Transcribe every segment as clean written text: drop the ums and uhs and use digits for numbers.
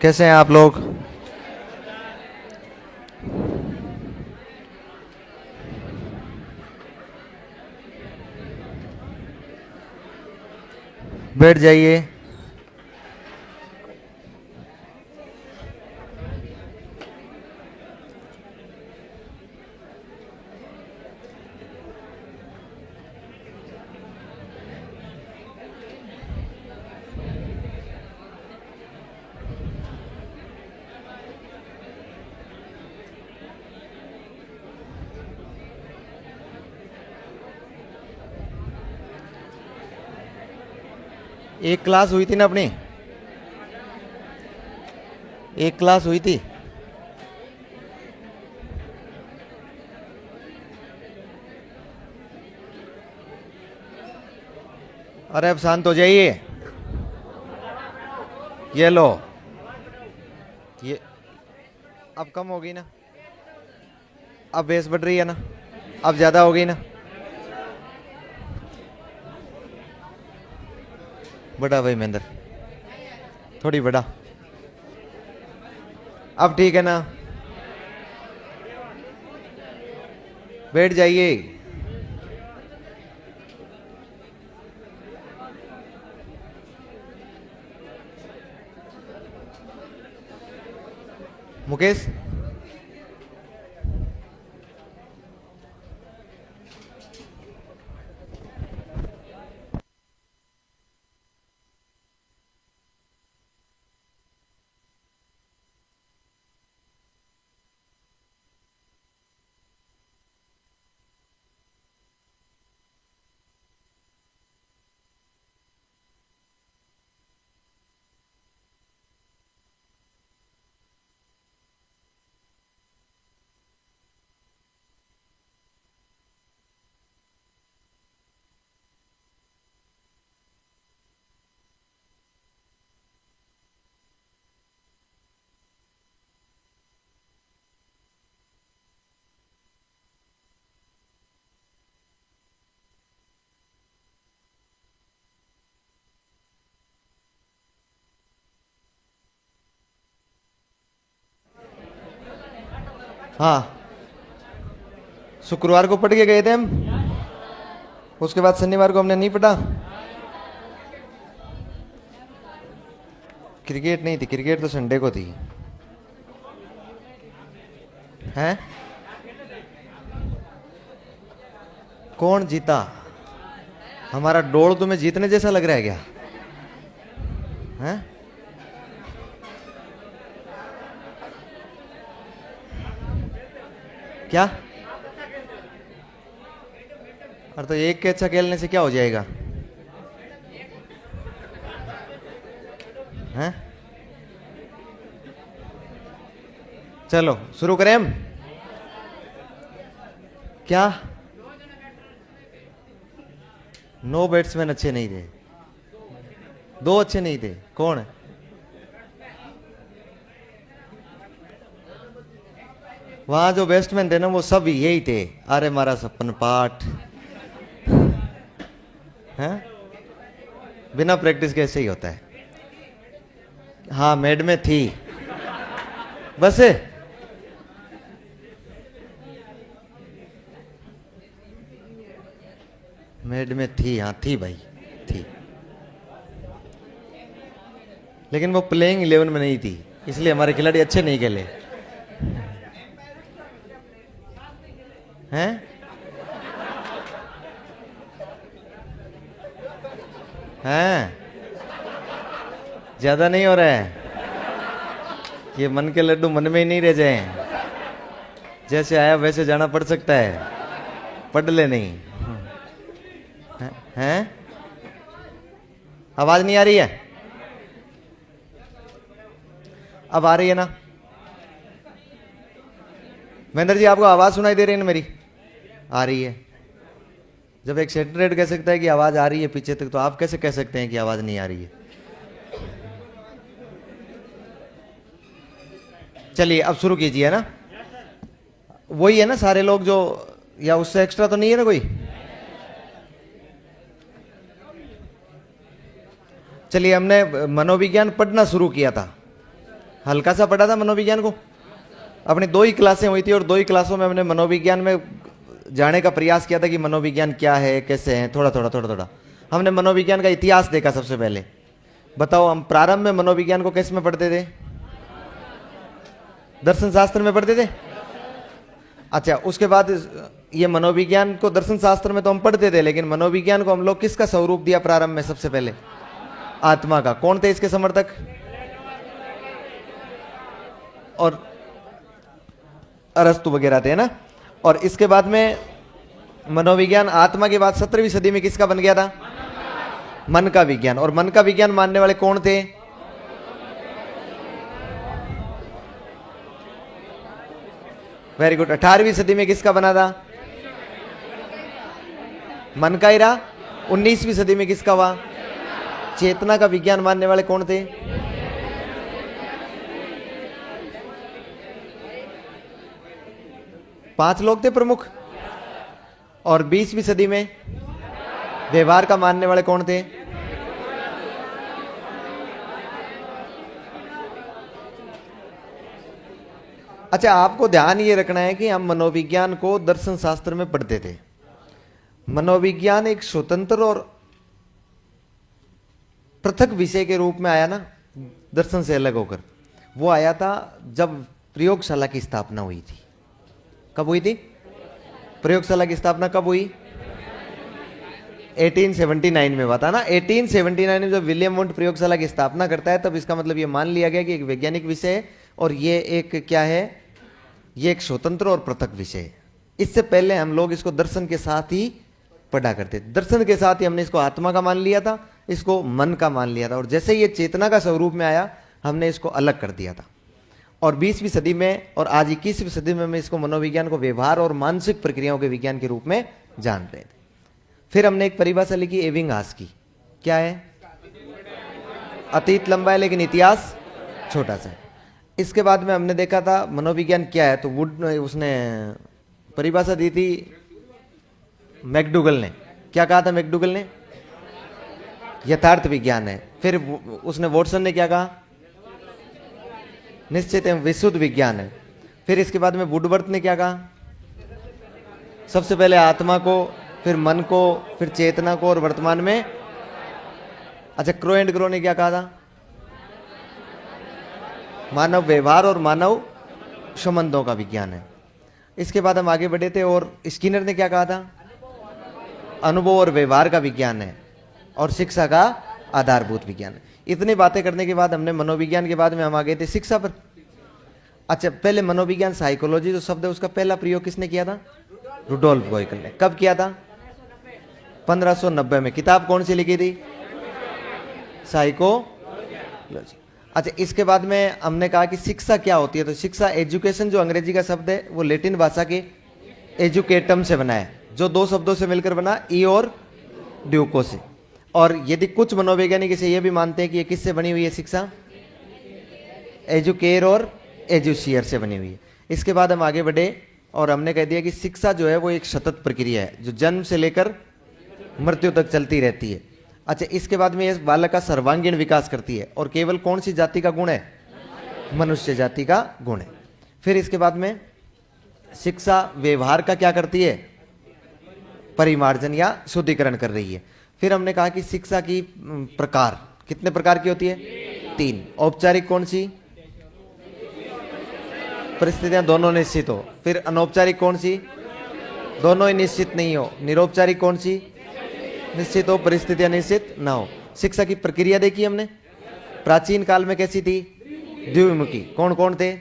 कैसे हैं आप लोग? बैठ जाइए। एक क्लास हुई थी ना अपनी, एक क्लास हुई थी। अरे अब शांत हो जाइए। ये लो, ये अब कम हो गई ना? अब बेस बढ़ रही है ना? अब ज्यादा हो गई ना? बड़ा भाई महेंद्र, थोड़ी बड़ा। अब ठीक है ना? बैठ जाइए। मुकेश, हाँ, शुक्रवार को पढ़ के गए थे हम, उसके बाद शनिवार को हमने नहीं पढ़ा। क्रिकेट नहीं थी, क्रिकेट तो संडे को थी। हैं? कौन जीता? हमारा डोल तुम्हें जीतने जैसा लग रहा है क्या? हैं? क्या? और तो एक के अच्छा खेलने से क्या हो जाएगा? हैं? चलो शुरू करें हम। क्या? 9 बैट्समैन अच्छे नहीं थे, 2 अच्छे नहीं थे। कौन है? वहां जो बैट्समैन थे ना वो सब यही थे। अरे मारा सपन पाठ है, बिना प्रैक्टिस कैसे ही होता है। हाँ मेड में थी बस। मेड में थी, हाँ थी भाई, थी। लेकिन वो प्लेइंग 11 में नहीं थी, इसलिए हमारे खिलाड़ी अच्छे नहीं खेले हैं। हैं? ज्यादा नहीं हो रहा है? ये मन के लड्डू मन में ही नहीं रह जाए। जैसे आया वैसे जाना पड़ सकता है, पढ़ ले नहीं। हैं? आवाज नहीं आ रही है? अब आ रही है ना? महेंद्र जी आपको आवाज सुनाई दे रही है ना मेरी? आ रही है। जब एक सेक्रेटरी कह सकता है कि आवाज आ रही है पीछे तक, तो आप कैसे कह सकते हैं कि आवाज नहीं आ रही है? चलिए अब शुरू कीजिए ना। वही है ना सारे लोग जो, या उससे एक्स्ट्रा तो नहीं है ना कोई? चलिए हमने मनोविज्ञान पढ़ना शुरू किया था, हल्का सा पढ़ा था मनोविज्ञान को। अपनी 2 ही क्लासें हुई थी और 2 ही क्लासों में हमने मनोविज्ञान में जाने का प्रयास किया था कि मनोविज्ञान क्या है, कैसे है, थोड़ा थोड़ा थोड़ा थोड़ा। हमने मनोविज्ञान का इतिहास देखा सबसे पहले। बताओ, हम प्रारंभ में मनोविज्ञान को किस में पढ़ते थे? दर्शन शास्त्र में पढ़ते थे। अच्छा, उसके बाद ये मनोविज्ञान को दर्शन शास्त्र में तो हम पढ़ते थे, लेकिन मनोविज्ञान को हम लोग किसका स्वरूप दिया प्रारंभ में? सबसे पहले आत्मा का। कौन थे इसके समर्थक? और अरस्तु वगैरह थे ना। और इसके बाद में मनोविज्ञान आत्मा के बाद 17वीं सदी में किसका बन गया था? मन का विज्ञान। और मन का विज्ञान मानने वाले कौन थे? Very good. 18वीं सदी में किसका बना था? मन का ही रहा। 19वीं सदी में किसका हुआ? चेतना का विज्ञान मानने वाले कौन थे? पांच लोग थे प्रमुख। और 20वीं सदी में व्यवहार का मानने वाले कौन थे? अच्छा, आपको ध्यान ये रखना है कि हम मनोविज्ञान को दर्शन शास्त्र में पढ़ते थे। मनोविज्ञान एक स्वतंत्र और पृथक विषय के रूप में आया ना, दर्शन से अलग होकर। वो आया था जब प्रयोगशाला की स्थापना हुई थी। कब हुई थी प्रयोगशाला की स्थापना? कब हुई? 1879 में हुआ था ना। 1879 में जब विलियम वुंड प्रयोगशाला की स्थापना करता है, तब इसका मतलब ये मान लिया गया कि एक वैज्ञानिक विषय है और ये एक क्या है? ये एक स्वतंत्र और पृथक विषय है। इससे पहले हम लोग इसको दर्शन के साथ ही पढ़ा करते थे। दर्शन के साथ ही हमने इसको आत्मा का मान लिया था, इसको मन का मान लिया था, और जैसे ये चेतना का स्वरूप में आया, हमने इसको अलग कर दिया था। और 20वीं सदी में और आज 21वीं सदी में हम इसको मनोविज्ञान को व्यवहार और मानसिक प्रक्रियाओं के विज्ञान के रूप में जान रहे थे। फिर हमने एक परिभाषा लिखी एबिंगहास की। क्या है? अतीत लंबा है लेकिन इतिहास छोटा सा है। इसके बाद में हमने देखा था मनोविज्ञान क्या है, तो वुड उसने परिभाषा दी थी मैकडूगल ने। क्या कहा था मैकडूगल ने? यथार्थ विज्ञान है। फिर उसने वॉटसन ने क्या कहा? निश्चित एवं विशुद्ध विज्ञान है। फिर इसके बाद में वुडवर्थ ने क्या कहा? सबसे पहले आत्मा को, फिर मन को, फिर चेतना को, और वर्तमान में अच्छा क्रो एंड ग्रो ने क्या कहा था? मानव व्यवहार और मानव संबंधों का विज्ञान है। इसके बाद हम आगे बढ़े थे और स्किनर ने क्या कहा था? अनुभव और व्यवहार का विज्ञान है और शिक्षा का आधारभूत विज्ञान है। इतनी बातें करने के बाद हमने मनोविज्ञान के बाद में हम आ गए थे शिक्षा पर। अच्छा, पहले मनोविज्ञान साइकोलॉजी जो शब्द है उसका पहला प्रयोग किसने किया था? रुडोल्फ गोयकल ने। कब किया था? 1590 में। किताब कौन सी लिखी थी? साइकोलॉजी। अच्छा, इसके बाद में हमने कहा कि शिक्षा क्या होती है, तो शिक्षा एजुकेशन जो अंग्रेजी का शब्द है वो लैटिन भाषा के एजुकेटम से बना है, जो 2 शब्दों से मिलकर बना, ई और ड्यूको से। और यदि कुछ मनोवैज्ञानिक इसे ये भी मानते हैं कि ये किससे बनी हुई है शिक्षा? एजुकेयर और एजुशियर से बनी हुई है। इसके बाद हम आगे बढ़े और हमने कह दिया कि शिक्षा जो है वो एक सतत प्रक्रिया है जो जन्म से लेकर मृत्यु तक चलती रहती है। अच्छा, इसके बाद में ये बालक का सर्वांगीण विकास करती है और केवल कौन सी जाति का गुण है? मनुष्य जाति का गुण है। फिर इसके बाद में शिक्षा व्यवहार का क्या करती है? परिमार्जन या शुद्धिकरण कर रही है। फिर हमने कहा कि शिक्षा की प्रकार कितने प्रकार की होती है? 3। औपचारिक कौन सी? परिस्थितियां दोनों निश्चित हो। फिर अनौपचारिक कौन सी? दोनों ही निश्चित नहीं हो। निरौपचारिक कौन सी? निश्चित हो, परिस्थितियां निश्चित ना हो। शिक्षा की प्रक्रिया देखी हमने। प्राचीन काल में कैसी थी? द्विमुखी। कौन कौन थे?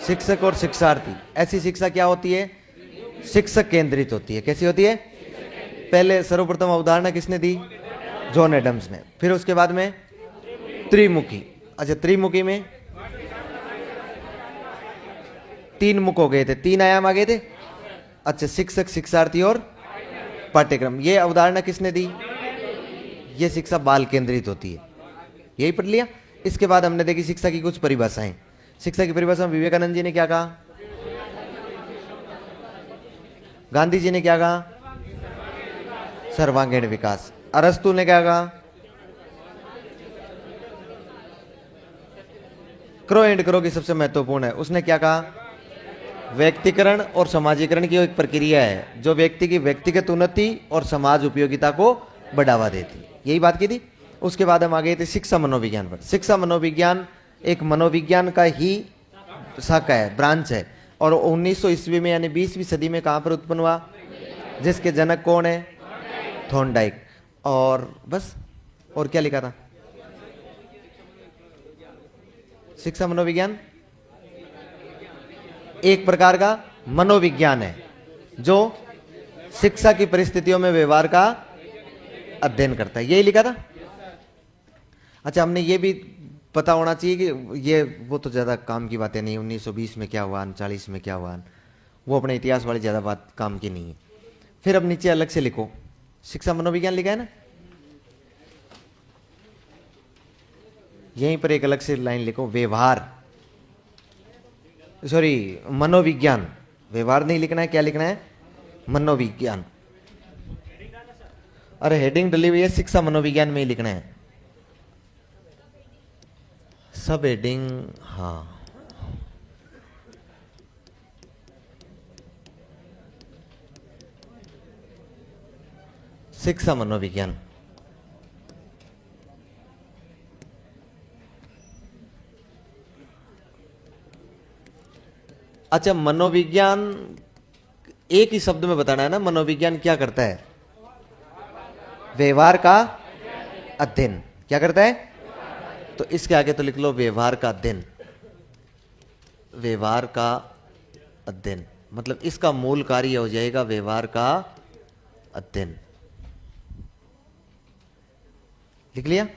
शिक्षक और शिक्षार्थी। ऐसी शिक्षा क्या होती है? शिक्षक केंद्रित होती है। कैसी होती है? पहले सर्वप्रथम अवधारणा किसने दी? जॉन एडम्स ने। फिर उसके बाद में त्रिमुखी। अच्छा, त्रिमुखी में 3 मुख हो गए थे, 3 आयाम आ गए थे। अच्छा, शिक्षक, शिक्षार्थी और पाठ्यक्रम। ये अवधारणा किसने दी? ये शिक्षा बाल केंद्रित होती है, यही पढ़ लिया। इसके बाद हमने देखी शिक्षा की कुछ परिभाषाएं। शिक्षा की परिभाषा में विवेकानंद जी ने क्या कहा? गांधी जी ने क्या कहा? सर्वांगीण विकास। अरस्तु ने क्या कहा? क्रो एंड क्रो की सबसे महत्वपूर्ण है। उसने क्या कहा? व्यक्तिकरण और समाजीकरण की एक प्रक्रिया है जो व्यक्ति की व्यक्तिगत उन्नति और समाज उपयोगिता को बढ़ावा देती, यही बात की थी। उसके बाद हम आ गए थे शिक्षा मनोविज्ञान पर। शिक्षा मनोविज्ञान एक मनोविज्ञान का ही शाखा है, ब्रांच है, और 1900 ईस्वी में यानी 20वीं सदी में कहां पर उत्पन्न हुआ? जिसके जनक कौन है? थॉर्नडाइक। और बस, और क्या लिखा था? शिक्षा मनोविज्ञान एक प्रकार का मनोविज्ञान है जो शिक्षा की परिस्थितियों में व्यवहार का अध्ययन करता है, यही लिखा था। अच्छा, हमने ये भी पता होना चाहिए कि ये वो तो ज्यादा काम की बातें नहीं, 1920 में क्या हुआ, 39 में क्या हुआ, वो अपने इतिहास वाली ज्यादा बात काम की नहीं है। फिर अब नीचे अलग से लिखो, शिक्षा मनोविज्ञान लिखा है ना, यहीं पर एक अलग से लाइन लिखो, व्यवहार, सॉरी मनोविज्ञान। व्यवहार नहीं लिखना है, क्या लिखना है? मनोविज्ञान। अरे हेडिंग डली हुई है, शिक्षा मनोविज्ञान में ही लिखना है, सब हेडिंग। हाँ, शिक्षा मनोविज्ञान। अच्छा, मनोविज्ञान एक ही शब्द में बताना है ना, मनोविज्ञान क्या करता है? व्यवहार का अध्ययन। क्या करता है? तो इसके आगे तो लिख लो व्यवहार का अध्ययन। व्यवहार का अध्ययन मतलब इसका मूल कार्य हो जाएगा व्यवहार का अध्ययन। लिख लिया?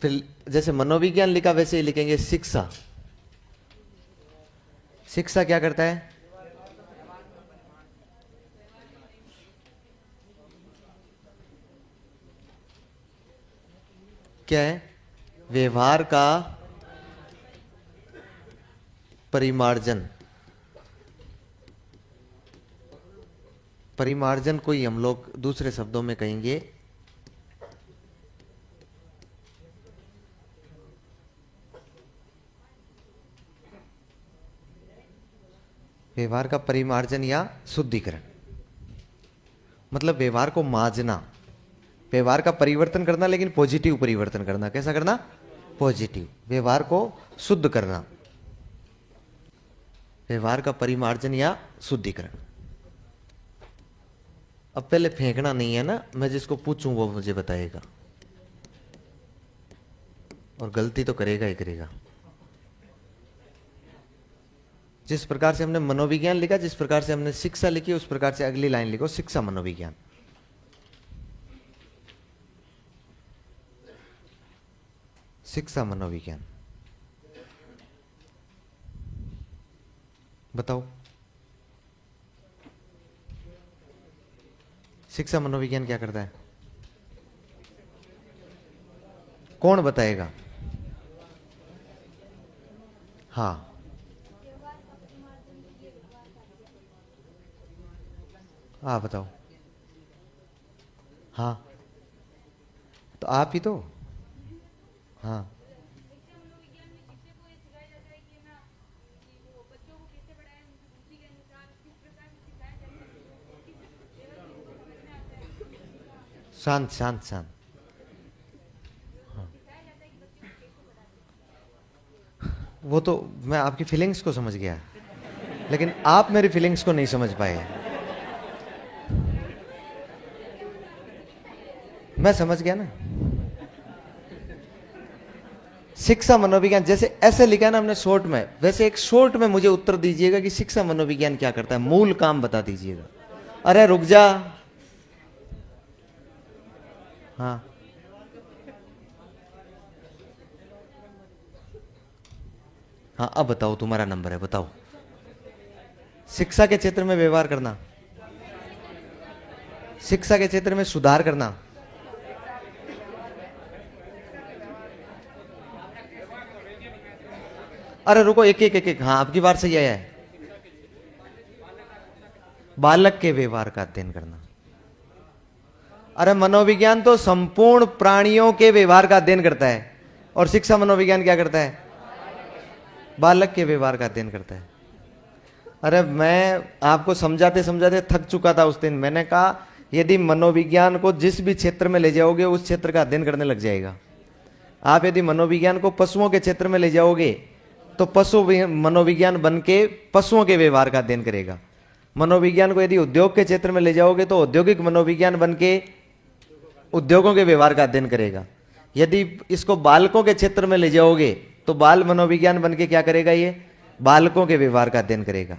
फिर जैसे मनोविज्ञान लिखा वैसे ही लिखेंगे शिक्षा। शिक्षा क्या करता है? क्या है? व्यवहार का परिमार्जन। परिमार्जन को ही हम लोग दूसरे शब्दों में कहेंगे व्यवहार का परिमार्जन या शुद्धिकरण। मतलब व्यवहार को माजना, व्यवहार का परिवर्तन करना, लेकिन पॉजिटिव परिवर्तन करना। कैसा करना? पॉजिटिव। व्यवहार को शुद्ध करना, व्यवहार का परिमार्जन या शुद्धिकरण। अब पहले फेंकना नहीं है ना, मैं जिसको पूछूं वो मुझे बताएगा, और गलती तो करेगा ही करेगा। जिस प्रकार से हमने मनोविज्ञान लिखा, जिस प्रकार से हमने शिक्षा लिखी, उस प्रकार से अगली लाइन लिखो शिक्षा मनोविज्ञान। शिक्षा मनोविज्ञान बताओ, शिक्षा मनोविज्ञान क्या करता है? कौन बताएगा? हाँ, हाँ बताओ। हाँ, तो आप ही तो। हाँ, शांत शांत शांत। हाँ। वो तो मैं आपकी फीलिंग्स को समझ गया, लेकिन आप मेरी फीलिंग्स को नहीं समझ पाए। मैं समझ गया ना। शिक्षा मनोविज्ञान जैसे ऐसे लिखा ना हमने शॉर्ट में, वैसे एक शॉर्ट में मुझे उत्तर दीजिएगा कि शिक्षा मनोविज्ञान क्या करता है, मूल काम बता दीजिएगा। अरे रुक जा। हाँ, हाँ अब बताओ, तुम्हारा नंबर है, बताओ। शिक्षा के क्षेत्र में व्यवहार करना, शिक्षा के क्षेत्र में सुधार करना, अरे रुको, एक एक एक एक। हाँ, आपकी बार सही आया है। बालक के व्यवहार का अध्ययन करना। अरे मनोविज्ञान तो संपूर्ण प्राणियों के व्यवहार का अध्ययन करता है, और शिक्षा मनोविज्ञान क्या करता है? बालक के व्यवहार का अध्ययन करता है। अरे मैं आपको समझाते समझाते थक चुका था उस दिन। मैंने कहा यदि मनोविज्ञान को जिस भी क्षेत्र में ले जाओगे उस क्षेत्र का अध्ययन करने लग जाएगा। आप यदि मनोविज्ञान को पशुओं के क्षेत्र में ले जाओगे तो पशु मनोविज्ञान बन के पशुओं के व्यवहार का अध्ययन करेगा। मनोविज्ञान को यदि उद्योग के क्षेत्र में ले जाओगे तो औद्योगिक मनोविज्ञान बन के उद्योगों के व्यवहार का अध्ययन करेगा। यदि इसको बालकों के क्षेत्र में ले जाओगे तो बाल मनोविज्ञान बन के क्या करेगा, ये बालकों के व्यवहार का अध्ययन करेगा।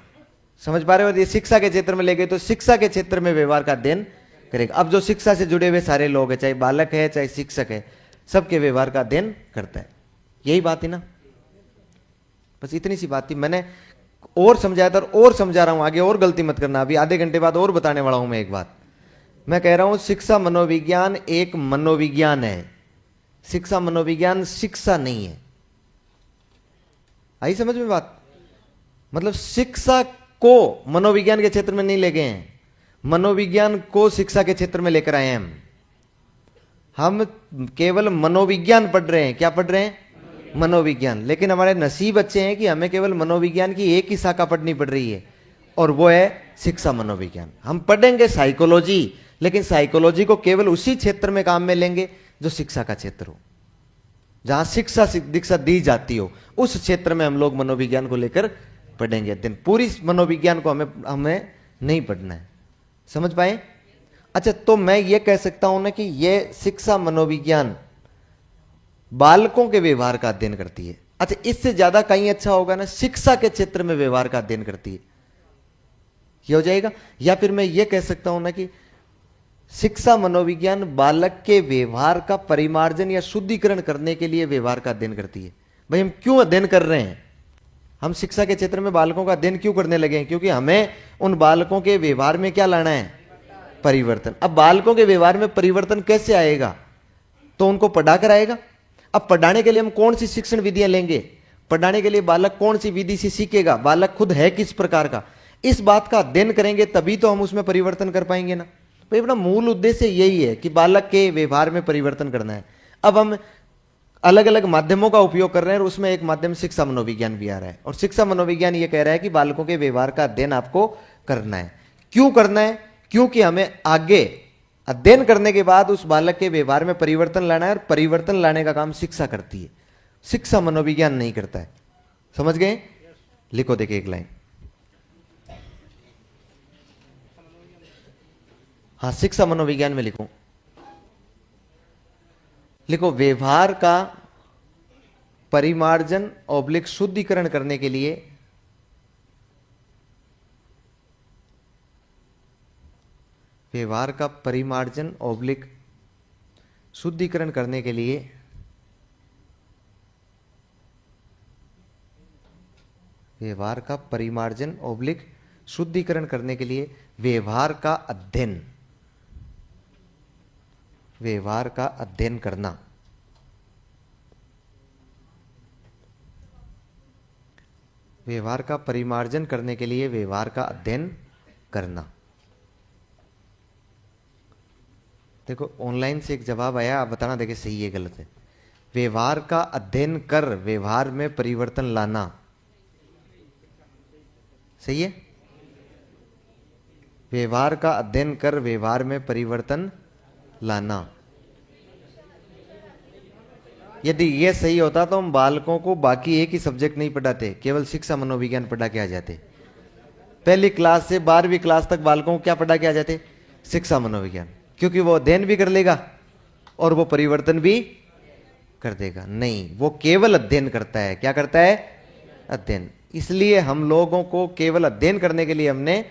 समझ पा रहे हो? यदि शिक्षा के क्षेत्र में ले गए तो शिक्षा के क्षेत्र में व्यवहार का अध्ययन करेगा। अब जो शिक्षा से जुड़े हुए सारे लोग हैं, चाहे बालक है चाहे शिक्षक है, सबके व्यवहार का अध्ययन करता है। यही बात है ना, बस इतनी सी बात थी। मैंने और समझाया था और समझा रहा हूं, आगे और गलती मत करना। अभी आधे घंटे बाद और बताने वाला हूं मैं एक बात। मैं कह रहा हूं शिक्षा मनोविज्ञान एक मनोविज्ञान है। शिक्षा मनोविज्ञान शिक्षा नहीं है। आई समझ में बात? मतलब शिक्षा को मनोविज्ञान के क्षेत्र में नहीं ले गए हैं, मनोविज्ञान को शिक्षा के क्षेत्र में लेकर आए हैं। हम केवल मनोविज्ञान पढ़ रहे हैं। क्या पढ़ रहे हैं? मनोविज्ञान। लेकिन हमारे नसीब अच्छे हैं कि हमें केवल मनोविज्ञान की एक ही शाखा पढ़नी पड़ रही है और वो है शिक्षा मनोविज्ञान। हम पढ़ेंगे साइकोलॉजी, लेकिन साइकोलॉजी को केवल उसी क्षेत्र में काम में लेंगे जो शिक्षा का क्षेत्र हो, जहां शिक्षा दीक्षा दी जाती हो, उस क्षेत्र में हम लोग मनोविज्ञान को लेकर पढ़ेंगे अध्ययन। पूरी मनोविज्ञान को हमें नहीं पढ़ना है। समझ पाए? अच्छा, तो मैं ये कह सकता हूं ना कि ये शिक्षा मनोविज्ञान बालकों के व्यवहार का अध्ययन करती है। अच्छा, इससे ज्यादा कहीं अच्छा होगा ना, शिक्षा के क्षेत्र में व्यवहार का अध्ययन करती है, ये हो जाएगा। या फिर मैं ये कह सकता हूं ना कि शिक्षा मनोविज्ञान बालक के व्यवहार का परिमार्जन या शुद्धिकरण करने के लिए व्यवहार का अध्ययन करती है। भाई हम क्यों अध्ययन कर रहे हैं? हम शिक्षा के क्षेत्र में बालकों का अध्ययन क्यों करने लगे हैं? क्योंकि हमें उन बालकों के व्यवहार में क्या लाना है? परिवर्तन। अब बालकों के व्यवहार में परिवर्तन कैसे आएगा? तो उनको पढ़ाकर आएगा। अब पढ़ाने के लिए हम कौन सी शिक्षण विधियां लेंगे? पढ़ाने के लिए बालक कौन सी विधि से सीखेगा? बालक खुद है किस प्रकार का? इस बात का अध्ययन करेंगे तभी तो हम उसमें परिवर्तन कर पाएंगे ना। भाई अपना मूल उद्देश्य यही है कि बालक के व्यवहार में परिवर्तन करना है। अब हम अलग अलग माध्यमों का उपयोग कर रहे हैं और उसमें एक माध्यम शिक्षा मनोविज्ञान भी आ रहा है। और शिक्षा मनोविज्ञान ये कह रहा है कि बालकों के व्यवहार का अध्ययन आपको करना है। क्यों करना है? क्योंकि हमें आगे अध्ययन करने के बाद उस बालक के व्यवहार में परिवर्तन लाना है, और परिवर्तन लाने का काम शिक्षा करती है, शिक्षा मनोविज्ञान नहीं करता है। समझ गए? लिखो देखिए एक लाइन। हाँ, शिक्षा मनोविज्ञान में लिखो। लिखो, व्यवहार का परिमार्जन ऑब्लिक शुद्धिकरण करने के लिए व्यवहार का परिमार्जन ऑब्लिक शुद्धिकरण करने के लिए व्यवहार का परिमार्जन ऑब्लिक शुद्धिकरण करने के लिए व्यवहार का अध्ययन, व्यवहार का अध्ययन करना। व्यवहार का परिमार्जन करने के लिए व्यवहार का अध्ययन करना। देखो ऑनलाइन से एक जवाब आया, आप बताना देखिए सही है गलत है। व्यवहार का अध्ययन कर व्यवहार में परिवर्तन लाना, सही है? व्यवहार का अध्ययन कर व्यवहार में परिवर्तन लाना। यदि यह सही होता तो हम बालकों को बाकी एक ही सब्जेक्ट नहीं पढ़ाते, केवल शिक्षा मनोविज्ञान पढ़ा के आ जाते। पहली क्लास से 12वीं क्लास तक बालकों को क्या पढ़ा के आ जाते? शिक्षा मनोविज्ञान। क्योंकि वो अध्ययन भी कर लेगा और वो परिवर्तन भी कर देगा। नहीं, वो केवल अध्ययन करता है। क्या करता है? अध्ययन। इसलिए हम लोगों को केवल अध्ययन करने के लिए हमने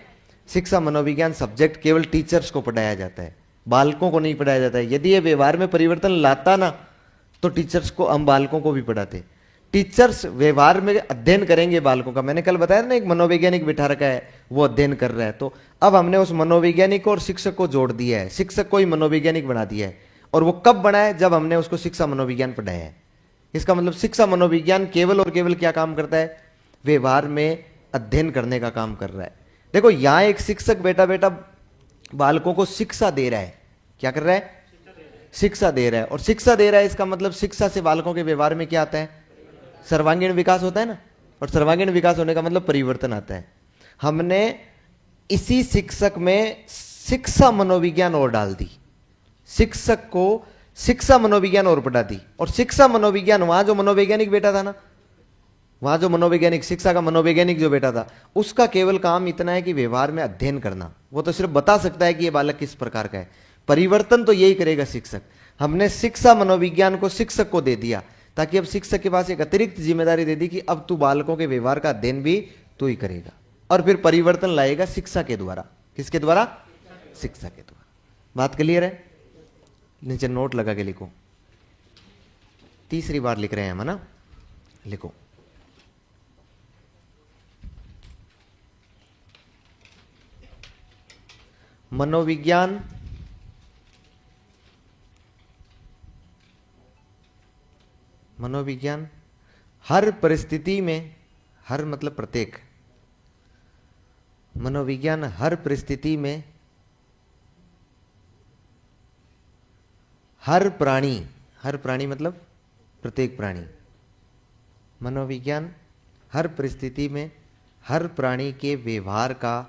शिक्षा मनोविज्ञान सब्जेक्ट केवल टीचर्स को पढ़ाया जाता है, बालकों को नहीं पढ़ाया जाता है। यदि ये व्यवहार में परिवर्तन लाता ना तो टीचर्स को, हम बालकों को भी पढ़ाते। टीचर्स व्यवहार में अध्ययन करेंगे बालकों का। मैंने कल बताया ना, एक मनोवैज्ञानिक बिठा रखा है, वो अध्ययन कर रहा है। तो अब हमने उस मनोवैज्ञानिक और शिक्षक को जोड़ दिया है, शिक्षक को ही मनोवैज्ञानिक बना दिया है। और वो कब बना है? जब हमने उसको शिक्षा मनोविज्ञान पढ़ाया है। इसका मतलब शिक्षा मनोविज्ञान केवल और केवल क्या काम करता है? व्यवहार में अध्ययन करने का काम कर रहा है। देखो यहां एक शिक्षक बेटा बेटा बालकों को शिक्षा दे रहा है। क्या कर रहा है? शिक्षा दे रहा है। और शिक्षा दे रहा है, इसका मतलब शिक्षा से बालकों के व्यवहार में क्या आता है? सर्वांगीण विकास होता है ना। और सर्वांगीण विकास होने का मतलब परिवर्तन आता है। हमने इसी शिक्षक में शिक्षा मनोविज्ञान और डाल दी, शिक्षक को शिक्षा मनोविज्ञान और पढ़ा दी, और शिक्षा मनोविज्ञान वहां जो मनोवैज्ञानिक बेटा था ना, वहां जो मनोवैज्ञानिक शिक्षा का मनोवैज्ञानिक जो बेटा था, उसका केवल काम इतना है कि व्यवहार में अध्ययन करना। वो तो सिर्फ बता सकता है कि ये बालक किस प्रकार का है, परिवर्तन तो यही करेगा शिक्षक। हमने शिक्षा मनोविज्ञान को शिक्षक को दे दिया, ताकि अब शिक्षक के पास एक अतिरिक्त जिम्मेदारी दे दी कि अब तू बालकों के व्यवहार का अध्ययन भी तू ही करेगा, और फिर परिवर्तन लाएगा शिक्षा के द्वारा। किसके द्वारा? शिक्षा के द्वारा। बात क्लियर है? नीचे नोट लगा के लिखो, तीसरी बार लिख रहे हैं हम, है ना? लिखो, मनोविज्ञान मनोविज्ञान हर परिस्थिति में, हर मतलब प्रत्येक, मनोविज्ञान हर परिस्थिति में हर प्राणी मतलब प्रत्येक प्राणी, मनोविज्ञान हर परिस्थिति में हर प्राणी के व्यवहार का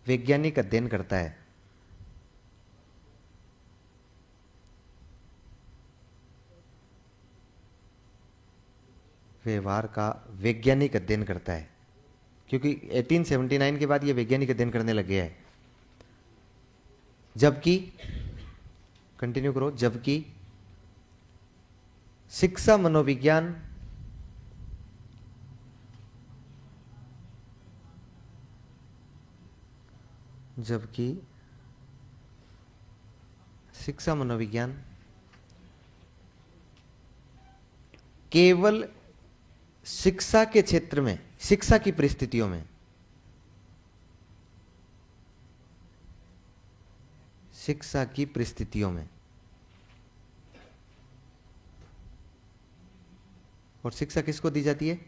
वैज्ञानिक अध्ययन करता है। व्यवहार का वैज्ञानिक अध्ययन करता है, क्योंकि 1879 के बाद ये वैज्ञानिक अध्ययन करने लग गया है। जबकि, कंटिन्यू करो, जबकि शिक्षा मनोविज्ञान केवल शिक्षा के क्षेत्र में, शिक्षा की परिस्थितियों में, और शिक्षा किसको दी जाती है?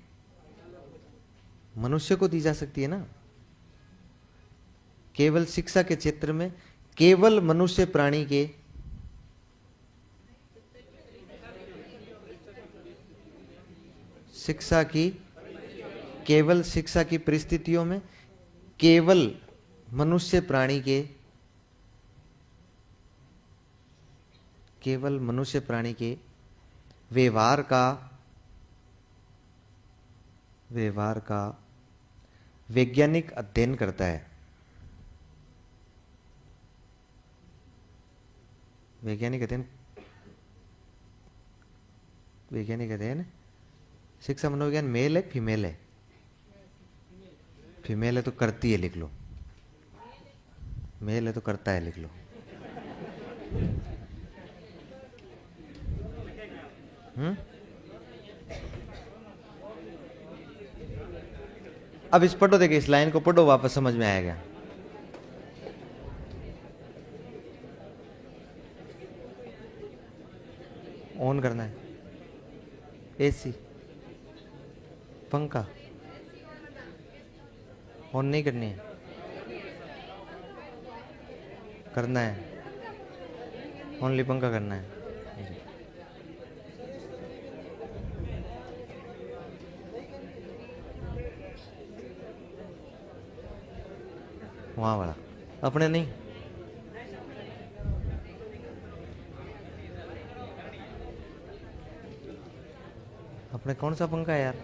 मनुष्य को दी जा सकती है ना। केवल शिक्षा के क्षेत्र में केवल मनुष्य प्राणी के शिक्षा की परिस्थितियों में केवल मनुष्य प्राणी के व्यवहार का वैज्ञानिक अध्ययन करता है। वैज्ञानिक अध्ययन शिक्षा मनोविज्ञान मेल है फीमेल है? फीमेल है तो करती है, लिख लो। मेल है तो करता है, लिख लो। अब इस पढ़ो, देखिए इस लाइन को पढ़ो, वापस समझ में आएगा। ऑन करना है, एसी पंखा ऑन नहीं करनी है, करना है, ओनली पंखा करना है। वहां वाला अपने नहीं, अपने कौन सा पंखा है यार?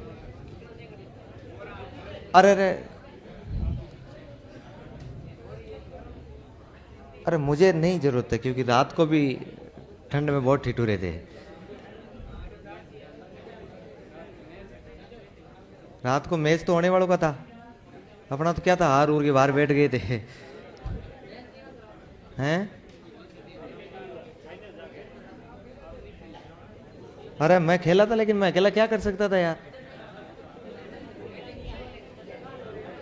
अरे मुझे नहीं जरूरत है, क्योंकि रात को भी ठंड में बहुत ठिठुरे थे। रात को मैच तो होने वालों का था, अपना तो क्या था, हार उर के बाहर बैठ गए थे। हैं? अरे मैं खेला था, लेकिन मैं अकेला क्या कर सकता था यार।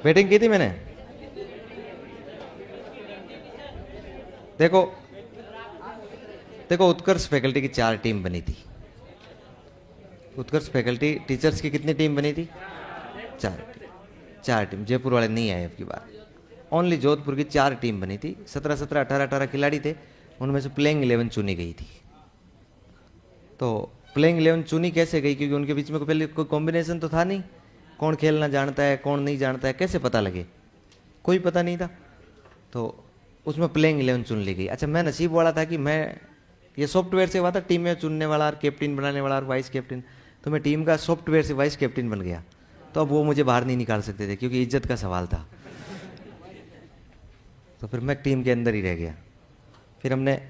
बैटिंग की थी मैंने। देखो उत्कर्ष फैकल्टी की 4 टीम बनी थी। उत्कर्ष फैकल्टी टीचर्स की कितनी टीम बनी थी? 4 टीम। जयपुर वाले नहीं आए अब की बार, ओनली जोधपुर की 4 टीम बनी थी। 17 18 खिलाड़ी थे, उनमें से प्लेइंग 11 चुनी गई थी। तो प्लेइंग 11 चुनी कैसे गई, क्योंकि उनके बीच में पहले कोई कॉम्बिनेशन तो था नहीं, कौन खेलना जानता है कौन नहीं जानता है कैसे पता लगे, कोई पता नहीं था, तो उसमें प्लेइंग 11 चुन ली गई। अच्छा, मैं नसीब वाला था कि मैं ये सॉफ्टवेयर से हुआ था, टीम में चुनने वाला और कैप्टन बनाने वाला और वाइस कैप्टन, तो मैं टीम का सॉफ्टवेयर से वाइस कैप्टन बन गया। तो अब वो मुझे बाहर नहीं निकाल सकते थे क्योंकि इज्जत का सवाल था, तो फिर मैं टीम के अंदर ही रह गया। फिर हमने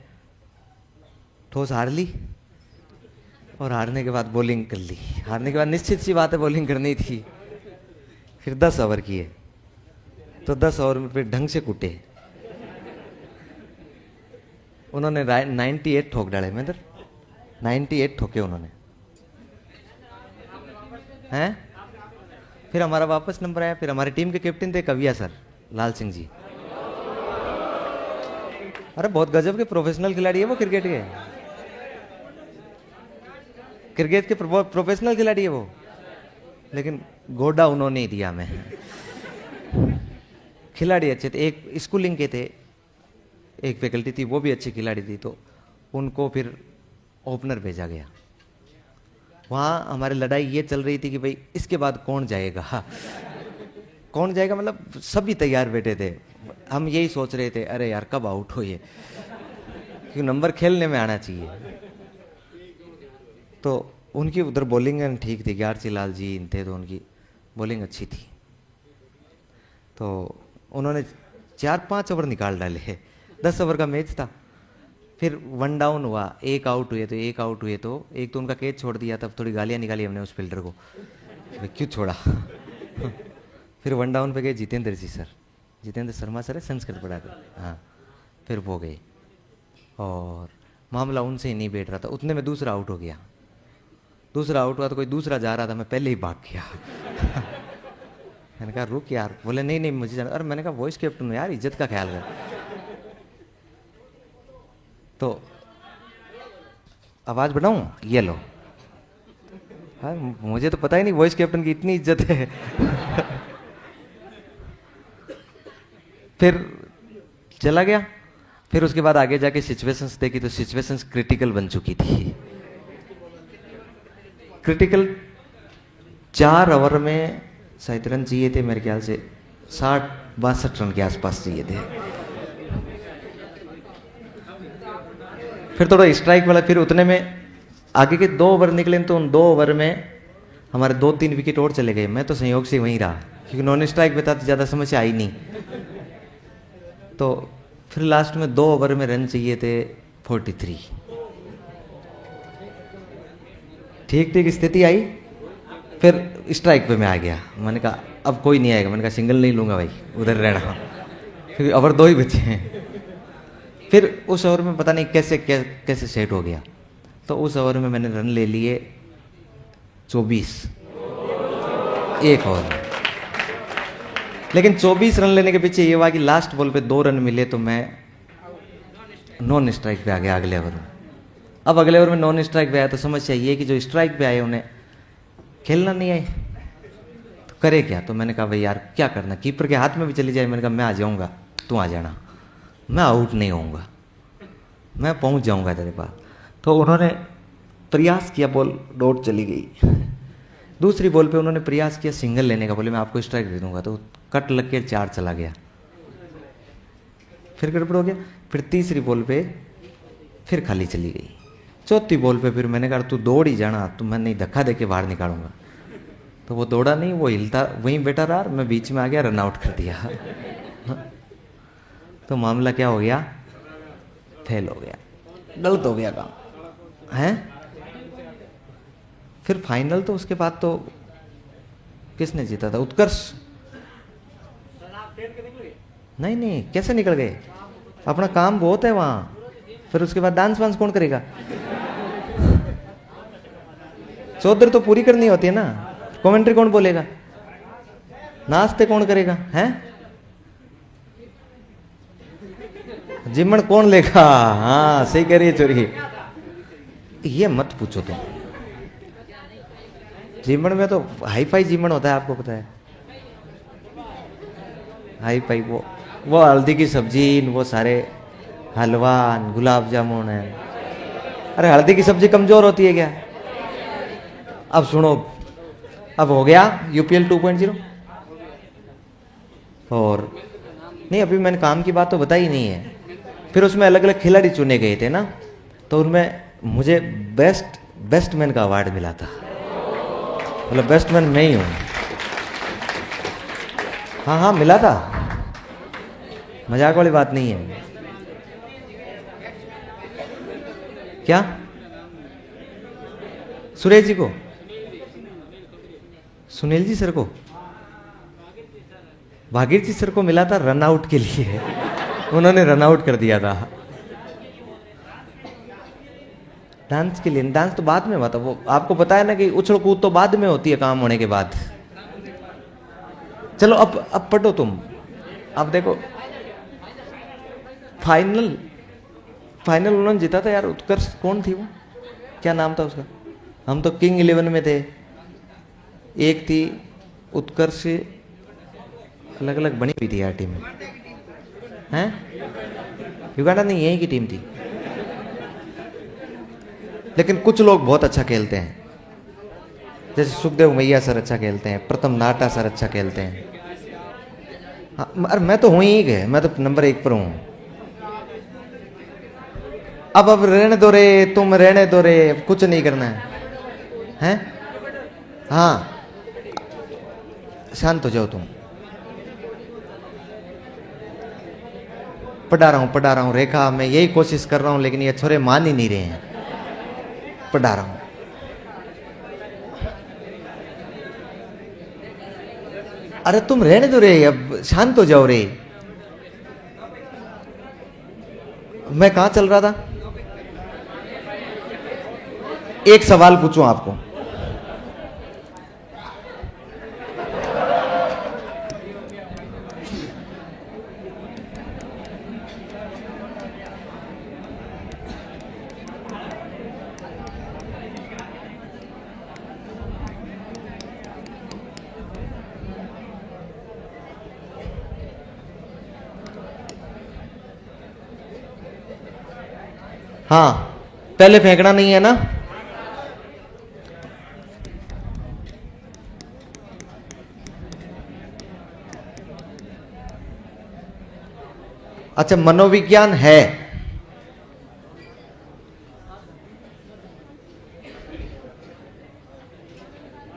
ठोस हार ली और हारने के बाद बॉलिंग कर ली। हारने के बाद निश्चित सी बात है बॉलिंग करनी थी। फिर 10 ओवर किए, तो 10 ओवर में फिर ढंग से कूटे। उन्होंने 98 ठोक डाले, मैं 98 ठोके उन्होंने हैं। फिर हमारा वापस नंबर आया। फिर हमारी टीम के कैप्टन थे कविया सर, लाल सिंह जी। अरे बहुत गजब के प्रोफेशनल खिलाड़ी है वो, क्रिकेट के प्रोफेशनल खिलाड़ी है वो, लेकिन गोडा उन्होंने ही दिया हमें। खिलाड़ी अच्छे थे, एक स्कूलिंग के थे, एक फैकल्टी थी वो भी अच्छी खिलाड़ी थी, तो उनको फिर ओपनर भेजा गया। वहाँ हमारी लड़ाई ये चल रही थी कि भाई इसके बाद कौन जाएगा, कौन जाएगा, मतलब सभी तैयार बैठे थे। हम यही सोच रहे थे अरे यार कब आउट हो ये, क्योंकि नंबर खेलने में आना चाहिए। तो उनकी उधर बॉलिंग ठीक थी, ग्यारसी लाल जी थे तो उनकी बॉलिंग अच्छी थी, तो उन्होंने 4-5 ओवर निकाल डाले। 10 ओवर का मैच था। फिर 1 डाउन हुआ, एक आउट हुए तो एक तो उनका कैच छोड़ दिया, तब थोड़ी गालियां निकाली हमने उस फील्डर को, क्यों छोड़ा। फिर 1 डाउन पे गए जितेंद्र जी सर, जितेंद्र शर्मा सर है, संस्कृत पढ़ाते, हाँ। फिर वो गए और मामला उनसे ही नहीं बैठ रहा था, उतने में दूसरा आउट हो गया। दूसरा आउट हुआ तो कोई दूसरा जा रहा था, मैं पहले ही भाग गया। मैंने कहा रुक यार, बोले नहीं नहीं मुझे जाना। अरे मैंने कहा वॉइस कैप्टन हूँ यार, इज्जत का ख्याल कर। तो आवाज बढ़ाऊं, ये लो। हाँ, मुझे तो पता ही नहीं वॉइस कैप्टन की इतनी इज्जत है। फिर चला गया। फिर उसके बाद आगे जाके सिचुएशंस देखी तो सिचुएशंस क्रिटिकल बन चुकी थी। क्रिटिकल 4 ओवर में शायद रन चाहिए थे मेरे ख्याल से 60-62 रन के आसपास चाहिए थे। फिर थोड़ा स्ट्राइक वाला, फिर उतने में आगे के 2 ओवर निकले, तो उन 2 ओवर में हमारे 2-3 विकेट और चले गए। मैं तो संयोग से वहीं रहा क्योंकि नॉन स्ट्राइक पे था तो ज़्यादा समस्या आई नहीं। तो फिर लास्ट में 2 ओवर में रन चाहिए थे 43। ठीक ठीक स्थिति आई। फिर स्ट्राइक पे मैं आ गया। मैंने कहा अब कोई नहीं आएगा, मैंने कहा सिंगल नहीं लूंगा भाई, उधर रहना, क्योंकि ओवर 2 ही बचे हैं। फिर उस ओवर में पता नहीं कैसे सेट हो गया, तो उस ओवर में मैंने रन ले लिए 24 एक ओवर में। लेकिन 24 रन लेने के पीछे ये हुआ कि लास्ट बॉल पे 2 रन मिले तो मैं नॉन स्ट्राइक पे आ गया अगले ओवर में। अब अगले ओवर में नॉन स्ट्राइक पे आया तो समस्या ये कि जो स्ट्राइक पे आए उन्हें खेलना नहीं आए, तो करे क्या। तो मैंने कहा भाई यार क्या करना, कीपर के हाथ में भी चली जाए। मैंने कहा मैं आ जाऊंगा, तू आ जाना, मैं आउट नहीं होऊंगा, मैं पहुंच जाऊंगा तेरे पास। तो उन्होंने प्रयास किया, बॉल डॉट चली गई। दूसरी बॉल पे उन्होंने प्रयास किया सिंगल लेने का, बोले मैं आपको स्ट्राइक दे दूंगा, तो कट लग के 4 चला गया। फिर गड़बड़ हो गया। फिर तीसरी बॉल पे फिर खाली चली गई। चौथी बॉल पे फिर मैंने कहा तू दौड़ ही जाना, तो मैं नहीं धक्का दे के बाहर निकालूंगा। तो वो दौड़ा नहीं, वो हिलता वहीं बैठा रहा, मैं बीच में आ गया, रन आउट कर दिया। तो मामला क्या हो गया, फेल हो गया, गलत हो गया काम है। फिर फाइनल तो उसके बाद तो किसने जीता था, उत्कर्ष। नहीं नहीं कैसे निकल गए, अपना काम बहुत है वहां। फिर उसके बाद डांस वांस कौन करेगा, चौधरी तो पूरी करनी होती है ना, कमेंट्री कौन बोलेगा, नाश्ते कौन करेगा, हैं जिम्मन कौन लेगा। हाँ सही कह रही है चोरी, ये मत पूछो तुम। जिम्मन में तो हाई फाई जिम्मन होता है, आपको पता है, हाई फाई वो हल्दी की सब्जी, वो सारे हलवा गुलाब जामुन है। अरे हल्दी की सब्जी कमजोर होती है क्या, अब सुनो, अब हो गया यूपीएल 2.0। और नहीं, अभी मैंने काम की बात तो बताई नहीं है। फिर उसमें अलग अलग खिलाड़ी चुने गए थे ना, तो उनमें मुझे बेस्टमैन का अवार्ड मिला था। मतलब बेस्टमैन मैं ही हूँ। हाँ हाँ मिला था, मजाक वाली बात नहीं है। क्या सुरेश जी को, सुनील जी सर को, भागीरथी सर को मिला था रन आउट के लिए। उन्होंने रन आउट कर दिया था। डांस के लिए, डांस तो बाद में हुआ था। वो आपको पता है ना कि उछल कूद तो बाद में होती है काम होने के बाद। चलो अब पढ़ो तुम। अब देखो फाइनल उन्होंने जीता था यार। उत्कर्ष कौन थी वो, क्या नाम था उसका? हम तो किंग 11 में थे। एक थी उत्कर्ष, अलग अलग बनी हुई थी यार टीम हैं। युगांडा नहीं, यही की टीम थी। लेकिन कुछ लोग बहुत अच्छा खेलते हैं, जैसे सुखदेव मैया सर अच्छा खेलते हैं, प्रथम नाटा सर अच्छा खेलते हैं। हाँ, अरे मैं तो हूं ही गए, मैं तो नंबर 1 पर हूं। अब रहने दो रे, तुम रहने दो रे, कुछ नहीं करना है। हाँ शांत हो जाओ तुम। पढ़ा रहा हूं रेखा, मैं यही कोशिश कर रहा हूं, लेकिन ये छोरे मान ही नहीं रहे हैं। पढ़ा रहा हूं। अरे तुम रहने दो रे, अब शांत हो जाओ रे। मैं कहां चल रहा था? एक सवाल पूछूं आपको। हाँ पहले फेंकना नहीं है ना। अच्छा मनोविज्ञान है।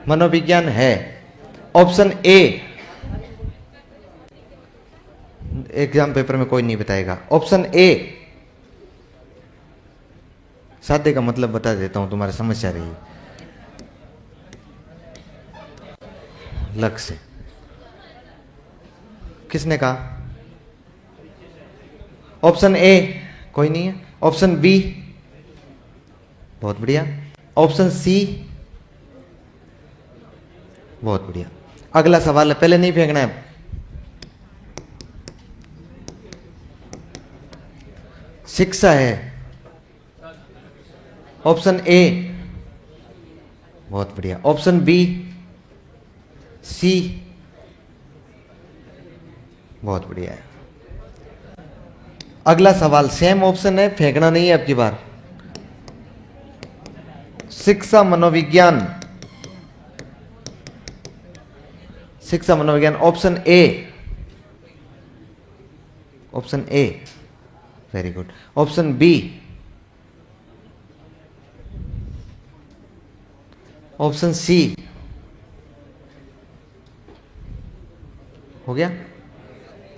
मनोविज्ञान है। ऑप्शन ए, एग्जाम पेपर में कोई नहीं बताएगा। ऑप्शन ए, साध्य का मतलब बता देता हूं, तुम्हारी समस्या रही। लक्ष्य किसने कहा? ऑप्शन ए कोई नहीं है। ऑप्शन बी बहुत बढ़िया। ऑप्शन सी बहुत बढ़िया। अगला सवाल है, पहले नहीं फेंकना है। शिक्षा है। ऑप्शन ए बहुत बढ़िया। ऑप्शन बी, सी बहुत बढ़िया है। अगला सवाल सेम ऑप्शन है, फेंकना नहीं है अब की बार। शिक्षा मनोविज्ञान, शिक्षा मनोविज्ञान। Option A, option A very good. Option B, option C हो गया।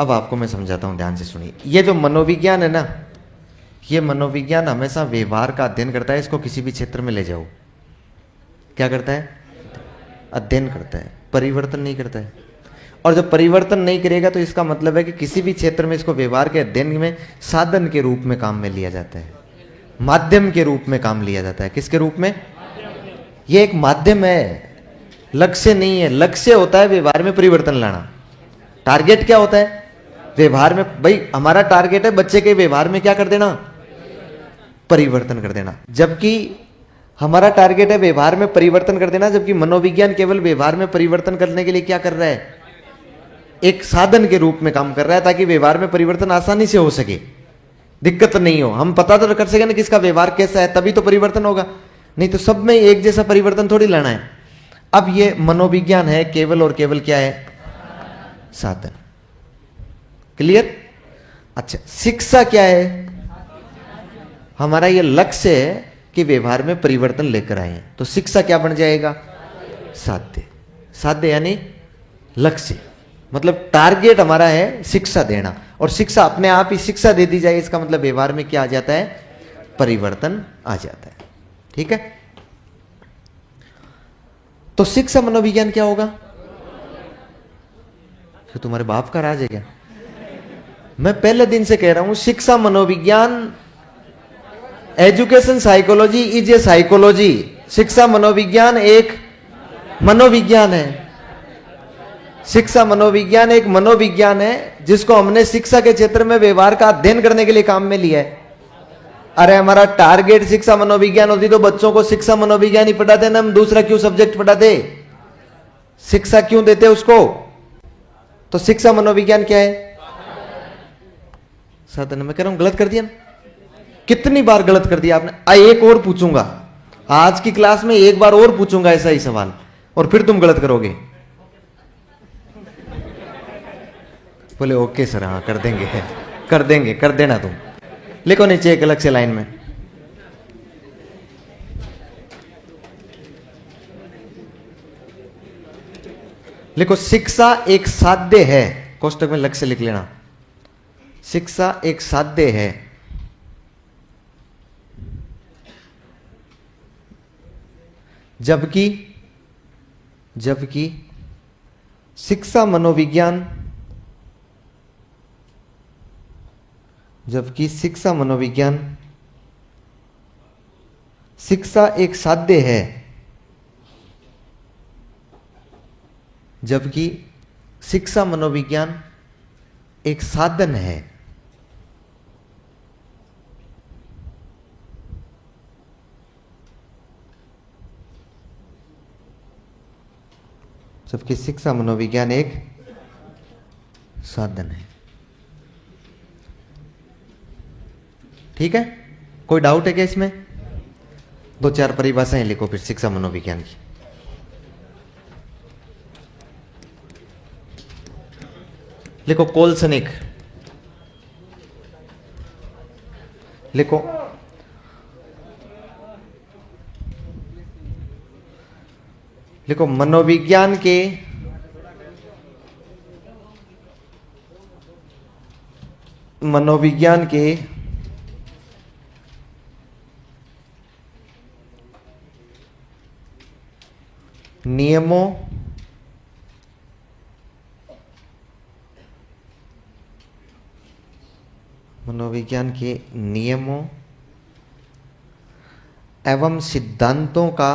अब आपको मैं समझाता हूं, ध्यान से सुनिए। ये जो मनोविज्ञान है ना, ये मनोविज्ञान हमेशा व्यवहार का अध्ययन करता है। इसको किसी भी क्षेत्र में ले जाओ, क्या करता है? अध्ययन करता है, परिवर्तन नहीं करता है। और जब परिवर्तन नहीं करेगा तो इसका मतलब है कि किसी भी क्षेत्र में इसको व्यवहार के अध्ययन में साधन के रूप में काम में लिया जाता है, माध्यम के रूप में काम लिया जाता है। किसके रूप में? ये एक माध्यम है, लक्ष्य नहीं है। लक्ष्य होता है व्यवहार में परिवर्तन लाना। टारगेट क्या होता है? व्यवहार में, भाई हमारा टारगेट है बच्चे के व्यवहार में क्या कर देना? परिवर्तन कर देना। जबकि हमारा टारगेट है व्यवहार में परिवर्तन कर देना, जबकि मनोविज्ञान केवल व्यवहार में परिवर्तन करने के लिए क्या कर रहा है? एक साधन के रूप में काम कर रहा है, ताकि व्यवहार में परिवर्तन आसानी से हो सके, दिक्कत नहीं हो। हम पता तो कर सके ना किसका व्यवहार कैसा है, तभी तो परिवर्तन होगा। नहीं तो सब में एक जैसा परिवर्तन थोड़ी लाना है। अब ये मनोविज्ञान है केवल और केवल क्या है? साधन। क्लियर? अच्छा, शिक्षा क्या है? हमारा ये लक्ष्य है कि व्यवहार में परिवर्तन लेकर आए। तो शिक्षा क्या बन जाएगा? साध्य। साध्य यानी लक्ष्य, मतलब टारगेट हमारा है शिक्षा देना, और शिक्षा अपने आप ही शिक्षा दे दी जाए, इसका मतलब व्यवहार में क्या आ जाता है? परिवर्तन आ जाता है। ठीक है, तो शिक्षा मनोविज्ञान क्या होगा? तो तुम्हारे बाप का राज है क्या? मैं पहले दिन से कह रहा हूं, शिक्षा मनोविज्ञान, education psychology is a psychology. शिक्षा मनोविज्ञान एक मनोविज्ञान है। शिक्षा मनोविज्ञान एक मनोविज्ञान है जिसको हमने शिक्षा के क्षेत्र में व्यवहार का अध्ययन करने के लिए काम में लिया है। अरे हमारा टारगेट शिक्षा मनोविज्ञान होती तो बच्चों को शिक्षा मनोविज्ञान ही पढ़ाते ना, हम दूसरा क्यों सब्जेक्ट पढ़ाते? शिक्षा क्यों देते उसको? तो शिक्षा मनोविज्ञान क्या है? साधन। मैं कह रहा हूं गलत कर दिया ना? कितनी बार गलत कर दिया आपने? एक और पूछूंगा आज की क्लास में, एक बार और पूछूंगा ऐसा ही सवाल, और फिर तुम गलत करोगे। बोले ओके सर, हाँ कर देंगे, कर देंगे, कर देना तुम। लिखो नीचे एक अलग से लाइन में, लिखो शिक्षा एक साध्य है। कोष्टक में लक्ष्य लिख लेना। शिक्षा एक साध्य है, जबकि शिक्षा मनोविज्ञान, जबकि शिक्षा मनोविज्ञान, शिक्षा एक साध्य है, जबकि शिक्षा मनोविज्ञान एक साधन है। जबकि शिक्षा मनोविज्ञान एक साधन है। ठीक है, कोई डाउट है क्या इसमें? दो चार परिभाषाएं लिखो फिर शिक्षा मनोविज्ञान की। लिखो कोल्सनिक, लिखो मनोविज्ञान के नियमों एवं सिद्धांतों का,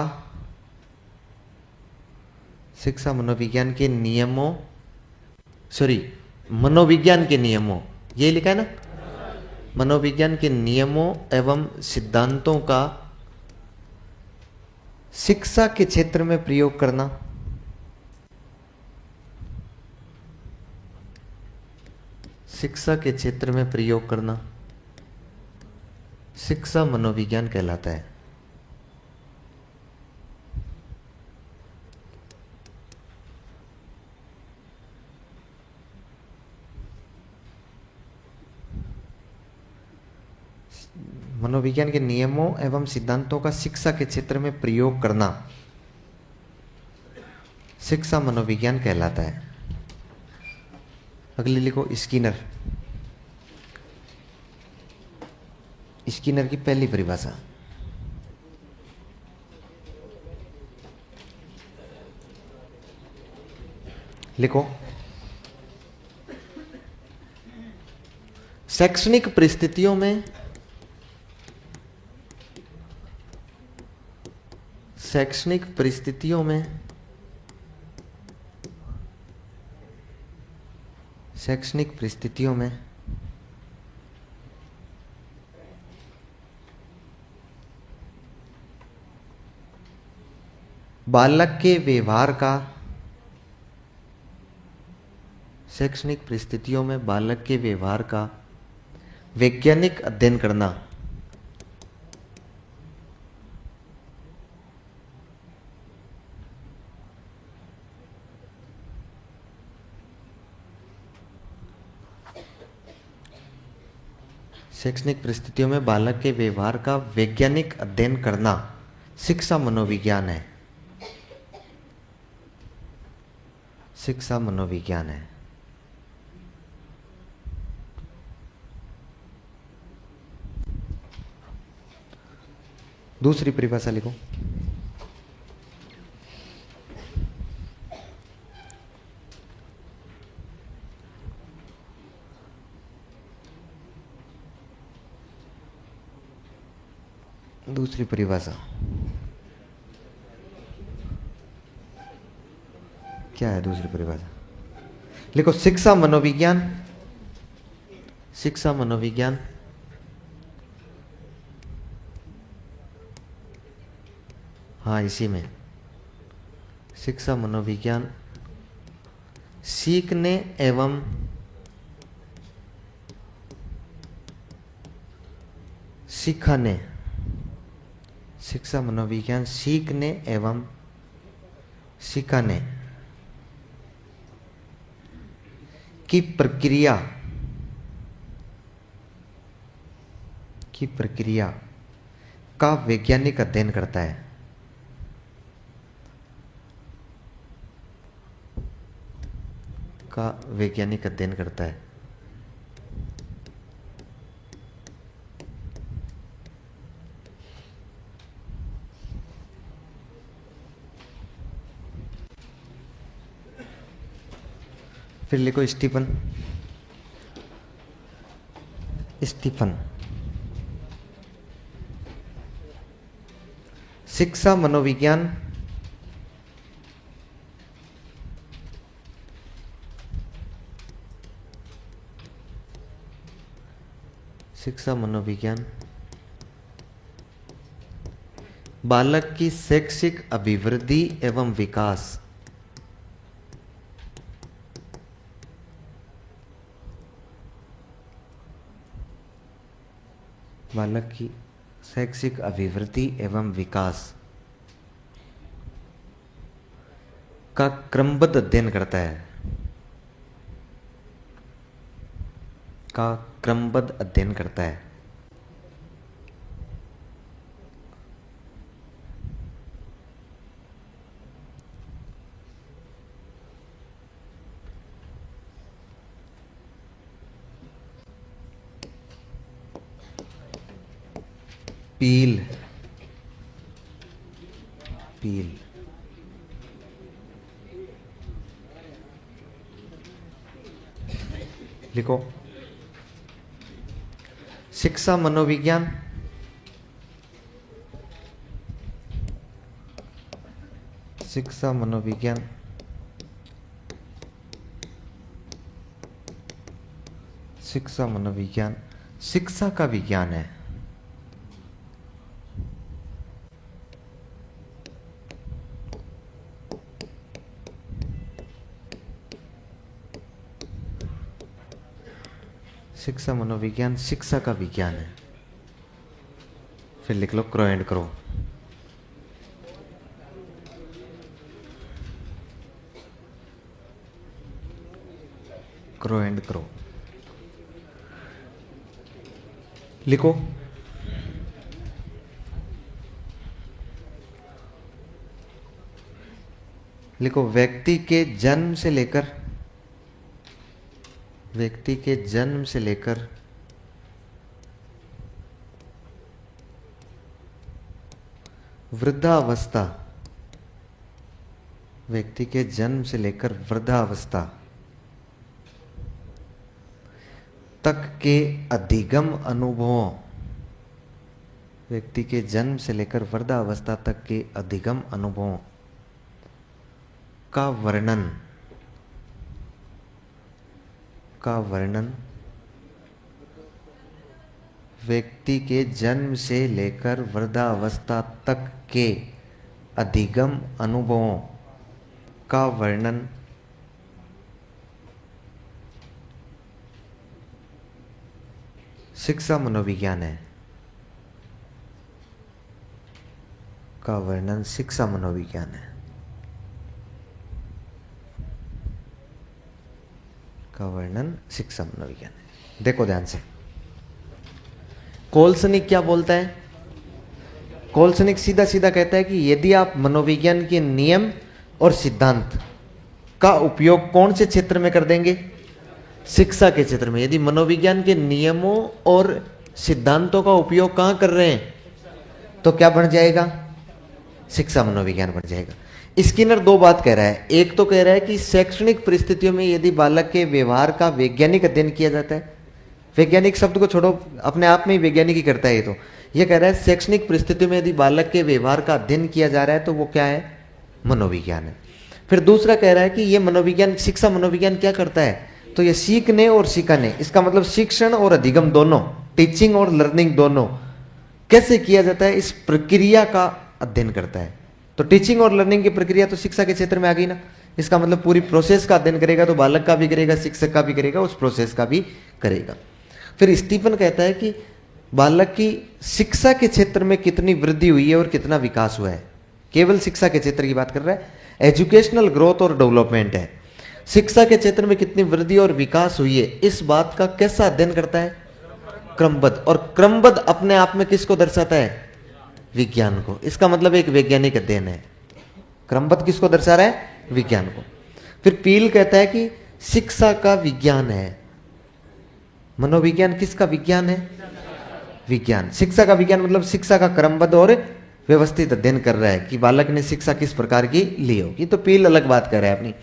शिक्षा मनोविज्ञान के नियमों, मनोविज्ञान के नियमों, ये लिखा है ना? मनोविज्ञान के नियमों एवं सिद्धांतों का शिक्षा के क्षेत्र में प्रयोग करना। शिक्षा के क्षेत्र में प्रयोग करना शिक्षा मनोविज्ञान कहलाता है। मनोविज्ञान के नियमों एवं सिद्धांतों का शिक्षा के क्षेत्र में प्रयोग करना शिक्षा मनोविज्ञान कहलाता है। अगली लिखो स्किनर। स्किनर की पहली परिभाषा, लिखो शैक्षणिक परिस्थितियों में शैक्षणिक परिस्थितियों में बालक के व्यवहार का, शैक्षणिक परिस्थितियों में बालक के व्यवहार का वैज्ञानिक अध्ययन करना शैक्षणिक परिस्थितियों में बालक के व्यवहार का वैज्ञानिक अध्ययन करना शिक्षा मनोविज्ञान है। शिक्षा मनोविज्ञान है। दूसरी परिभाषा लिखो। दूसरी परिभाषा क्या है? दूसरी परिभाषा लिखो। शिक्षा मनोविज्ञान। शिक्षा मनोविज्ञान हाँ, इसी में शिक्षा मनोविज्ञान सीखने एवं सिखाने। शिक्षा मनोविज्ञान सीखने एवं सिखाने की प्रक्रिया का वैज्ञानिक अध्ययन करता है। का वैज्ञानिक अध्ययन करता है। फिर लिखो स्टीफन। स्टीफन शिक्षा मनोविज्ञान बालक की शैक्षिक अभिवृद्धि एवं विकास बालक की शैक्षिक अभिवृद्धि एवं विकास का क्रमबद्ध अध्ययन करता है। का क्रमबद्ध अध्ययन करता है। पील। लिखो। शिक्षा मनोविज्ञान शिक्षा का विज्ञान है। शिक्षा मनोविज्ञान शिक्षा का विज्ञान है। फिर लिख लो crow and crow. Crow and crow लिखो। व्यक्ति के जन्म से लेकर वृद्धावस्था तक के अधिगम अनुभवों का वर्णन व्यक्ति के जन्म से लेकर वृद्धावस्था तक के अधिगम अनुभवों का वर्णन शिक्षा मनोविज्ञान है। का वर्णन शिक्षा मनोविज्ञान है। का वर्णन शिक्षा मनोविज्ञान है। देखो ध्यान से। कोल्सनिक क्या बोलता है? कोल्सनिक सीधा सीधा कहता है कि यदि आप मनोविज्ञान के नियम और सिद्धांत का उपयोग कौन से क्षेत्र में कर देंगे? शिक्षा के क्षेत्र में। यदि मनोविज्ञान के नियमों और सिद्धांतों का उपयोग कहां कर रहे हैं तो क्या बन जाएगा? शिक्षा मनोविज्ञान बन जाएगा। स्किनर दो बात कह रहा है। एक तो कह रहा है कि शैक्षणिक परिस्थितियों में यदि बालक के व्यवहार का वैज्ञानिक अध्ययन किया जाता है, वैज्ञानिक शब्द को छोड़ो, अपने आप में ही वैज्ञानिक ही करता है। ये कह रहा है शैक्षणिक परिस्थितियों में यदि बालक के व्यवहार का अध्ययन किया जा रहा है तो वो क्या है? मनोविज्ञान है। फिर दूसरा कह रहा है कि ये मनोविज्ञान, शिक्षा मनोविज्ञान क्या करता है? तो ये सीखने और सिखाने, इसका मतलब शिक्षण और अधिगम दोनों, टीचिंग और लर्निंग दोनों कैसे किया जाता है, इस प्रक्रिया का अध्ययन करता है। तो टीचिंग और लर्निंग की प्रक्रिया तो शिक्षा के क्षेत्र में आ गई ना। इसका मतलब पूरी प्रोसेस का अध्ययन करेगा तो बालक का भी करेगा, शिक्षक का भी करेगा, उस प्रोसेस का भी करेगा। फिर स्टीफन कहता है कि बालक की शिक्षा के क्षेत्र में कितनी वृद्धि हुई है और कितना विकास हुआ है। केवल शिक्षा के क्षेत्र की बात कर रहा है, एजुकेशनल ग्रोथ और डेवलपमेंट है। शिक्षा के क्षेत्र में कितनी वृद्धि और विकास हुई है, इस बात का कैसा अध्ययन करता है? क्रमबद्ध। और क्रमबद्ध अपने आप में किसको दर्शाता है? विज्ञान को। इसका मतलब एक वैज्ञानिक अध्ययन है। क्रमबद्ध किसको दर्शा रहा है? विज्ञान को। फिर पील कहता है कि शिक्षा का विज्ञान है। मनोविज्ञान किसका विज्ञान है? विज्ञान। शिक्षा का विज्ञान मतलब शिक्षा का क्रमबद्ध और व्यवस्थित अध्ययन कर रहा है कि बालक ने शिक्षा किस प्रकार की ली होगी। तो पील अलग बात कर रहा है अपनी।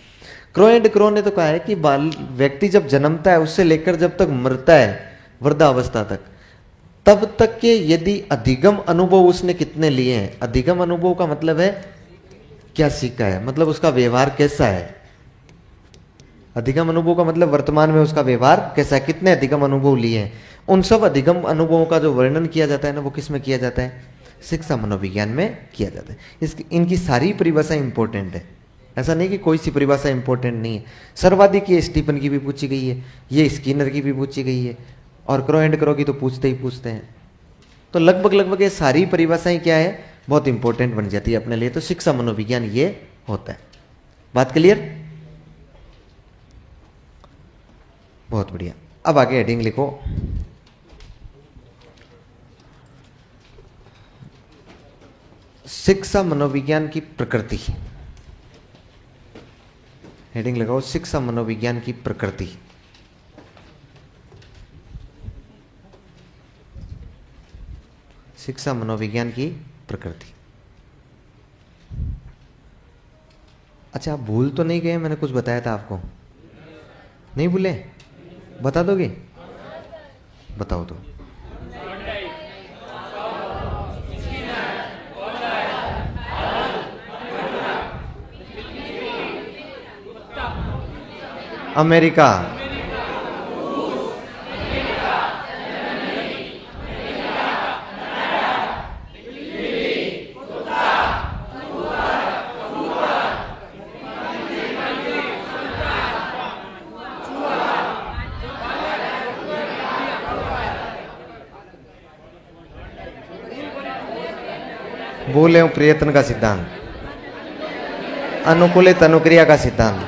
क्रो एंड क्रो ने तो कहा है कि व्यक्ति जब जन्मता है उससे लेकर जब तक मरता है वृद्धावस्था तक, तब तक के यदि अधिगम अनुभव उसने कितने लिए हैं। अधिगम अनुभव का मतलब है क्या सीखा है, मतलब उसका व्यवहार कैसा है। अधिगम अनुभव का मतलब वर्तमान में उसका व्यवहार कैसा है, कितने अधिगम अनुभव लिए हैं। उन सब अधिगम अनुभवों का जो वर्णन किया जाता है ना, वो किस में किया जाता है? शिक्षा मनोविज्ञान में किया जाता है। इनकी सारी परिभाषा इंपॉर्टेंट है। ऐसा नहीं कि कोई सी परिभाषा इंपॉर्टेंट नहीं है। सर्वाधिक ये स्टीफन की भी पूछी गई है, ये स्किनर की भी पूछी गई है, और क्रो एंड क्रो की तो पूछते ही पूछते हैं। तो लगभग ये सारी परिभाषाएं क्या है? बहुत इंपॉर्टेंट बन जाती है अपने लिए। तो शिक्षा मनोविज्ञान ये होता है। बात क्लियर? बहुत बढ़िया। अब आगे हेडिंग लिखो, शिक्षा मनोविज्ञान की प्रकृति। हेडिंग लगाओ, शिक्षा मनोविज्ञान की प्रकृति। शिक्षा मनोविज्ञान की प्रकृति। अच्छा, आप भूल तो नहीं गए? मैंने कुछ बताया था आपको, नहीं भूले? बता दोगे? बताओ तो। अमेरिका, बोले प्रयत्न का सिद्धांत, अनुकूलित अनुक्रिया का सिद्धांत,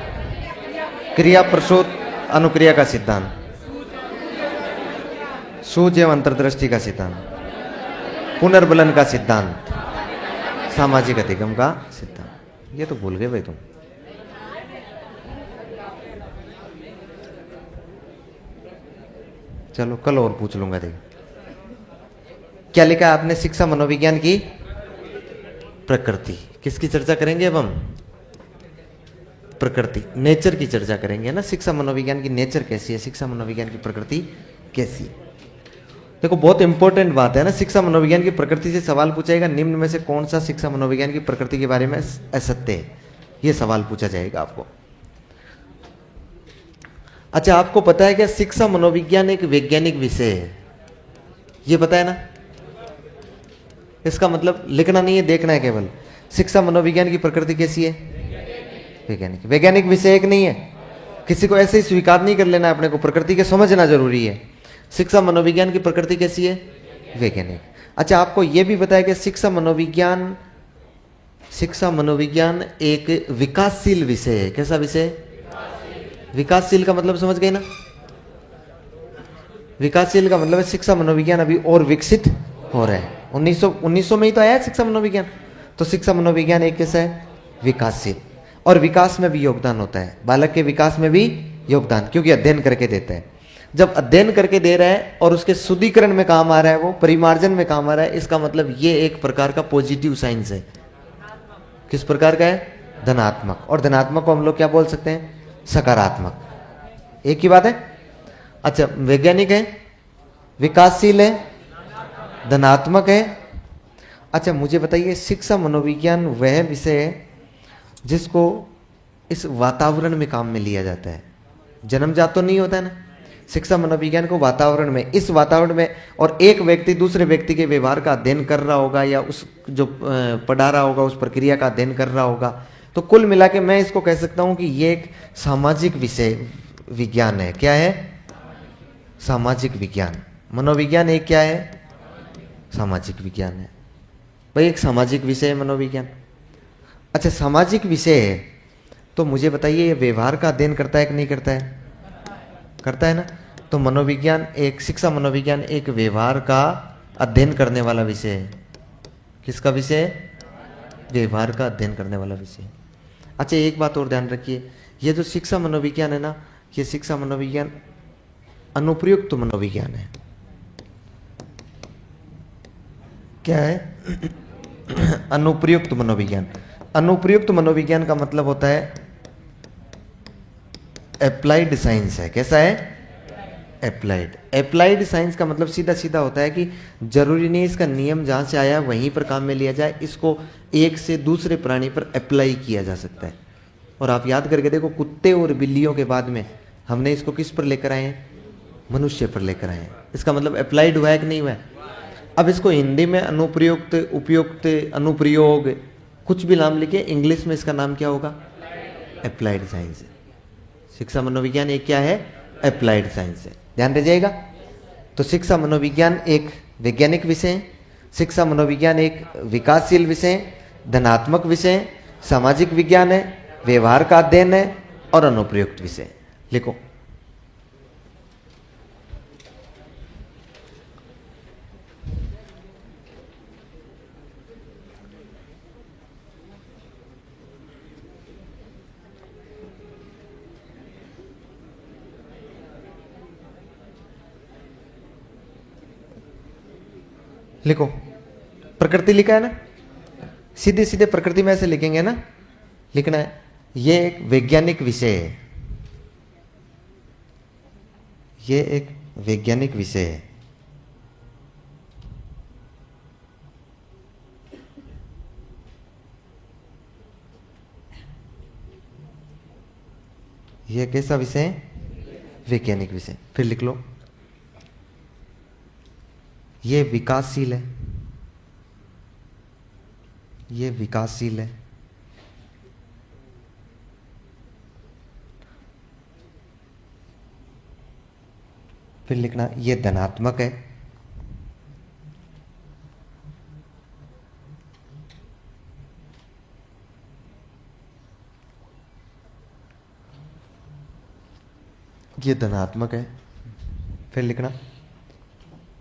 क्रिया प्रसूत अनुक्रिया का सिद्धांत, सूझ एवं अंतर्दृष्टि का सिद्धांत, पुनर्बलन का सिद्धांत, सामाजिक अधिगम का सिद्धांत। ये तो भूल गए भाई तुम। चलो कल और पूछ लूंगा। देखो क्या लिखा है आपने? शिक्षा मनोविज्ञान की प्रकृति। किसकी चर्चा करेंगे अब हम? प्रकृति, नेचर की चर्चा करेंगे ना। शिक्षा मनोविज्ञान की नेचर कैसी है, शिक्षा मनोविज्ञान की प्रकृति कैसी है। देखो बहुत इंपॉर्टेंट बात है ना। शिक्षा मनोविज्ञान की प्रकृति से सवाल पूछेगा, निम्न में से कौन सा शिक्षा मनोविज्ञान की प्रकृति के बारे में असत्य है, यह सवाल पूछा जाएगा आपको। अच्छा, आपको पता है क्या शिक्षा मनोविज्ञान एक वैज्ञानिक विषय है? ये पता है ना? इसका मतलब लिखना नहीं है, देखना है केवल। शिक्षा मनोविज्ञान की प्रकृति कैसी है? वैज्ञानिक। वैज्ञानिक विषय एक नहीं है, किसी को ऐसे ही स्वीकार नहीं कर लेना। अपने को प्रकृति के समझना जरूरी है। शिक्षा मनोविज्ञान की प्रकृति कैसी है? वैज्ञानिक। अच्छा, आपको यह भी बताया कि शिक्षा मनोविज्ञान एक विकासशील विषय है। कैसा विषय? विकासशील का मतलब समझ गए ना? विकासशील का मतलब है शिक्षा मनोविज्ञान अभी और विकसित हो रहा है। 1900 में ही तो आया है शिक्षा मनोविज्ञान। तो शिक्षा मनोविज्ञान एक कैसा है, विकासशील, और विकास में भी योगदान होता है, बालक के विकास में भी योगदान, क्योंकि अध्ययन करके देता है। जब अध्ययन करके दे रहा है और उसके शुद्धिकरण में काम आ रहा है, वो परिमार्जन में काम आ रहा है, इसका मतलब ये एक प्रकार का पॉजिटिव साइंस है। किस प्रकार का है, धनात्मक। और धनात्मक को हम लोग क्या बोल सकते हैं, सकारात्मक। एक ही बात है। अच्छा, वैज्ञानिक है, विकासशील है, धनात्मक है। अच्छा मुझे बताइए, शिक्षा मनोविज्ञान वह विषय है जिसको इस वातावरण में काम में लिया जाता है, जन्मजात तो नहीं होता है ना। शिक्षा मनोविज्ञान को वातावरण में, इस वातावरण में, और एक व्यक्ति दूसरे व्यक्ति के व्यवहार का अध्ययन कर रहा होगा, या उस जो पढ़ा रहा होगा उस प्रक्रिया का अध्ययन कर रहा होगा, तो कुल मिला के मैं इसको कह सकता हूं कि ये एक सामाजिक विषय विज्ञान है। क्या है, सामाजिक विज्ञान। मनोविज्ञान एक क्या है, सामाजिक विज्ञान है भाई, एक सामाजिक विषय है मनोविज्ञान। अच्छा सामाजिक विषय है तो मुझे बताइए, ये व्यवहार का अध्ययन करता है कि नहीं करता है, करता है ना। तो मनोविज्ञान एक, शिक्षा मनोविज्ञान एक व्यवहार का अध्ययन करने वाला विषय है। किसका विषय है, व्यवहार का अध्ययन करने वाला विषय। अच्छा एक बात और ध्यान रखिए, ये जो शिक्षा मनोविज्ञान है ना, ये शिक्षा मनोविज्ञान अनुप्रयुक्त मनोविज्ञान है। क्या है, अनुप्रयुक्त मनोविज्ञान। अनुप्रयुक्त मनोविज्ञान का मतलब होता है अप्लाइड साइंस है। कैसा है, अप्लाइड। अप्लाइड साइंस का मतलब सीधा सीधा होता है कि जरूरी नहीं इसका नियम जहां से आया वहीं पर काम में लिया जाए, इसको एक से दूसरे प्राणी पर अप्लाई किया जा सकता है। और आप याद करके देखो, कुत्ते और बिल्लियों के बाद में हमने इसको किस पर लेकर आए हैं, मनुष्य पर लेकर आए हैं। इसका मतलब अप्लाइड हुआ है कि नहीं हुआ है। अब इसको हिंदी में अनुप्रयुक्त, उपयुक्त, अनुप्रयोग, कुछ भी नाम लिखे, इंग्लिश में इसका नाम क्या होगा, अप्लाइड साइंस है। शिक्षा मनोविज्ञान एक क्या है, अप्लाइड साइंस है, ध्यान रखिएगा। तो शिक्षा मनोविज्ञान एक वैज्ञानिक विषय है, शिक्षा मनोविज्ञान एक विकासशील विषय, धनात्मक विषय, सामाजिक विज्ञान है, व्यवहार का अध्ययन है, और अनुप्रयुक्त विषय। लिखो, लिखो। प्रकृति लिखा है ना, सीधे सीधे प्रकृति में ऐसे लिखेंगे ना, लिखना है। ये एक वैज्ञानिक विषय है, ये एक वैज्ञानिक विषय है। ये कैसा विषय है, वैज्ञानिक विषय। फिर लिख लो, ये विकासशील है, ये विकासशील है। फिर लिखना, ये धनात्मक है, ये धनात्मक है। फिर लिखना,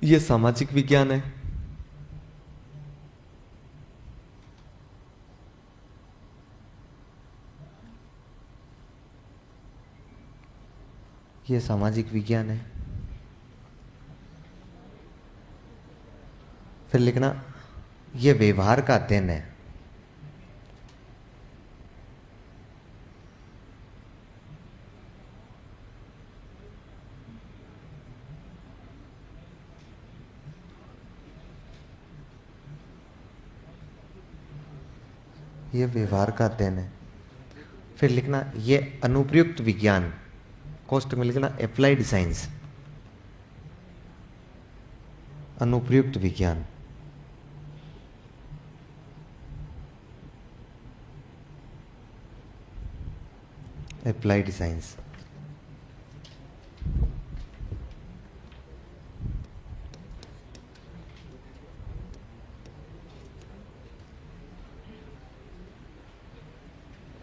ये सामाजिक विज्ञान है, ये सामाजिक विज्ञान है। फिर लिखना, ये व्यवहार का अध्ययन है, ये व्यवहार का अध्ययन है। फिर लिखना, ये अनुप्रयुक्त विज्ञान, कोष्टक में लिखना अप्लाइड साइंस, अनुप्रयुक्त विज्ञान। Applied science.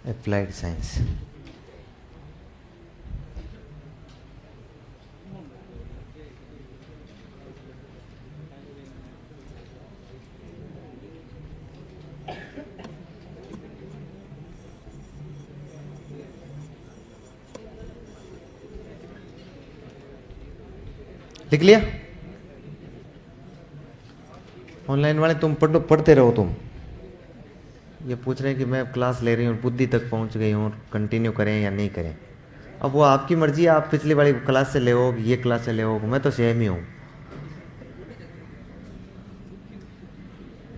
Applied science. लिख लिया? ऑनलाइन वाले तुम पढ़ते रहो तुम। ये पूछ रहे हैं कि मैं क्लास ले रही हूँ, बुद्धि तक पहुँच गई हूँ, कंटिन्यू करें या नहीं करें। अब वो आपकी मर्जी है, आप पिछली वाली क्लास से ले हो, ये क्लास से ले हो, मैं तो सेम ही हूँ।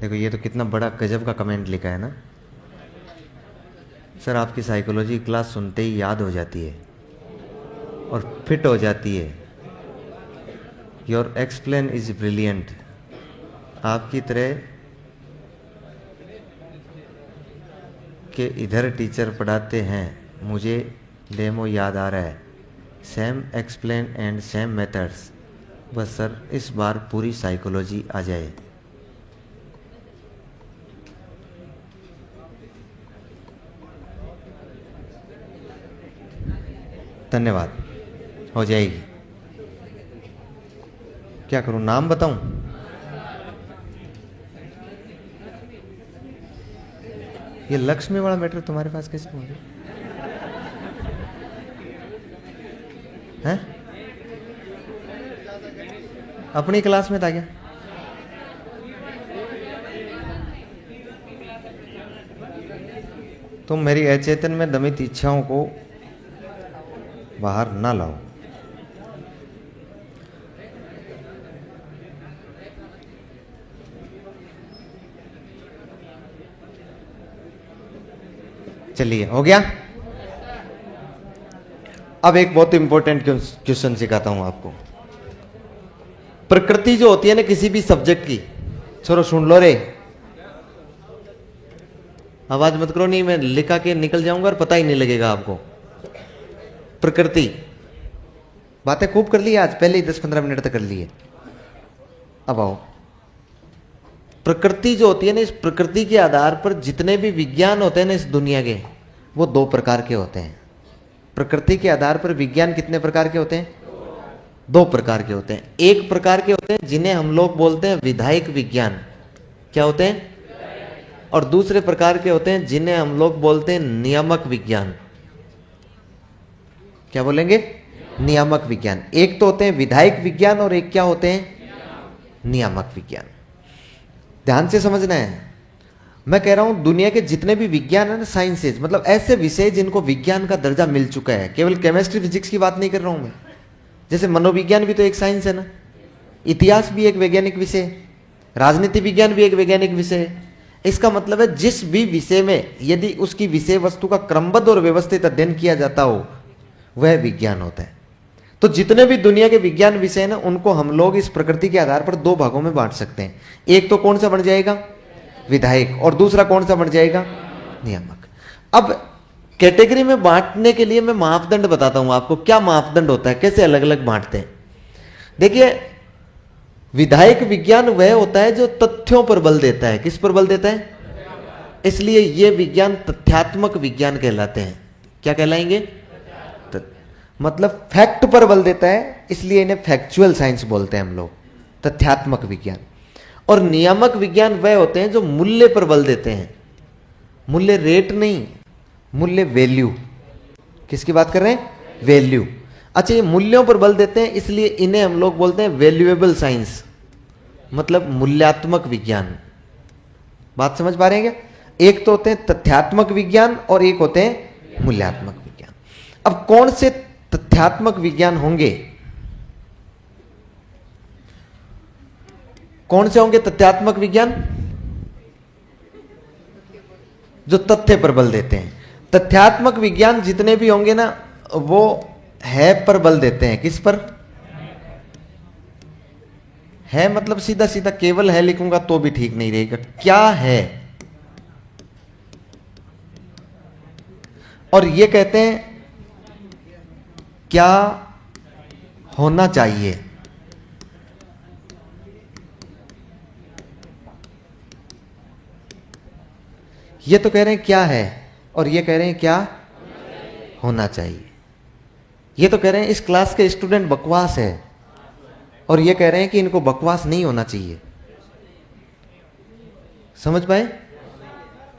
देखो ये तो कितना बड़ा गजब का कमेंट लिखा है ना। सर आपकी साइकोलॉजी क्लास सुनते ही याद हो जाती है और फिट हो जाती है। Your explain is brilliant. आपकी तरह के इधर टीचर पढ़ाते हैं, मुझे डेमो याद आ रहा है। Same explain and same methods. बस सर इस बार पूरी साइकोलॉजी आ जाए। धन्यवाद, हो जाएगी। क्या करूं, नाम बताऊं? ये लक्ष्मी वाला मैटर तुम्हारे पास कैसे पहुंच गया? हैं? अपनी क्लास में था क्या? तुम मेरी अचेतन में दमित इच्छाओं को बाहर ना लाओ। चलिए, हो गया। अब एक बहुत इंपॉर्टेंट क्वेश्चन सिखाता हूं आपको। प्रकृति जो होती है ना किसी भी सब्जेक्ट की, छोरो सुन लो रे, आवाज मत करो, नहीं मैं लिखा के निकल जाऊंगा और पता ही नहीं लगेगा आपको। प्रकृति, बातें खूब कर ली आज, पहले ही 10-15 मिनट तक कर लिए। अब आओ, प्रकृति जो होती है ना, इस प्रकृति के आधार पर जितने भी विज्ञान होते हैं ना इस दुनिया के, वो 2 प्रकार के होते हैं। प्रकृति के आधार पर विज्ञान कितने प्रकार के होते हैं? 2 प्रकार के होते हैं। एक प्रकार के होते हैं जिन्हें हम लोग बोलते हैं विधायक विज्ञान। क्या होते हैं? और दूसरे प्रकार के होते हैं जिन्हें हम लोग बोलते हैं नियामक विज्ञान। क्या बोलेंगे? नियामक विज्ञान। एक तो होते हैं विधायक विज्ञान और एक क्या होते हैं? नियामक विज्ञान। ध्यान से समझना है। मैं कह रहा हूं दुनिया के जितने भी विज्ञान है ना, साइंसेज, मतलब ऐसे विषय जिनको विज्ञान का दर्जा मिल चुका है। केवल केमिस्ट्री फिजिक्स की बात नहीं कर रहा हूं मैं। जैसे मनोविज्ञान भी तो एक साइंस है ना, इतिहास भी एक वैज्ञानिक विषय, राजनीति विज्ञान भी एक वैज्ञानिक विषय है। इसका मतलब है जिस भी विषय में यदि उसकी विषय वस्तु का क्रमबद्ध और व्यवस्थित अध्ययन किया जाता हो वह विज्ञान होता है। तो जितने भी दुनिया के विज्ञान विषय ना, उनको हम लोग इस प्रकृति के आधार पर 2 भागों में बांट सकते हैं। एक तो कौन सा बन जाएगा? विधायक। और दूसरा कौन सा बन जाएगा? नियामक। अब कैटेगरी में बांटने के लिए मैं मापदंड बताता हूं आपको, क्या मापदंड होता है, कैसे अलग अलग बांटते हैं। देखिए, विधायक विज्ञान वह होता है जो तथ्यों पर बल देता है। किस पर बल देता है? इसलिए ये विज्ञान तथ्यात्मक विज्ञान कहलाते हैं। क्या कहलाएंगे? मतलब फैक्ट पर बल देता है, इसलिए इन्हें फैक्चुअल साइंस बोलते हैं हम लोग, तथ्यात्मक विज्ञान। और नियामक विज्ञान वह होते हैं जो मूल्य पर बल देते हैं। मूल्य, रेट नहीं, मूल्य वैल्यू। किसकी बात कर रहे हैं? वैल्यू। अच्छा, ये मूल्यों पर बल देते हैं, इसलिए इन्हें हम लोग बोलते हैं वैल्यूएबल साइंस, मतलब मूल्यात्मक विज्ञान। बात समझ पा रहे हैं क्या? एक तो होते हैं तथ्यात्मक विज्ञान और एक होते हैं मूल्यात्मक विज्ञान। अब कौन से तथ्यात्मक विज्ञान होंगे? कौन से होंगे तथ्यात्मक विज्ञान? जो तथ्य पर बल देते हैं। तथ्यात्मक विज्ञान जितने भी होंगे ना, वो है पर बल देते हैं। किस पर? है मतलब सीधा सीधा केवल है लिखूंगा तो भी ठीक नहीं रहेगा। क्या है? और ये कहते हैं क्या होना चाहिए। ये तो कह रहे हैं क्या है, और ये कह रहे हैं क्या होना चाहिए। ये तो कह रहे हैं इस क्लास के स्टूडेंट बकवास है, और ये कह रहे हैं कि इनको बकवास नहीं होना चाहिए। समझ पाए?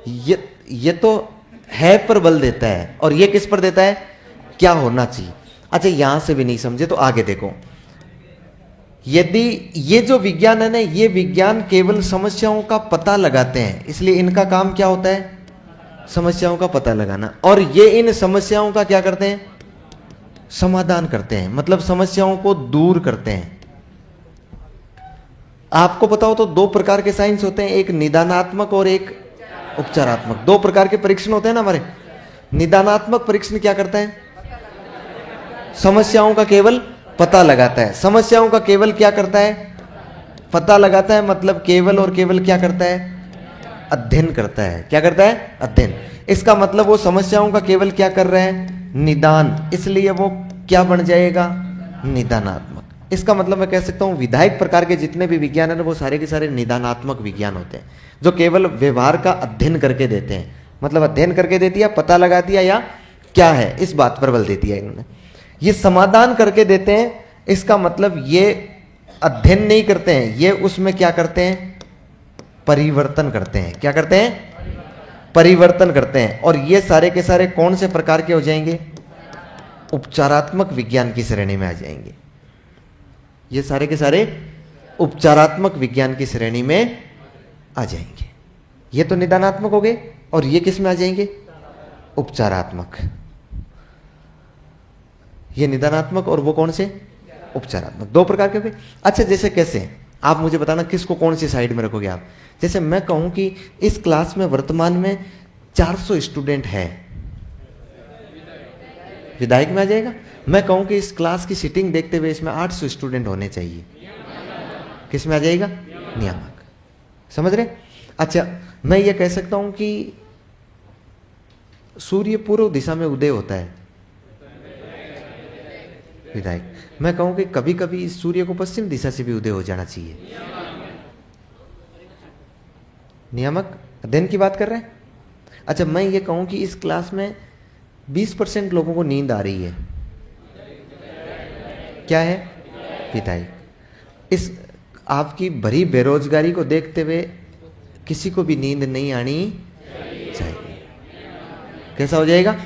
ये तो है पर बल देता है, और ये किस पर देता है? क्या होना चाहिए। अच्छा, यहां से भी नहीं समझे तो आगे देखो। यदि ये जो विज्ञान है ना, ये विज्ञान केवल समस्याओं का पता लगाते हैं, इसलिए इनका काम क्या होता है? समस्याओं का पता लगाना। और ये इन समस्याओं का क्या करते हैं? समाधान करते हैं, मतलब समस्याओं को दूर करते हैं। आपको पता हो तो दो प्रकार के साइंस होते हैं, एक निदानात्मक और एक उपचारात्मक। दो प्रकार के परीक्षण होते हैं ना हमारे। निदानात्मक परीक्षण क्या करता है? समस्याओं का केवल पता लगाता है। समस्याओं का केवल क्या करता है? पता लगाता है, मतलब केवल और केवल क्या करता है? अध्ययन करता है। क्या करता है? अध्ययन। इसका मतलब वो समस्याओं का केवल क्या कर रहे हैं? निदान। इसलिए वो क्या बन जाएगा? निदानात्मक। इसका मतलब मैं कह सकता हूं विधायक प्रकार के जितने भी विज्ञान है ना, वो सारे के सारे निदानात्मक विज्ञान होते हैं, जो केवल व्यवहार का अध्ययन करके देते हैं। मतलब अध्ययन करके दे दिया, पता लगा दिया या क्या है, इस बात पर बल दे दिया इन्होंने। ये समाधान करके देते हैं, इसका मतलब ये अध्ययन नहीं करते हैं, ये उसमें क्या करते हैं? परिवर्तन करते हैं। क्या करते हैं? परिवर्तन करते हैं। और ये सारे के सारे कौन से प्रकार के हो जाएंगे? उपचारात्मक विज्ञान की श्रेणी में आ जाएंगे। ये सारे के सारे उपचारात्मक विज्ञान की श्रेणी में आ जाएंगे। ये तो निदानात्मक हो गए, और ये किस में आ जाएंगे? उपचारात्मक। ये निदानात्मक और वो कौन से? उपचारात्मक। दो प्रकार के हो गए। अच्छा, जैसे कैसे? आप मुझे बताना किसको कौन सी साइड में रखोगे आप। जैसे मैं कहूं कि इस क्लास में वर्तमान में 400 स्टूडेंट है, विधायक में आ जाएगा। मैं कहूं कि इस क्लास की सीटिंग देखते हुए इसमें 800 स्टूडेंट होने चाहिए, किस में आ जाएगा? नियामक। समझ रहे? अच्छा, मैं ये कह सकता हूं कि सूर्य पूर्व दिशा में उदय होता है, विधायक। मैं कहूं कि कभी कभी सूर्य को पश्चिम दिशा से भी उदय हो जाना चाहिए, नियामक। अध्ययन की बात कर रहे हैं। अच्छा, मैं ये कहूं कि इस क्लास में 20% लोगों को नींद आ रही है, क्या है? विधायक। इस आपकी भरी बेरोजगारी को देखते हुए किसी को भी नींद नहीं आनी चाहिए। कैसा हो जाएगा?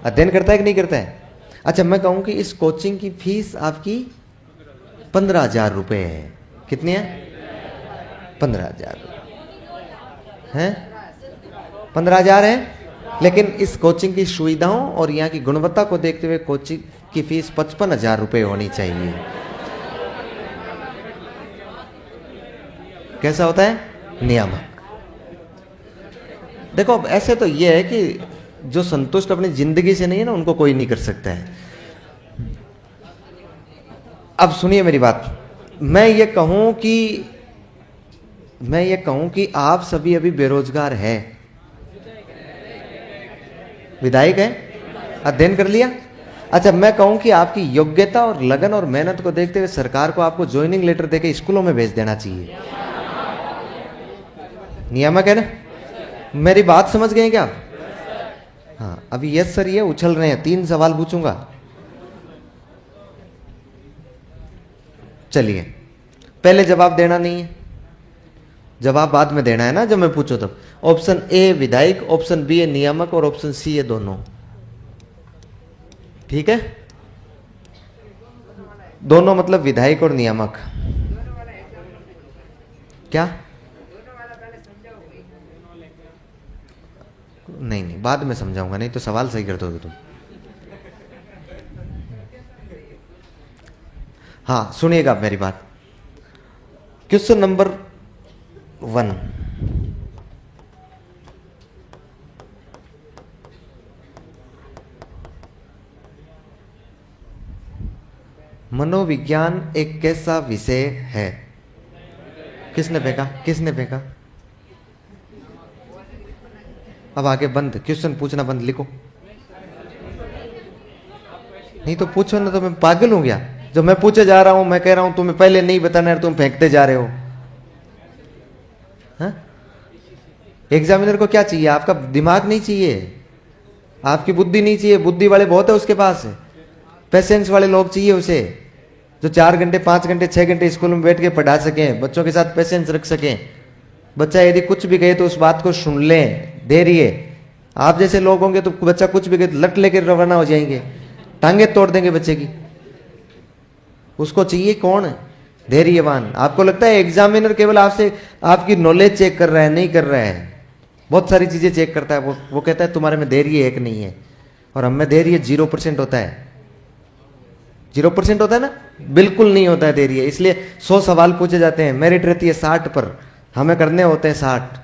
अध्ययन करता है कि नहीं करता है? अच्छा, मैं कहूं कि इस कोचिंग की फीस आपकी 15,000 रुपये है। कितनी है? 15,000 है। 15,000 है, लेकिन इस कोचिंग की सुविधाओं और यहाँ की गुणवत्ता को देखते हुए कोचिंग की फीस 55,000 रुपये होनी चाहिए। कैसा होता है? नियामक। देखो, अब ऐसे तो ये है कि जो संतुष्ट अपनी जिंदगी से नहीं है ना, उनको कोई नहीं कर सकता है। अब सुनिए मेरी बात। मैं ये कहूं कि आप सभी अभी बेरोजगार है, विधायक है, अध्ययन कर लिया। अच्छा, मैं कहूं कि आपकी योग्यता और लगन और मेहनत को देखते हुए सरकार को आपको ज्वाइनिंग लेटर देके स्कूलों में भेज देना चाहिए, नियामक है ना? मेरी बात समझ गए क्या आप? हाँ, अभी यस सर ये उछल रहे हैं। 3 सवाल पूछूंगा, चलिए। पहले जवाब देना नहीं है, जवाब बाद में देना है ना, जब मैं पूछूं तब। ऑप्शन ए विधायक, ऑप्शन बी है नियामक, और ऑप्शन सी है दोनों। ठीक है? दोनों मतलब विधायक और नियामक। क्या? नहीं, बाद में समझाऊंगा, नहीं तो सवाल सही कर दोगे तुम। हाँ, सुनिएगा मेरी बात। Question number 1। मनोविज्ञान एक कैसा विषय है? किसने फेंका? किसने फेंका? अब आगे बंद, क्वेश्चन पूछना बंद, लिखो। नहीं तो पूछो ना, तो मैं पागल हूं क्या? जो मैं पूछे जा रहा हूं, मैं कह रहा हूं तुम्हें पहले नहीं बताना है, तुम फेंकते जा रहे हो। हाँ? एग्जामिनर को क्या चाहिए? आपका दिमाग नहीं चाहिए, आपकी बुद्धि नहीं चाहिए। बुद्धि वाले बहुत है उसके पास, पेशेंस वाले लोग चाहिए उसे, जो 4 घंटे 5 घंटे 6 घंटे स्कूल में बैठ के पढ़ा सकें, बच्चों के साथ पेशेंस रख सकें। बच्चा यदि कुछ भी कहे तो उस बात को सुन लें, देरी है। आप जैसे लोग होंगे तो बच्चा कुछ भी कहे तो लट लेकर रवाना हो जाएंगे, टांगे तोड़ देंगे बच्चे की। उसको चाहिए कौन? धैर्यवान। आपको लगता है एग्जामिनर केवल आपसे आपकी नॉलेज चेक कर रहा है? नहीं कर रहा है, बहुत सारी चीजें चेक करता है। वो कहता है तुम्हारे में धैर्य है कि नहीं है, और हमें धैर्य 0% होता है। 0% होता है ना, बिल्कुल नहीं होता है धैर्य। इसलिए 100 सवाल पूछे जाते हैं, मेरिट रहती है 60 पर, हमें करने होते हैं 60,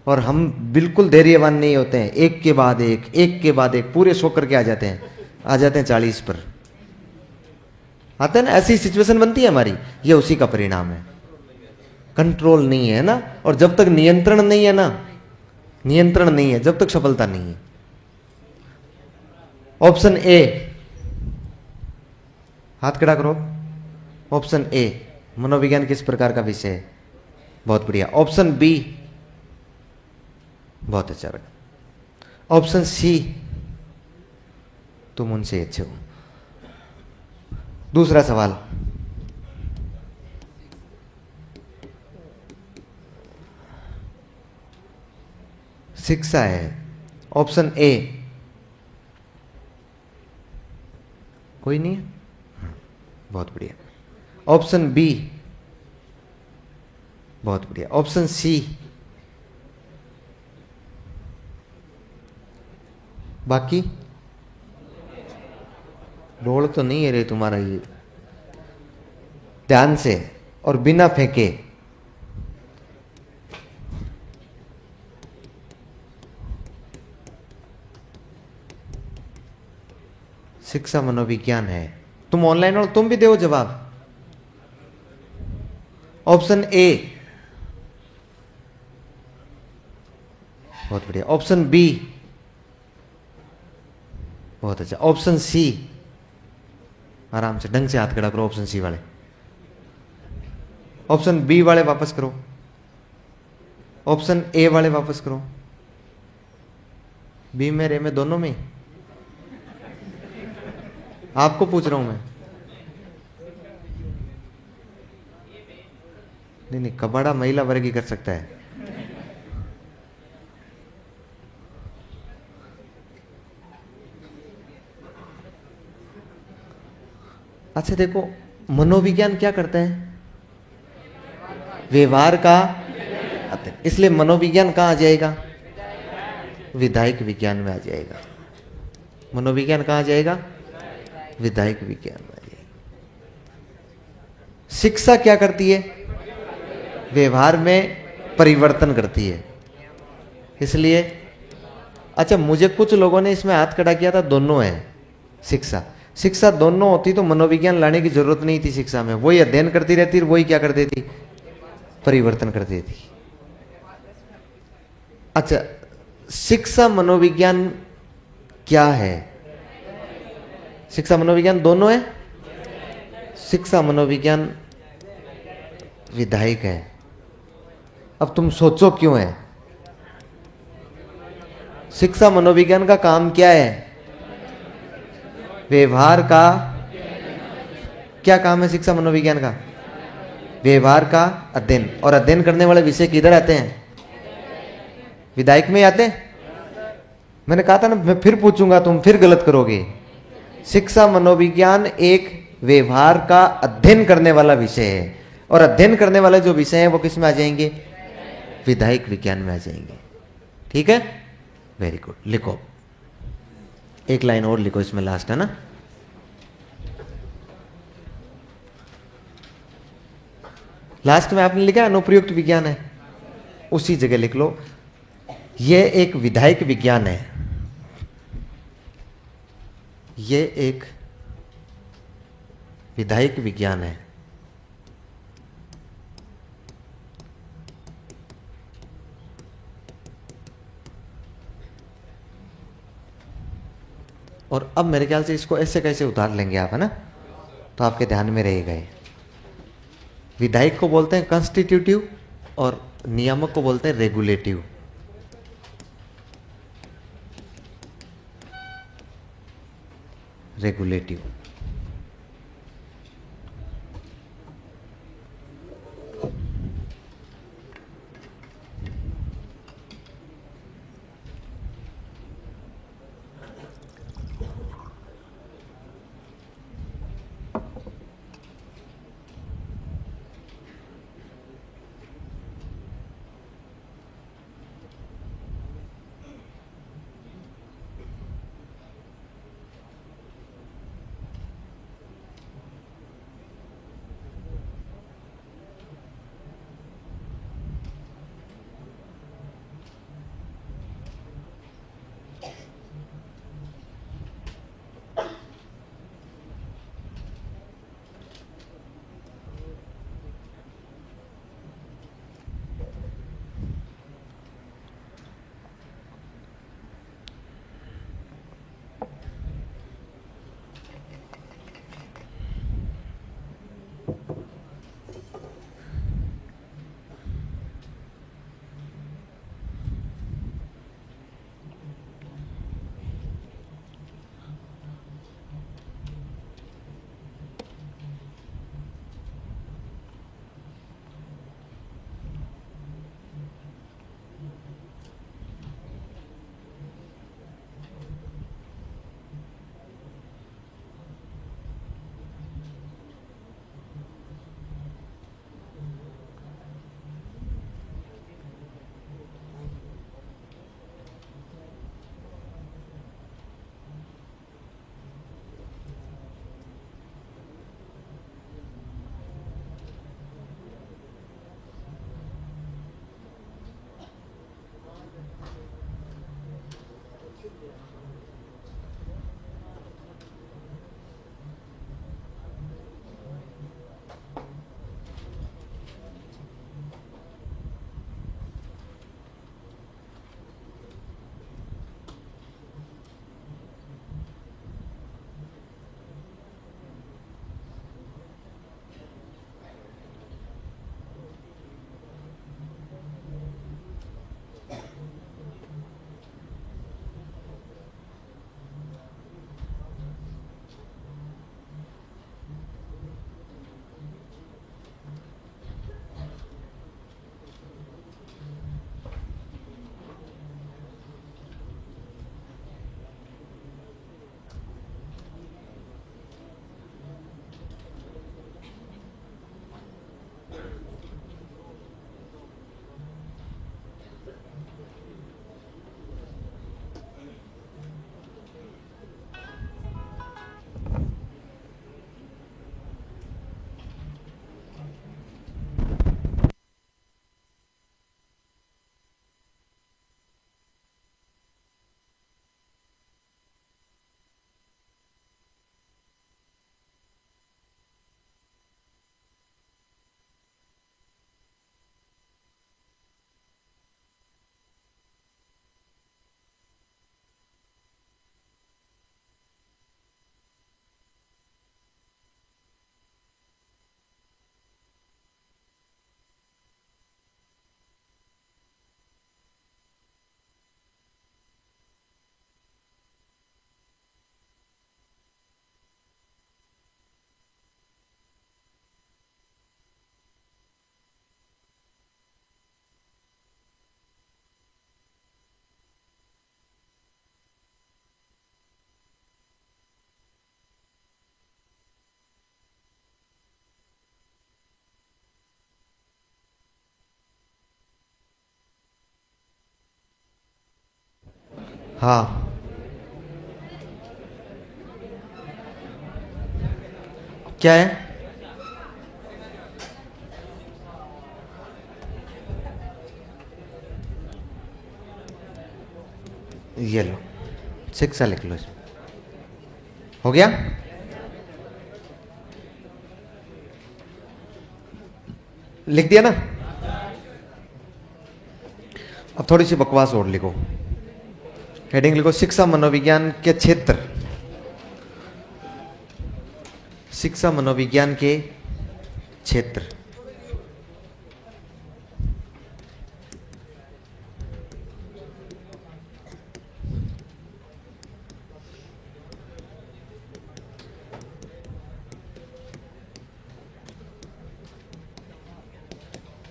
और हम बिल्कुल धैर्यवान नहीं होते हैं। एक के बाद एक, एक के बाद एक, पूरे 100 करके आ जाते हैं 40 पर आते हैं ना। ऐसी सिचुएशन बनती है हमारी, ये उसी का परिणाम है। कंट्रोल नहीं है ना, और जब तक नियंत्रण नहीं है ना, नियंत्रण नहीं है जब तक सफलता नहीं है। ऑप्शन ए, हाथ खड़ा करो। ऑप्शन ए मनोविज्ञान किस प्रकार का विषय है? बहुत बढ़िया। ऑप्शन बी, बहुत अच्छा बेटा। ऑप्शन सी, तुम उनसे अच्छे हो। दूसरा सवाल, शिक्षा है। ऑप्शन ए, कोई नहीं है, बहुत बढ़िया। ऑप्शन बी, बहुत बढ़िया। ऑप्शन सी, बाकी रोल तो नहीं है रे तुम्हारा ये। ध्यान से और बिना फेंके, शिक्षा मनोविज्ञान है। तुम ऑनलाइन और तुम भी दो जवाब। ऑप्शन ए, बहुत बढ़िया। ऑप्शन बी, बहुत अच्छा। ऑप्शन सी, आराम से ढंग से हाथ खड़ा करो। ऑप्शन सी वाले, ऑप्शन बी वाले वापस करो, ऑप्शन ए वाले वापस करो। बी में, रे में, दोनों में? आपको पूछ रहा हूं मैं। नहीं नहीं, कबाड़ा महिला वर्ग ही कर सकता है। अच्छा देखो, मनोविज्ञान क्या करता है? व्यवहार का अध्ययन। इसलिए मनोविज्ञान कहां आ जाएगा? विधायक विज्ञान में आ जाएगा। मनोविज्ञान कहां आ जाएगा? विधायक विज्ञान में आ जाएगा। शिक्षा क्या करती है? व्यवहार में परिवर्तन करती है। इसलिए अच्छा, मुझे कुछ लोगों ने इसमें हाथ खड़ा किया था, दोनों है शिक्षा। शिक्षा दोनों होती तो मनोविज्ञान लाने की जरूरत नहीं थी शिक्षा में। वही अध्ययन करती रहती, वही क्या कर देती? परिवर्तन कर देती। अच्छा, शिक्षा मनोविज्ञान क्या है? शिक्षा मनोविज्ञान दोनों है। शिक्षा मनोविज्ञान विधायक है। अब तुम सोचो क्यों है? शिक्षा मनोविज्ञान का काम क्या है? व्यवहार का। क्या काम है शिक्षा मनोविज्ञान का? व्यवहार का अध्ययन। और अध्ययन करने वाले विषय किधर आते हैं? विधायक में आते हैं। मैंने कहा था ना, मैं फिर पूछूंगा तुम फिर गलत करोगे। शिक्षा मनोविज्ञान एक व्यवहार का अध्ययन करने वाला विषय है, और अध्ययन करने वाले जो विषय हैं वो किस में आ जाएंगे? विधायक विज्ञान में आ जाएंगे। ठीक है, वेरी गुड। लिखो, एक लाइन और लिखो इसमें, लास्ट है ना। लास्ट में आपने लिखा अनुप्रयुक्त विज्ञान है, उसी जगह लिख लो यह एक विधायक विज्ञान है। यह एक विधायक विज्ञान है। और अब मेरे ख्याल से इसको ऐसे कैसे उतार लेंगे आप, है ना, तो आपके ध्यान में रहेगा ये। विधायक को बोलते हैं कॉन्स्टिट्यूटिव, और नियामक को बोलते हैं रेगुलेटिव। रेगुलेटिव। हाँ, क्या है? ये लो, शिक्षा लिख लो इसमें। हो गया? लिख दिया ना? अब थोड़ी सी बकवास और लिखो। हेडिंग लिखो, शिक्षा मनोविज्ञान के क्षेत्र। शिक्षा मनोविज्ञान के क्षेत्र।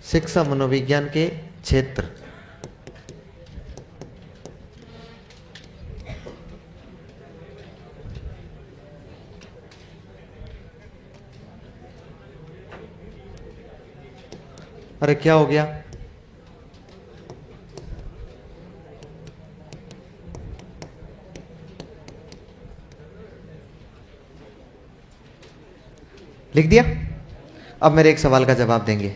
शिक्षा मनोविज्ञान के क्षेत्र। अरे क्या हो गया? लिख दिया? अब मेरे एक सवाल का जवाब देंगे।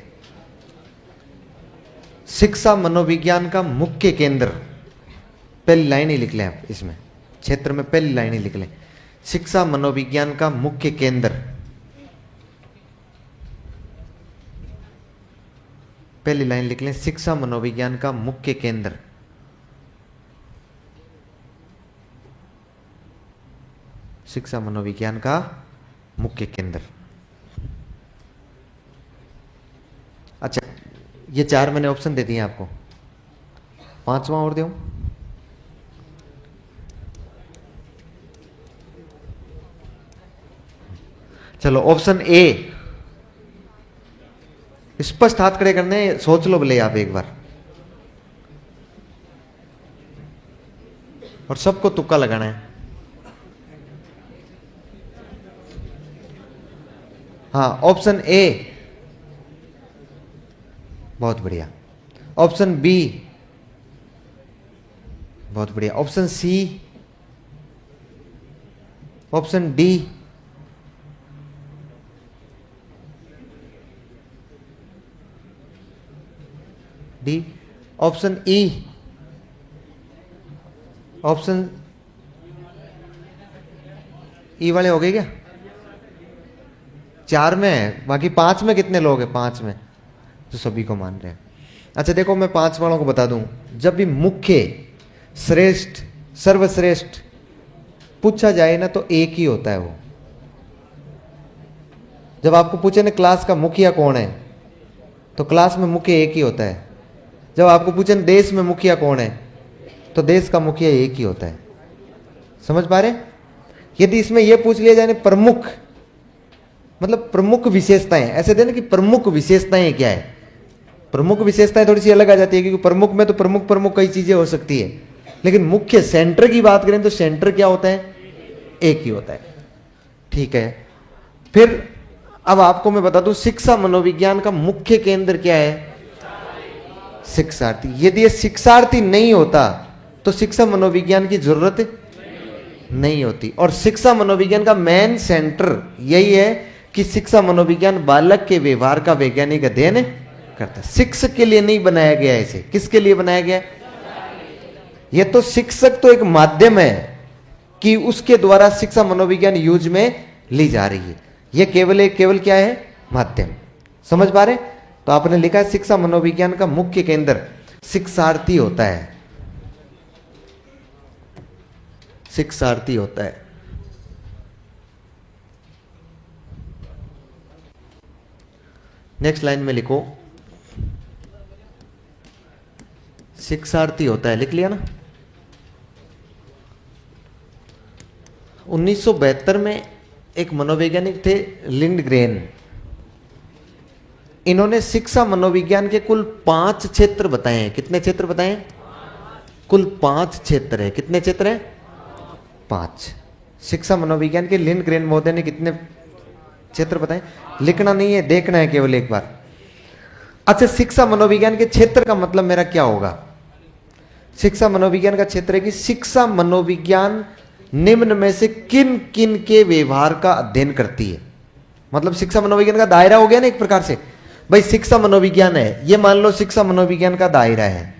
शिक्षा मनोविज्ञान का मुख्य केंद्र, पहली लाइन ही लिख लें आप इसमें, क्षेत्र में पहली लाइन ही लिख लें, शिक्षा मनोविज्ञान का मुख्य केंद्र। पहली लाइन लिख लें, शिक्षा मनोविज्ञान का मुख्य केंद्र। शिक्षा मनोविज्ञान का मुख्य केंद्र। अच्छा, ये 4 मैंने ऑप्शन दे दिए आपको, 5वां और दूं? चलो, ऑप्शन ए, स्पष्ट हाथ खड़े करने, सोच लो भले आप एक बार, और सबको तुक्का लगाना है। हाँ, ऑप्शन ए, बहुत बढ़िया। ऑप्शन बी, बहुत बढ़िया। Option C, option D, D, option E, option E वाले हो गए क्या? 4 में है, बाकी 5 में कितने लोग हैं? 5 में तो सभी को मान रहे हैं। अच्छा देखो, मैं 5 वालों को बता दूं, जब भी मुख्य, श्रेष्ठ, सर्वश्रेष्ठ पूछा जाए ना तो एक ही होता है वो। जब आपको पूछे ना क्लास का मुखिया कौन है, तो क्लास में मुखिया एक ही होता है। जब आपको पूछे देश में मुखिया कौन है, तो देश का मुखिया एक ही होता है। समझ पा रहे? यदि इसमें यह पूछ लिया जाए प्रमुख, मतलब प्रमुख विशेषताएं, ऐसे देना कि प्रमुख विशेषताएं क्या है, प्रमुख विशेषताएं थोड़ी सी अलग आ जाती है, क्योंकि प्रमुख में तो प्रमुख प्रमुख कई चीजें हो सकती है, लेकिन मुख्य सेंटर की बात करें तो सेंटर क्या होता है? एक ही होता है। ठीक है, फिर अब आपको मैं बता दूं, शिक्षा मनोविज्ञान का मुख्य केंद्र क्या है? शिक्षार्थी। यदि ये शिक्षार्थी नहीं होता तो शिक्षा मनोविज्ञान की जरूरत नहीं होती। और शिक्षा मनोविज्ञान का मेन सेंटर यही है कि शिक्षा मनोविज्ञान बालक के व्यवहार का वैज्ञानिक अध्ययन करता है। शिक्षक के लिए नहीं बनाया गया, इसे किसके लिए बनाया गया? यह तो शिक्षक तो एक माध्यम है कि उसके द्वारा शिक्षा मनोविज्ञान यूज में ली जा रही है। यह केवल क्या है? माध्यम। समझ पा रहे? तो आपने लिखा है शिक्षा मनोविज्ञान का मुख्य केंद्र शिक्षार्थी होता है। शिक्षार्थी होता है। नेक्स्ट लाइन में लिखो, शिक्षार्थी होता है। लिख लिया ना? 1972 में एक मनोवैज्ञानिक थे लिंडग्रेन। इन्होंने शिक्षा मनोविज्ञान के कुल 5 क्षेत्र बताए हैं। कितने क्षेत्र बताए हैं? कुल 5 क्षेत्र है। कितने क्षेत्र है? 5। शिक्षा मनोविज्ञान के लिंडग्रेन महोदय ने कितने क्षेत्र बताए? लिखना नहीं है, देखना है केवल एक बार। अच्छा, शिक्षा मनोविज्ञान के क्षेत्र का मतलब मेरा क्या होगा? शिक्षा मनोविज्ञान का क्षेत्र है कि शिक्षा मनोविज्ञान निम्न में से किन किन के व्यवहार का अध्ययन करती है। मतलब शिक्षा मनोविज्ञान का दायरा हो गया ना एक प्रकार से। भाई शिक्षा मनोविज्ञान है, ये मान लो शिक्षा मनोविज्ञान का दायरा है।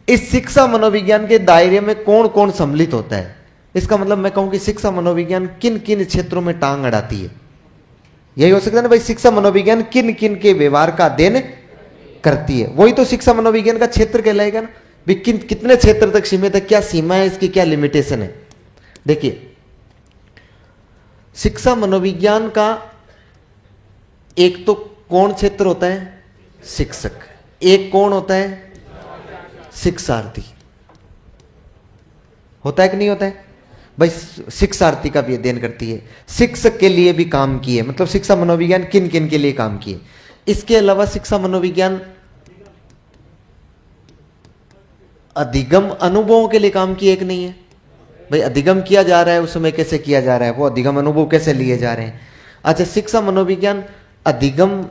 इस शिक्षा मनोविज्ञान के दायरे में कौन कौन सम्मिलित होता है, इसका मतलब मैं कहूं कि शिक्षा मनोविज्ञान किन किन क्षेत्रों में टांग अड़ाती है। यही हो सकता है ना भाई, शिक्षा मनोविज्ञान किन किन के व्यवहार का अध्ययन करती है, वही तो शिक्षा मनोविज्ञान का क्षेत्र कहलाएगा ना। भी कितने क्षेत्र तक सीमित है, क्या सीमा है इसकी, क्या लिमिटेशन है। देखिए शिक्षा मनोविज्ञान का एक तो कौन क्षेत्र होता है, शिक्षक, एक कौन होता है, शिक्षार्थी। होता है कि नहीं होता है भाई, शिक्षार्थी का भी अध्ययन करती है, शिक्षक के लिए भी काम किए, मतलब शिक्षा मनोविज्ञान किन किन के लिए काम किए। इसके अलावा शिक्षा मनोविज्ञान अधिगम अनुभवों के लिए काम किए कि नहीं है। भाई अधिगम किया जा रहा है, उस समय कैसे किया जा रहा है, वो अधिगम अनुभव कैसे लिए जा रहे हैं। अच्छा, शिक्षा मनोविज्ञान अधिगम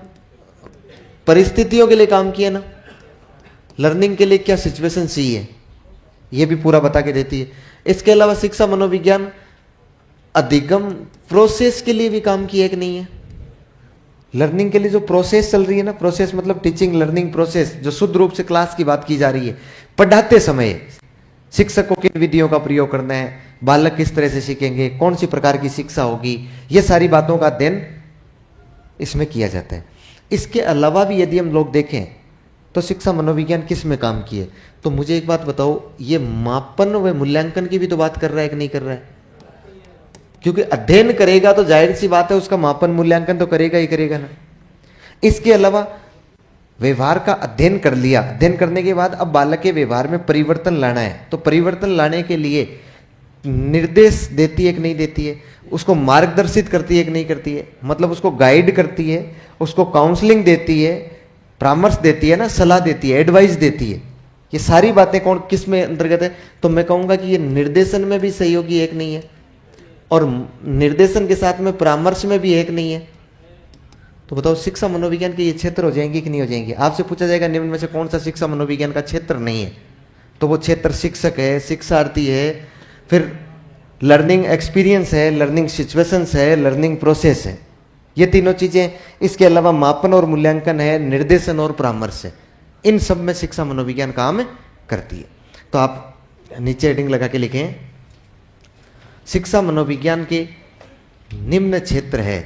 परिस्थितियों के लिए काम किया ना, लर्निंग के लिए क्या सिचुएशन चाहिए ये भी पूरा बता के देती है। इसके अलावा शिक्षा मनोविज्ञान अधिगम प्रोसेस के लिए भी काम किया कि नहीं है। लर्निंग के लिए जो प्रोसेस चल रही है ना, प्रोसेस मतलब टीचिंग लर्निंग प्रोसेस, जो शुद्ध रूप से क्लास की बात की जा रही है, पढ़ाते समय शिक्षकों की विधियों का प्रयोग करना है, बालक किस तरह से सीखेंगे, कौन सी प्रकार की शिक्षा होगी, ये सारी बातों का अध्ययन इसमें किया जाता है। इसके अलावा भी यदि हम लोग देखें तो शिक्षा मनोविज्ञान किस में काम किए, तो मुझे एक बात बताओ, ये मापन व मूल्यांकन की भी तो बात कर रहा है कि नहीं कर रहा है। क्योंकि अध्ययन करेगा तो जाहिर सी बात है उसका मापन मूल्यांकन तो करेगा ही करेगा ना। इसके अलावा व्यवहार का अध्ययन कर लिया, अध्ययन करने के बाद अब बालक के व्यवहार में परिवर्तन लाना है, तो परिवर्तन लाने के लिए निर्देश देती है कि नहीं देती है, उसको मार्गदर्शित करती है कि नहीं करती है, मतलब उसको गाइड करती है, उसको काउंसलिंग देती है, परामर्श देती है ना, सलाह देती है, एडवाइस देती है। ये सारी बातें कौन किस में अंतर्गत है, तो मैं कहूंगा कि ये निर्देशन में भी सहयोगी एक नहीं है, और निर्देशन के साथ में परामर्श में भी एक नहीं है। तो बताओ शिक्षा मनोविज्ञान के ये क्षेत्र हो जाएंगे कि नहीं हो जाएंगे। आपसे पूछा जाएगा निम्न में से कौन सा शिक्षा मनोविज्ञान का क्षेत्र नहीं है, तो वो क्षेत्र शिक्षक है, शिक्षार्थी है, फिर लर्निंग एक्सपीरियंस है, लर्निंग सिचुएशंस है, लर्निंग प्रोसेस है, ये तीनों चीजें। इसके अलावा मापन और मूल्यांकन है, निर्देशन और परामर्श है। इन सब में शिक्षा मनोविज्ञान काम करती है। तो आप नीचे हेडिंग लगा के लिखें, शिक्षा मनोविज्ञान के निम्न क्षेत्र है,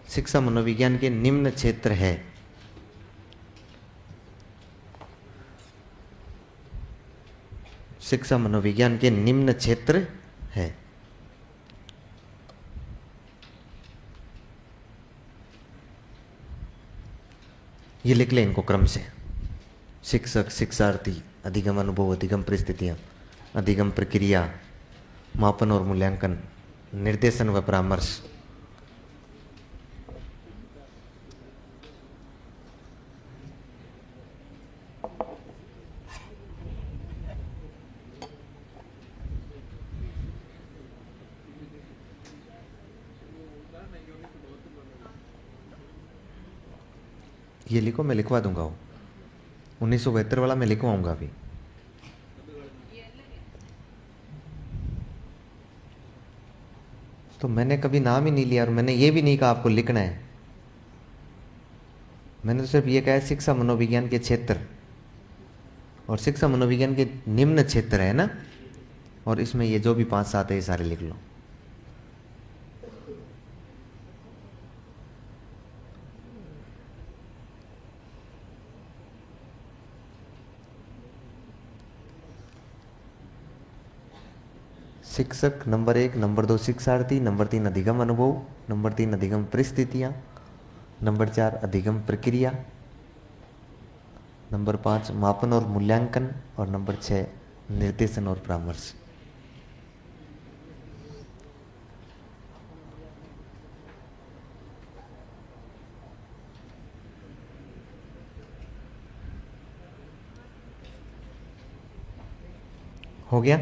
शिक्षा मनोविज्ञान के निम्न क्षेत्र है। शिक्षा मनोविज्ञान के निम्न क्षेत्र है। ये लिख लें इनको क्रम से, शिक्षक, शिक्षार्थी, अधिगम अनुभव, अधिगम परिस्थितियां, अधिगम प्रक्रिया, मापन और मूल्यांकन, निर्देशन व परामर्श। ये लिखो, मैं लिखवा दूंगा वो 1972 वाला मैं लिखवाऊंगा अभी। तो मैंने कभी नाम ही नहीं लिया और मैंने ये भी नहीं कहा आपको लिखना है, मैंने तो सिर्फ ये कहा है शिक्षा मनोविज्ञान के क्षेत्र, और शिक्षा मनोविज्ञान के निम्न क्षेत्र है ना, और इसमें ये जो भी 5-7 है ये सारे लिख लो। शिक्षक नंबर 1, नंबर 2 शिक्षार्थी, नंबर 3 अधिगम अनुभव, नंबर 3 अधिगम परिस्थितियां, नंबर 4 अधिगम प्रक्रिया, नंबर 5 मापन और मूल्यांकन, और नंबर 6 निर्देशन और परामर्श। हो गया।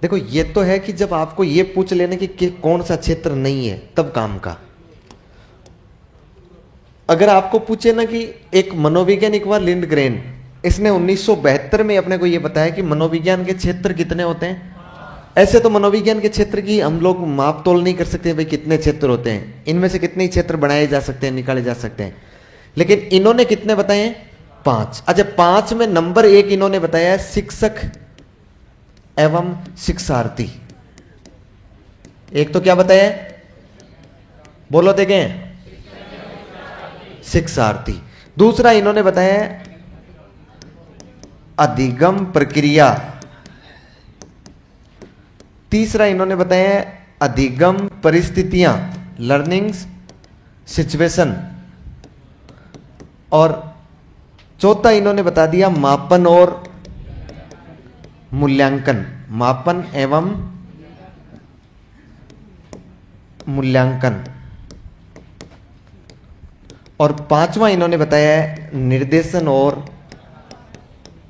देखो ये तो है कि जब आपको ये पूछ लेना कि कौन सा क्षेत्र नहीं है तब काम का, अगर आपको पूछे ना कि एक मनोवैज्ञानिक हुआ लिंडग्रेन, इसने 1972 में अपने को यह बताया कि मनोविज्ञान के क्षेत्र कितने होते हैं। ऐसे तो मनोविज्ञान के क्षेत्र की हम लोग माप तोल नहीं कर सकते भाई कितने क्षेत्र होते हैं, इनमें से कितने क्षेत्र बनाए जा सकते हैं, निकाले जा सकते हैं, लेकिन इन्होंने कितने बताए हैं? 5। अच्छा, 5 में नंबर 1 इन्होंने बताया है शिक्षक एवं शिक्षार्थी। एक तो क्या बताया है, बोलो देखें, शिक्षार्थी। दूसरा इन्होंने बताया है अधिगम प्रक्रिया। तीसरा इन्होंने बताया है अधिगम परिस्थितियां, लर्निंग सिचुएशन। और चौथा इन्होंने बता दिया मापन और मूल्यांकन, मापन एवं मूल्यांकन। और पांचवा इन्होंने बताया है निर्देशन और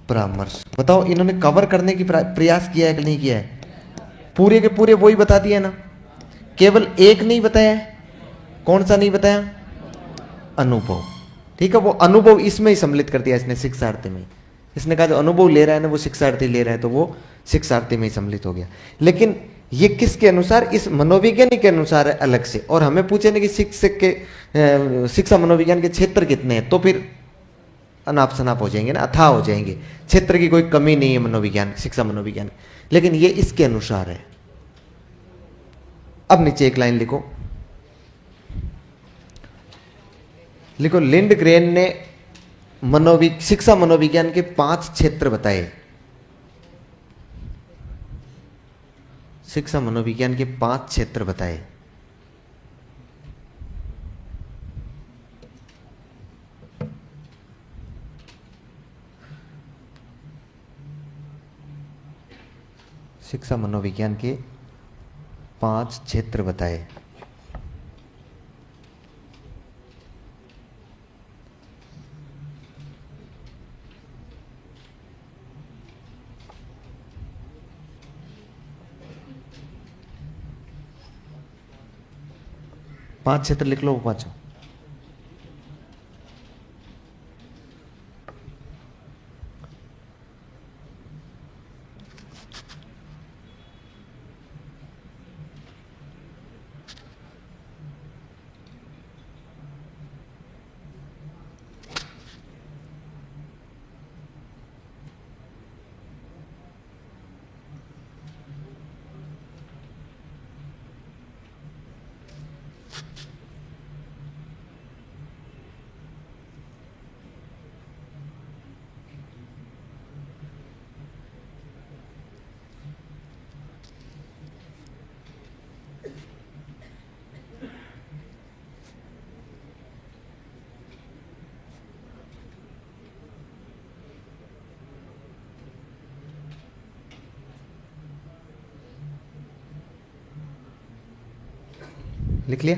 परामर्श। बताओ इन्होंने कवर करने की प्रयास किया है कि नहीं किया है? पूरे के पूरे वही बता दिए ना, केवल एक नहीं बताया है। कौन सा नहीं बताया? अनुभव। ठीक है, वो अनुभव इसमें ही सम्मिलित कर दिया इसने, शिक्षार्थी में। इसने कहा जो अनुभव ले रहा है ना वो शिक्षार्थी ले रहा है, तो वो शिक्षार्थी में ही सम्मिलित हो गया। लेकिन ये किसके अनुसार? इस मनोविज्ञानिक के अनुसार है अलग से। और हमें पूछे ना कि शिक्षक के शिक्षा मनोविज्ञान के क्षेत्र कितने हैं, तो फिर अनाप शनाप हो जाएंगे ना, अथाह हो जाएंगे। क्षेत्र की कोई कमी नहीं है मनोविज्ञान, शिक्षा मनोविज्ञान, लेकिन ये इसके अनुसार है। अब नीचे एक लाइन लिखो, लिखो लिंडग्रेन ने शिक्षा मनोविज्ञान के 5 क्षेत्र बताए। शिक्षा मनोविज्ञान के 5 क्षेत्र बताए। शिक्षा मनोविज्ञान के 5 क्षेत्र बताए। पांच क्षेत्र लिख लो, वो पांचों। लिख लिया?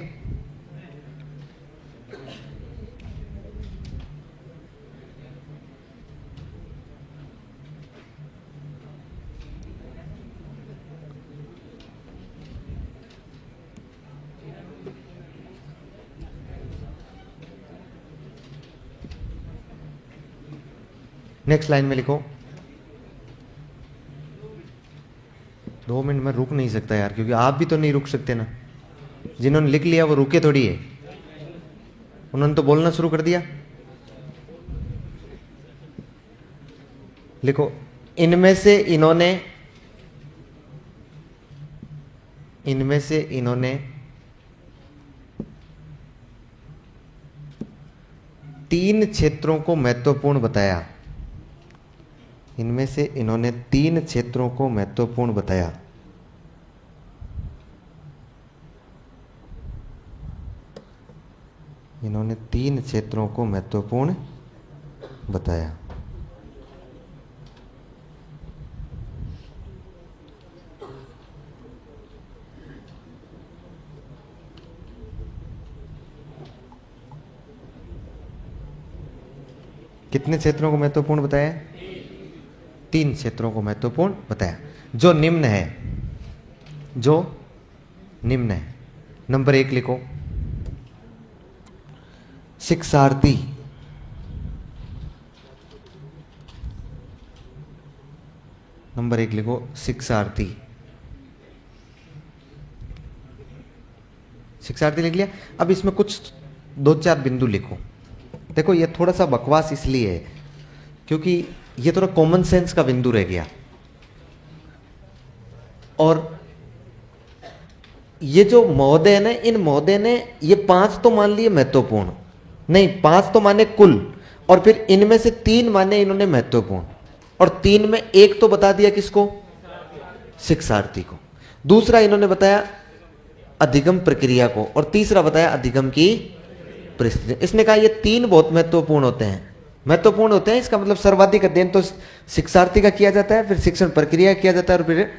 नेक्स्ट लाइन में लिखो। 2 मिनट में रुक नहीं सकता यार, क्योंकि आप भी तो नहीं रुक सकते ना। जिन्होंने लिख लिया वो रुके थोड़ी है, उन्होंने तो बोलना शुरू कर दिया। लिखो इनमें से इन्होंने 3 क्षेत्रों को महत्वपूर्ण बताया। इनमें से इन्होंने 3 क्षेत्रों को महत्वपूर्ण बताया। इन्होंने 3 क्षेत्रों को महत्वपूर्ण बताया। कितने क्षेत्रों को महत्वपूर्ण बताया? 3 क्षेत्रों को महत्वपूर्ण बताया, जो निम्न है। नंबर 1 लिखो, शिक्षार्थी, नंबर 1 लिखो शिक्षार्थी। शिक्षार्थी लिख लिया। अब इसमें कुछ 2-4 बिंदु लिखो। देखो ये थोड़ा सा बकवास इसलिए है क्योंकि ये थोड़ा कॉमन सेंस का बिंदु रह गया। और ये जो महोदय ने, इन महोदय ने ये 5 तो मान लिए महत्वपूर्ण, नहीं 5 तो माने कुल, और फिर इनमें से 3 माने इन्होंने महत्वपूर्ण, और 3 में 1 तो बता दिया किसको? शिक्षार्थी को। दूसरा इन्होंने बताया अधिगम प्रक्रिया को, और तीसरा बताया अधिगम की परिस्थिति। इसने कहा ये 3 बहुत महत्वपूर्ण होते हैं, महत्वपूर्ण होते हैं। इसका मतलब सर्वाधिक अध्ययन तो शिक्षार्थी का किया जाता है, फिर शिक्षण प्रक्रिया किया जाता है, और फिर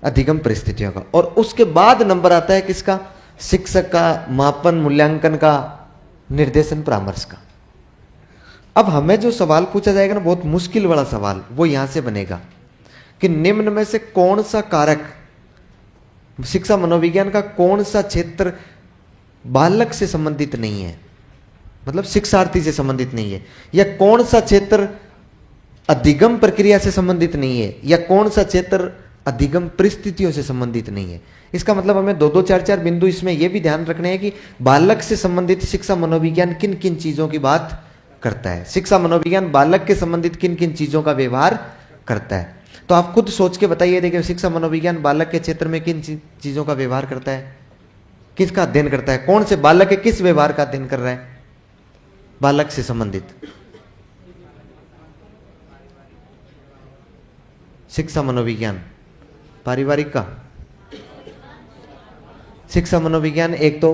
अधिगम परिस्थितियों का, और उसके बाद नंबर आता है किसका? शिक्षक का, मापन मूल्यांकन का, निर्देशन परामर्श का। अब हमें जो सवाल पूछा जाएगा ना, बहुत मुश्किल वाला सवाल, वो यहां से बनेगा कि निम्न में से कौन सा कारक, शिक्षा मनोविज्ञान का कौन सा क्षेत्र बालक से संबंधित नहीं है, मतलब शिक्षार्थी से संबंधित नहीं है, या कौन सा क्षेत्र अधिगम प्रक्रिया से संबंधित नहीं है, या कौन सा क्षेत्र अधिगम परिस्थितियों से संबंधित नहीं है। इसका मतलब हमें 2-2, 4-4 बिंदु इसमें यह भी ध्यान रखने हैं कि बालक से संबंधित शिक्षा मनोविज्ञान किन किन चीजों की बात करता है, शिक्षा मनोविज्ञान बालक के संबंधित किन किन चीजों का व्यवहार करता है। तो आप खुद सोच के बताइए, देखिए शिक्षा मनोविज्ञान बालक के क्षेत्र में किन चीजों का व्यवहार करता है, किसका अध्ययन करता है, कौन से बालक के किस व्यवहार का अध्ययन कर रहा है बालक से संबंधित। शिक्षा मनोविज्ञान पारिवारिक का, शिक्षा मनोविज्ञान एक तो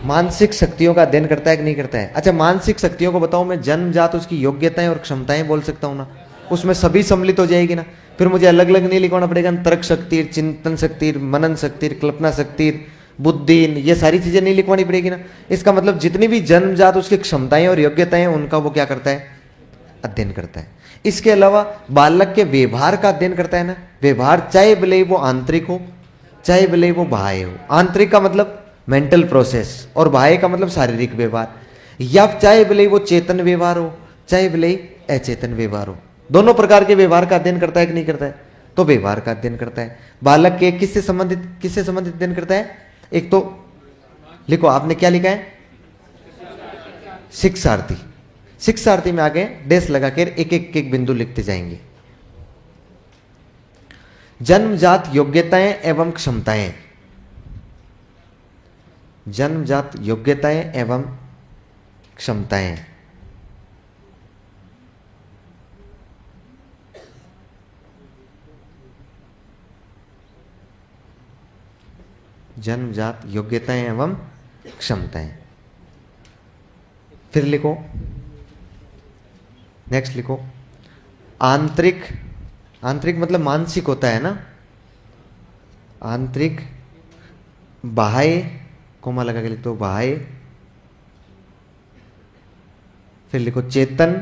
मानसिक शक्तियों का अध्ययन करता है कि नहीं करता है। अच्छा, मानसिक शक्तियों को बताऊं मैं, जन्मजात उसकी योग्यताएं और क्षमताएं बोल सकता हूं ना, उसमें सभी सम्मिलित हो जाएगी ना। फिर मुझे अलग अलग नहीं लिखवाना पड़ेगा, तर्क शक्ति, चिंतन शक्ति, मनन शक्ति, कल्पना शक्ति, बुद्धि, ये सारी चीजें नहीं लिखवानी पड़ेगी ना। इसका मतलब जितनी भी जन्मजात उसकी क्षमताएं और योग्यताएं, उनका वो क्या करता है? अध्ययन करता है। इसके अलावा बालक के व्यवहार का अध्ययन करता है ना, व्यवहार, चाहे भले वो आंतरिक हो चाहे भले वो बाह्य हो। आंतरिक का मतलब मेंटल प्रोसेस, और बाह्य का मतलब शारीरिक व्यवहार, या चाहे भले वो चेतन व्यवहार हो चाहे भले अचेतन व्यवहार हो, दोनों प्रकार के व्यवहार का अध्ययन करता है कि नहीं करता है? तो व्यवहार का अध्ययन करता है। बालक के किससे संबंधित अध्ययन करता है? एक तो लिखो, आपने क्या लिखा है? शिक्षार्थी। शिक्षार्थी में आगे डैश लगा कर एक एक बिंदु लिखते जाएंगे। जन्मजात योग्यताएं एवं क्षमताएं, जन्मजात योग्यताएं एवं क्षमताएं, जन्मजात योग्यताएं एवं क्षमताएं। फिर लिखो, नेक्स्ट लिखो आंतरिक, आंतरिक मतलब मानसिक होता है ना, आंतरिक, बाह्य, कोमा लगा के लिख दो बाह्य, फिर लिखो चेतन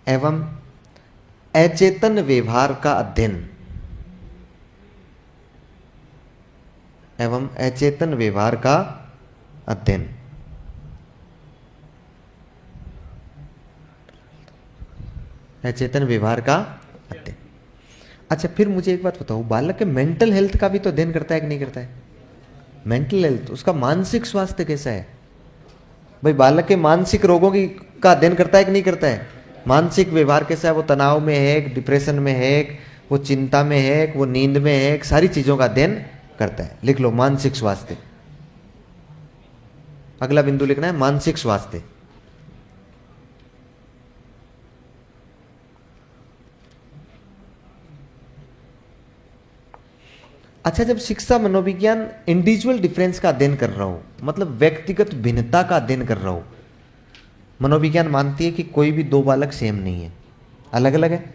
एवं अचेतन व्यवहार का अध्ययन, एवं अचेतन व्यवहार का अध्ययन। अचेतन व्यवहार का अध्ययन। अच्छा, फिर मुझे एक बात बताओ, बालक के मेंटल हेल्थ का भी तो अध्ययन करता है कि नहीं करता है? मेंटल हेल्थ, उसका मानसिक स्वास्थ्य कैसा है भाई? बालक के मानसिक रोगों की का अध्ययन करता है कि नहीं करता है? मानसिक व्यवहार कैसा है? वो तनाव में है, डिप्रेशन में है, वो चिंता में है, वो नींद में है, सारी चीजों का अध्ययन करता है। लिख लो मानसिक स्वास्थ्य। अगला बिंदु लिखना है मानसिक स्वास्थ्य। अच्छा, जब शिक्षा मनोविज्ञान इंडिविजुअल डिफरेंस का अध्ययन कर रहा हो, मतलब व्यक्तिगत भिन्नता का अध्ययन कर रहा हो, मनोविज्ञान मानती है कि कोई भी 2 बालक सेम नहीं है, अलग अलग है।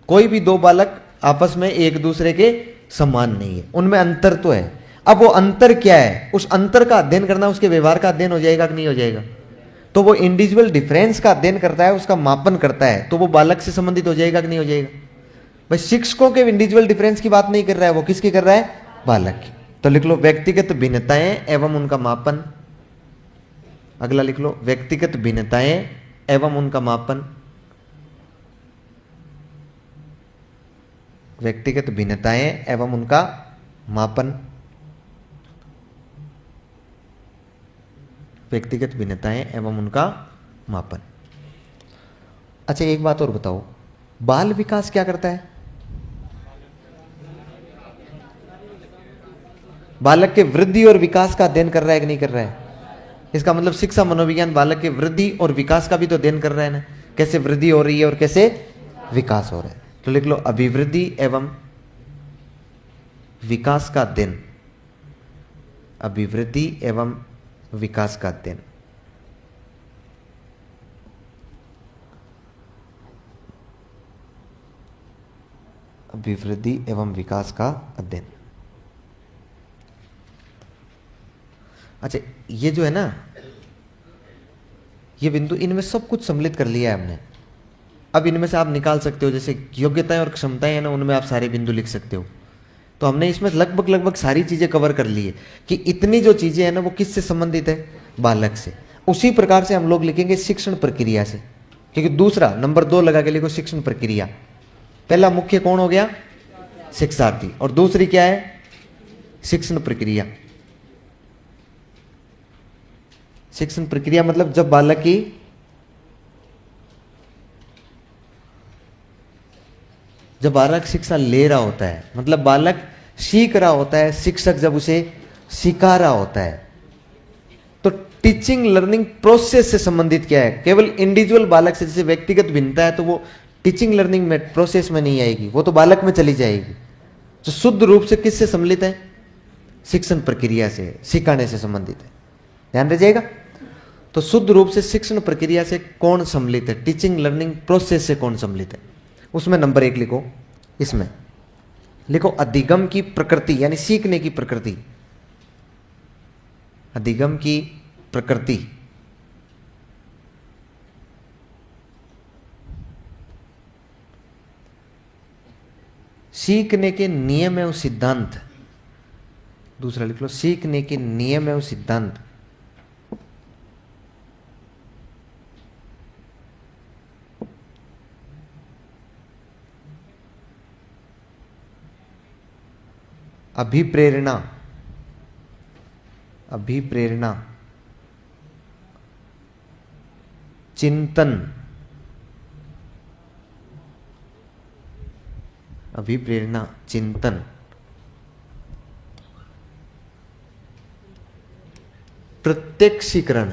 कोई भी 2 बालक आपस में एक दूसरे के समान नहीं है, उनमें अंतर तो है। अब वो अंतर क्या है, उस अंतर का अध्ययन करना, उसके व्यवहार का अध्ययन हो जाएगा कि नहीं हो जाएगा? तो वो इंडिविजुअल डिफरेंस का अध्ययन करता है, उसका मापन करता है, तो वो बालक से संबंधित हो जाएगा कि नहीं हो जाएगा? भाई शिक्षकों के इंडिविजुअल डिफरेंस की बात नहीं कर रहा है, वो किसकी कर रहा है? बालक की। तो लिख लो व्यक्तिगत भिन्नताएं एवं उनका मापन, अगला लिख लो, व्यक्तिगत भिन्नताएं एवं उनका मापन। व्यक्तिगत भिन्नताएं एवं उनका मापन। व्यक्तिगत भिन्नताएं एवं उनका मापन। अच्छा एक बात और बताओ, बाल विकास क्या करता है? बालक के वृद्धि और विकास का अध्ययन कर रहा है कि नहीं कर रहा है? इसका मतलब शिक्षा मनोविज्ञान बालक के वृद्धि और विकास का भी तो अध्ययन कर रहा है ना, कैसे वृद्धि हो रही है और कैसे विकास हो रहा है। तो लिख लो, अभिवृद्धि एवं विकास का अध्ययन। अभिवृद्धि एवं विकास का अध्ययन। अभिवृद्धि एवं विकास का अध्ययन। अच्छा ये जो है ना, ये बिंदु, इनमें सब कुछ सम्मिलित कर लिया है हमने। अब इनमें से आप निकाल सकते हो, जैसे योग्यताएं और क्षमताएं है ना, उनमें आप सारे बिंदु लिख सकते हो। तो हमने इसमें लगभग सारी चीजें कवर कर ली है कि इतनी जो चीजें हैं ना वो किससे संबंधित है? बालक से। उसी प्रकार से हम लोग लिखेंगे शिक्षण प्रक्रिया से, क्योंकि दूसरा नंबर 2 लगा के लिखो शिक्षण प्रक्रिया। पहला मुख्य कौन हो गया? शिक्षार्थी, और दूसरी क्या है? शिक्षण प्रक्रिया। शिक्षण प्रक्रिया मतलब जब बालक की जब बालक शिक्षा ले रहा होता है, मतलब बालक सीख रहा होता है, शिक्षक जब उसे सिखा रहा होता है, तो टीचिंग लर्निंग प्रोसेस से संबंधित क्या है? केवल इंडिविजुअल बालक से, जैसे व्यक्तिगत भिन्नता है तो वो टीचिंग लर्निंग में प्रोसेस में नहीं आएगी, वो तो बालक में चली जाएगी। तो शुद्ध रूप से किससे सम्मिलित है? शिक्षण प्रक्रिया से, सिखाने से संबंधित है। ध्यान रखिएगा। तो शुद्ध रूप से शिक्षण प्रक्रिया से कौन सम्मिलित है? टीचिंग लर्निंग प्रोसेस से कौन सम्मिलित है? उसमें नंबर 1 लिखो। इसमें लिखो अधिगम की प्रकृति, यानी सीखने की प्रकृति। अधिगम की प्रकृति। सीखने के नियम एवं सिद्धांत। दूसरा लिख लो, सीखने के नियम एवं सिद्धांत। अभिप्रेरणा। अभिप्रेरणा, चिंतन। अभिप्रेरणा, चिंतन। प्रत्यक्षीकरण।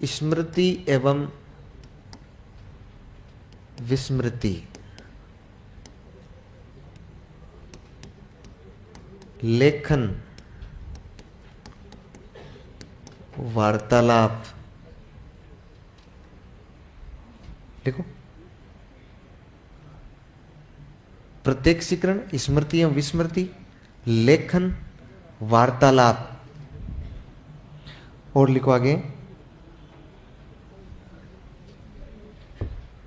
स्मृति एवं विस्मृति। लेखन, वार्तालाप। देखो, प्रत्यक्षीकरण, स्मृति एवं विस्मृति, लेखन, वार्तालाप। और लिखो आगे,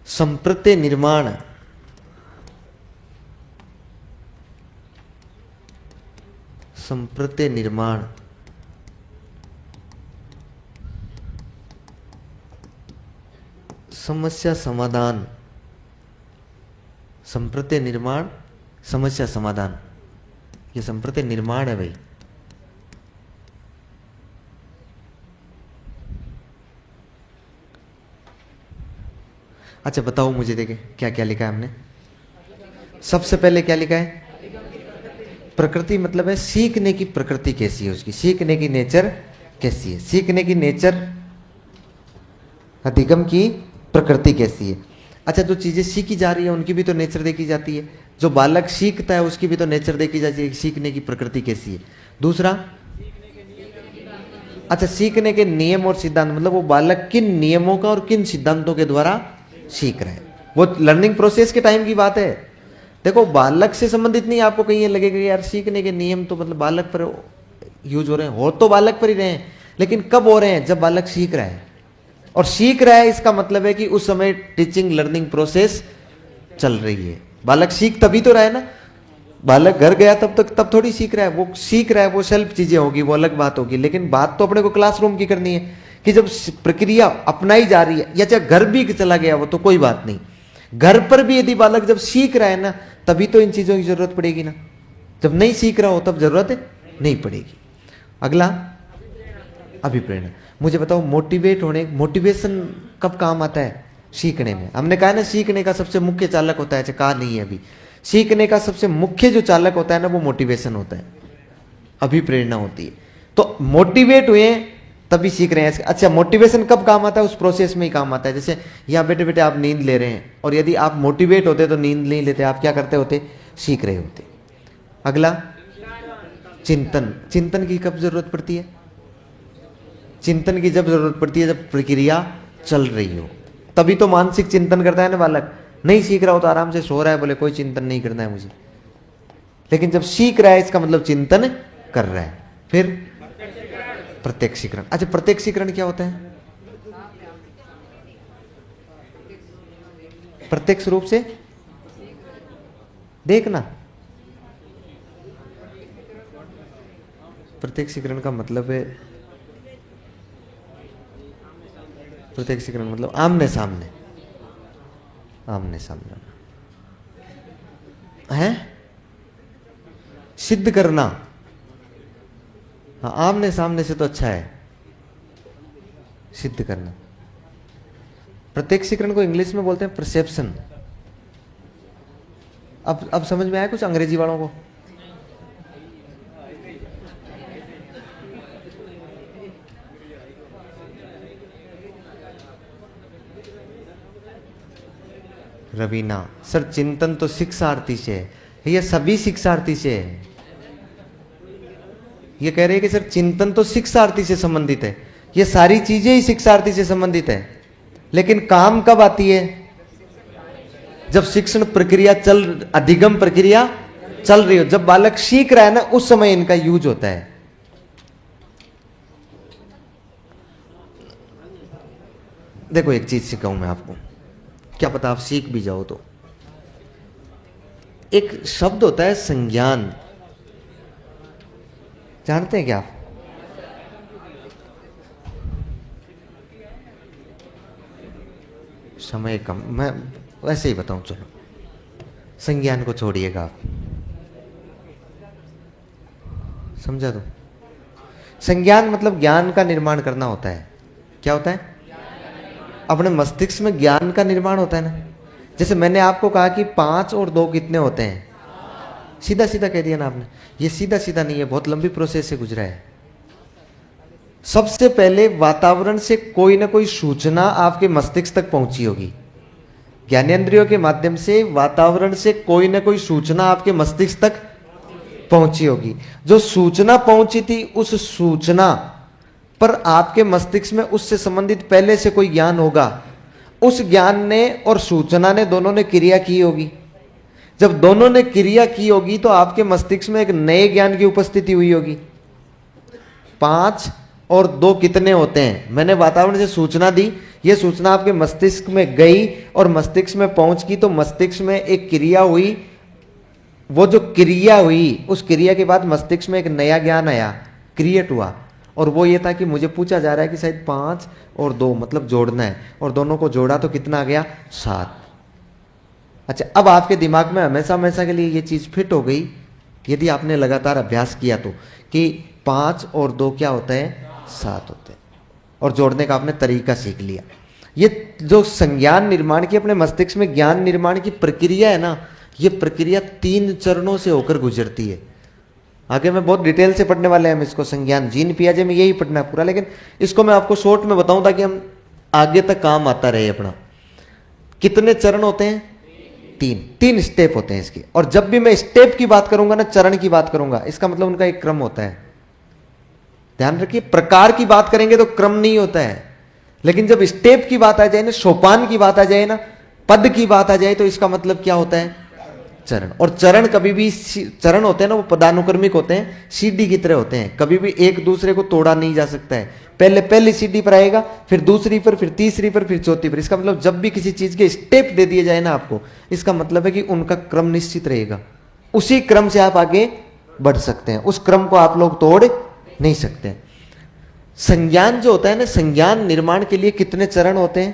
संप्रत्य निर्माण। संप्रत्य निर्माण। समस्या समाधान। संप्रत्य निर्माण, समस्या समाधान। ये संप्रत्य निर्माण है भाई। अच्छा बताओ मुझे, देखे क्या क्या लिखा है हमने। सबसे पहले क्या लिखा है? प्रकृति मतलब है सीखने की प्रकृति कैसी है, उसकी सीखने की नेचर कैसी है। सीखने की नेचर, अधिगम की प्रकृति कैसी है। अच्छा, जो चीजें सीखी जा रही है उनकी भी तो नेचर देखी जाती है। जो बालक सीखता है उसकी भी तो नेचर देखी जाती है, सीखने की प्रकृति कैसी है। दूसरा, अच्छा सीखने के नियम और सिद्धांत, मतलब वो बालक किन नियमों का और किन सिद्धांतों के द्वारा सीख रहे हैं। वो लर्निंग प्रोसेस के टाइम की बात है। देखो बालक से संबंधित नहीं, आपको कहीं ये लगेगा यार सीखने के नियम तो मतलब बालक पर यूज हो रहे हैं, हो तो बालक पर ही रहे हैं, लेकिन कब हो रहे हैं? जब बालक सीख रहा है। और सीख रहा है इसका मतलब है कि उस समय टीचिंग लर्निंग प्रोसेस चल रही है। बालक सीख तभी तो रहा है ना। बालक घर गया तब थोड़ी सीख रहा है, वो सीख रहा है, वो सेल्फ चीजें होगी, वो अलग बात होगी। लेकिन बात तो अपने को क्लासरूम की करनी है कि जब प्रक्रिया अपनाई जा रही है, या चाहे घर भी चला गया वो तो कोई बात नहीं, घर पर भी यदि बालक जब सीख रहा है ना, तभी तो इन चीजों की जरूरत पड़ेगी ना। जब नहीं सीख रहा हो तब जरूरत नहीं पड़ेगी। अगला अभिप्रेरणा। मुझे बताओ मोटिवेशन कब काम आता है? सीखने में। हमने कहा ना सीखने का सबसे मुख्य चालक होता है, कहा नहीं है अभी, सीखने का सबसे मुख्य जो चालक होता है ना वो मोटिवेशन होता है, अभिप्रेरणा होती है। तो मोटिवेट हुए तभी सीख रहे हैं। अच्छा, मोटिवेशन कब काम आता है? उस प्रोसेस में ही काम आता है। जैसे यहाँ बैठे बैठे आप नींद ले रहे हैं, और यदि आप मोटिवेट होते तो नींद नहीं लेते, आप क्या करते होते? सीख रहे होते। अगला चिंतन। चिंतन की कब जरूरत पड़ती है? चिंतन की जब जरूरत पड़ती है जब प्रक्रिया चल रही हो, तभी तो मानसिक चिंतन करता है ना बालक। नहीं सीख रहा हो तो आराम से सो रहा है, बोले कोई चिंतन नहीं करना है मुझे। लेकिन जब सीख रहा है इसका मतलब चिंतन कर रहा है। फिर प्रत्यक्षीकरण। अच्छा, प्रत्यक्षीकरण क्या होता है? प्रत्यक्ष रूप से देखना। प्रत्यक्षीकरण का मतलब है, प्रत्यक्षीकरण मतलब आमने सामने, आमने सामने है, सिद्ध करना। हाँ, आमने सामने से तो अच्छा है, सिद्ध करना। प्रत्यक्षीकरण को इंग्लिश में बोलते हैं परसेप्शन। अब समझ में आया कुछ अंग्रेजी वालों को? रवीना सर, चिंतन तो शिक्षार्थी से है, ये सभी शिक्षार्थी से है। ये कह रहे हैं कि सर चिंतन तो शिक्षार्थी से संबंधित है, ये सारी चीजें ही शिक्षार्थी से संबंधित है। लेकिन काम कब आती है? जब शिक्षण प्रक्रिया अधिगम प्रक्रिया चल रही हो, जब बालक सीख रहा है ना, उस समय इनका यूज होता है। देखो एक चीज सिखाऊं मैं आपको, क्या पता आप सीख भी जाओ तो। एक शब्द होता है संज्ञान, जानते हैं क्या आप? समय कम, मैं वैसे ही बताऊं, चलो संज्ञान को छोड़िएगा आप, समझा दो। संज्ञान मतलब ज्ञान का निर्माण करना होता है। क्या होता है? अपने मस्तिष्क में ज्ञान का निर्माण होता है ना। जैसे मैंने आपको कहा कि 5 और 2 कितने होते हैं, सीधा सीधा कह दिया ना आपने। ये सीधा सीधा नहीं है, बहुत लंबी प्रोसेस से गुजरा है। सबसे पहले वातावरण से कोई ना कोई सूचना आपके मस्तिष्क तक पहुंची होगी, ज्ञानेंद्रियों के माध्यम से वातावरण से कोई ना कोई सूचना आपके मस्तिष्क तक पहुंची होगी। जो सूचना पहुंची थी, उस सूचना पर आपके मस्तिष्क में उससे संबंधित पहले से कोई ज्ञान होगा। उस ज्ञान ने और सूचना ने, दोनों ने क्रिया की होगी। जब दोनों ने क्रिया की होगी तो आपके मस्तिष्क में एक नए ज्ञान की उपस्थिति हुई होगी। 5 और 2 कितने होते हैं? मैंने वातावरण से सूचना दी, यह सूचना आपके मस्तिष्क में गई और मस्तिष्क में पहुंच गई, तो मस्तिष्क में एक क्रिया हुई। वो जो क्रिया हुई, उस क्रिया के बाद मस्तिष्क में एक नया ज्ञान आया, क्रिएट हुआ। और वो ये था कि मुझे पूछा जा रहा है कि शायद 5 और 2 मतलब जोड़ना है, और दोनों को जोड़ा तो कितना आ गया? 7। अच्छा, अब आपके दिमाग में हमेशा हमेशा के लिए ये चीज फिट हो गई, यदि आपने लगातार अभ्यास किया तो, कि 5 और 2 क्या होता है? 7 होते हैं। और जोड़ने का आपने तरीका सीख लिया। ये जो संज्ञान निर्माण की, अपने मस्तिष्क में ज्ञान निर्माण की प्रक्रिया है ना, ये प्रक्रिया 3 चरणों से होकर गुजरती है। आगे मैं बहुत डिटेल से पढ़ने वाले हैं हम इसको, संज्ञान जीन पियाजे में यही पढ़ना है पूरा, लेकिन इसको मैं आपको शॉर्ट में बताऊं ताकि हम आगे तक काम आता रहे अपना। कितने चरण होते हैं? 3 स्टेप होते हैं इसके। और जब भी मैं स्टेप की बात करूंगा ना, चरण की बात करूंगा, इसका मतलब उनका एक क्रम होता है। ध्यान रखिए, प्रकार की बात करेंगे तो क्रम नहीं होता है, लेकिन जब स्टेप की बात आ जाए ना, सोपान की बात आ जाए ना, पद की बात आ जाए, तो इसका मतलब क्या होता है? चरण। और चरण कभी भी, चरण होते हैं ना, वो पदानुक्रमिक होते हैं, सीढ़ी की तरह होते हैं, कभी भी एक दूसरे को तोड़ा नहीं जा सकता है। पहले पहली सीढ़ी पर आएगा, फिर दूसरी पर, फिर तीसरी पर, फिर चौथी पर। इसका मतलब जब भी किसी चीज के स्टेप दे दिए जाए ना आपको, इसका मतलब है कि उनका क्रम निश्चित रहेगा। उसी क्रम से आप आगे बढ़ सकते हैं, उस क्रम को आप लोग तोड़ नहीं सकते। संज्ञान जो होता है ना, संज्ञान निर्माण के लिए कितने चरण होते हैं?